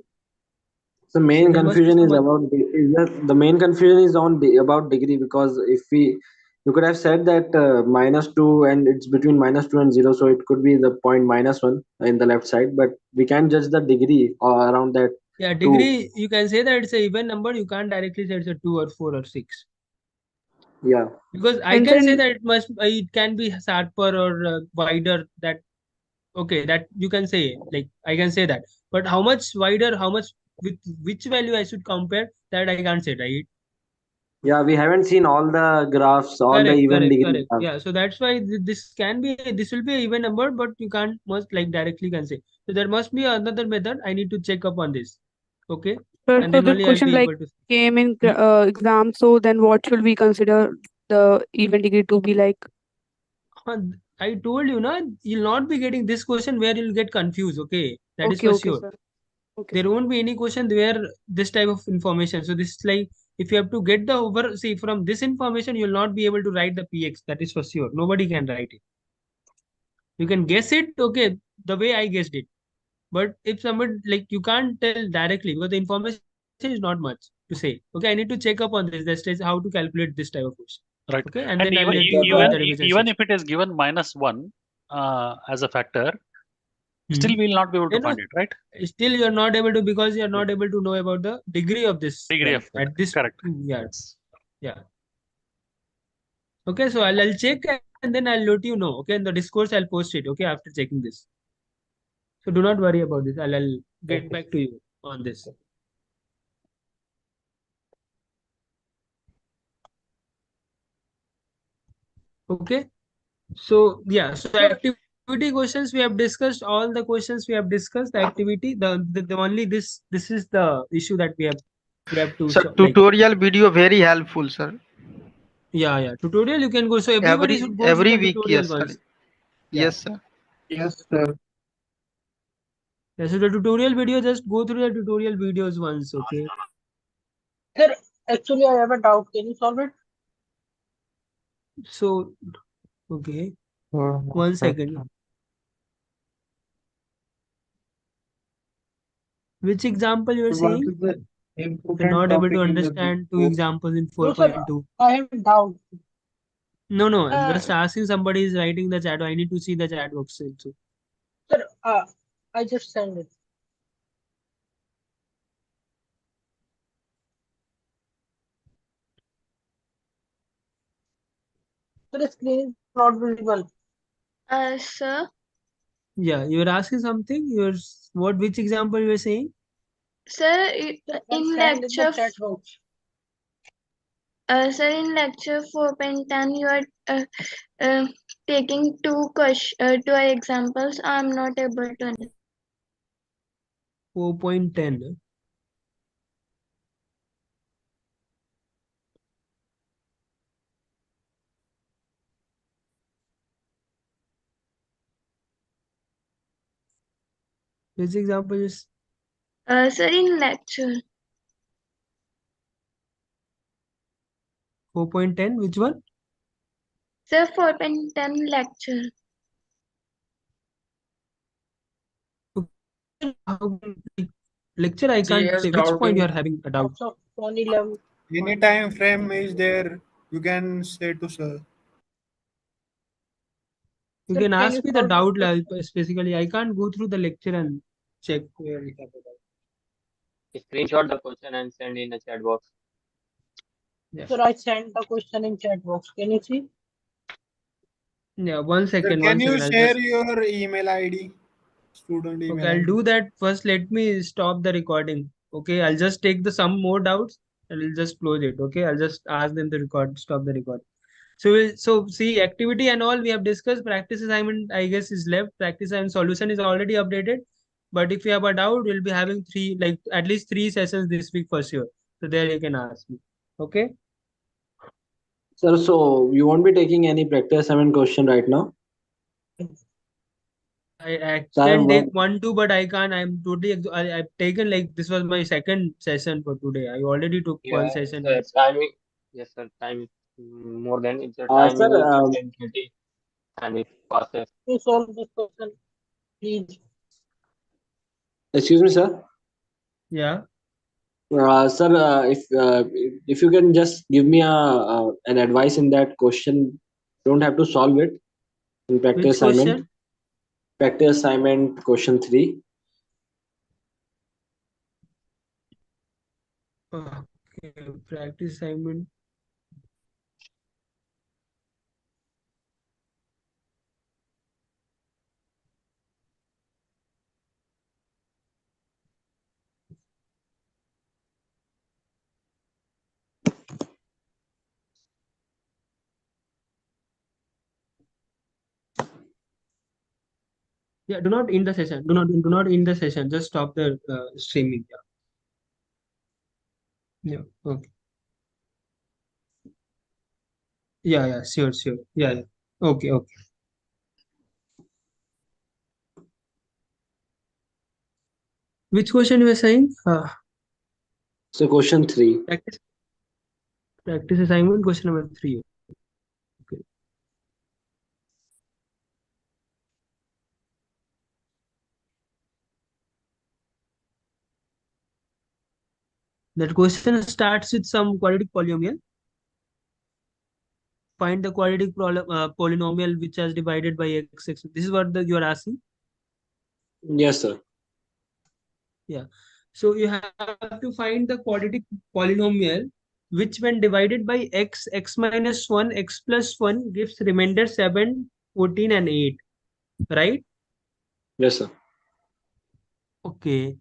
The So main there must be confusion some is other. about is that the main confusion is on about degree, because if we You could have said that -2 and it's between -2 and 0, so it could be the point -1 in the left side, but we can judge the degree around that Yeah, 2. degree, you can say that it's a even number. You can't directly say it's a 2 or 4 or 6. Yeah. Because I And can say then that it can be sharper or wider. That okay, that you can say, like I can say that. But how much wider, how much with which value I should compare, that I can't say, right? Yeah, we haven't seen all the graphs, all the Correct, even correct, degree correct. graphs. Yeah, so that's why this will be a even number, but you can't must like directly can say. So there must be another method. I need to check up on this. Okay, sir, and so then this only I'll question be like able to. came in Hmm? exam. So then what should we consider the even degree to be like? Huh, I told you, na, you'll not be getting this question where you'll get confused. Okay, that is Okay, for okay, sure. sir. Okay, There sir. won't be any question where this type of information. So this is like if you have to get the over, see from this information, you'll not be able to write the PX. That is for sure. Nobody can write it. You can guess it, okay, the way I guessed it. But if somebody like you can't tell directly because the information is not much to say. Okay, I need to check up on this. That is how to calculate this type of question. Right. Okay, and And then I'll even let you e- join even the e- revision even session. if it is given -1 as a factor, Hmm. still we'll not be able to You know, find it, right? still you're not able to because you're not able to know about the degree of this Degree value of it. at this. Correct. Yeah, yeah. Okay, so I'll check and then I'll let you know. Okay, in the discourse I'll post it. Okay, after checking this. So do not worry about this. I'll get Okay. back to you on this. Okay. So yeah, so activity questions we have discussed, all the questions we have discussed, the activity, the only this is the issue that we have to Sir, so, like tutorial video very helpful, sir. yeah, tutorial you can go. So everybody should go through Every the week, tutorial yes, sir. once. Yeah. Yes, sir. Yes, sir. Yeah, so the tutorial video, just go through the tutorial videos once, okay? Sir, actually, I have a doubt. Can you solve it? So okay, Oh, 1 second. Which example you are What saying? is the You're important not able topic to in the understand two book? examples in No, sir. 4.2. I have a doubt. No, I'm Uh, just asking somebody is writing the chat. I need to see the chat box also. sir, I just sent it. Sir, the screen is not visible. Sir, Yeah, you were asking something. Which example you were saying? sir, Send in in the lecture, chat box. sir, in lecture 4.10, you are taking two examples. I'm not able to understand. 4.10. Which example is Sir, in lecture, 4.10? Which one? sir, 4.10 lecture. How lecture? I She can't has say which doubt point you in are having a doubt. Also, 2011. Any time frame is there, you can say to sir. You Sir, can can you ask me the solve this doubt question? specifically. I can't go through the lecture and check where we have the doubt. Screenshot the question and send in the chat box. Yeah. Sir, I sent the question in chat box. Can you see? Yeah, one Sir, second, can one you second. I'll share just your email ID, student okay, email I'll ID? do that first. Let me stop the recording. Okay, I'll just take the some more doubts and I'll just close it. Okay, I'll just ask them to stop the recording. So see activity and all we have discussed. Practice assignment I guess is left. Practice and solution is already updated. But if you have a doubt, we'll be having like at least 3 sessions this week for sure. So there you can ask me. Okay. Sir, so you won't be taking any practice assignment question right now? I So I have can one. take 1, 2, but I can't. I'm totally. I've taken like this was my second session for today. I already took one Yeah, session. sir, timing. Yes, sir, time is more than it's the Sir, timing is 10:30 and it's faster. Can you solve this question, please? excuse me, sir. Yeah. Sir, if you can just give me an advice in that question, don't have to solve it in practice Which assignment. question? Practice assignment question 3. Okay, practice assignment. Yeah, do not end the session. Do not end the session. Just stop the streaming. Yeah. Yeah. Okay. Yeah. Yeah. Sure. Sure. Yeah. Yeah. Okay. Okay. Which question you were saying? So question 3. Practice assignment question number 3. Okay. That question starts with some quadratic polynomial. Find the quadratic polynomial which is divided by x. This is what you are asking. Yes, sir. Yeah. So you have to find the quadratic polynomial which when divided by x minus 1, x plus 1 gives remainder 7, 14 and 8. Right? Yes, sir. Okay.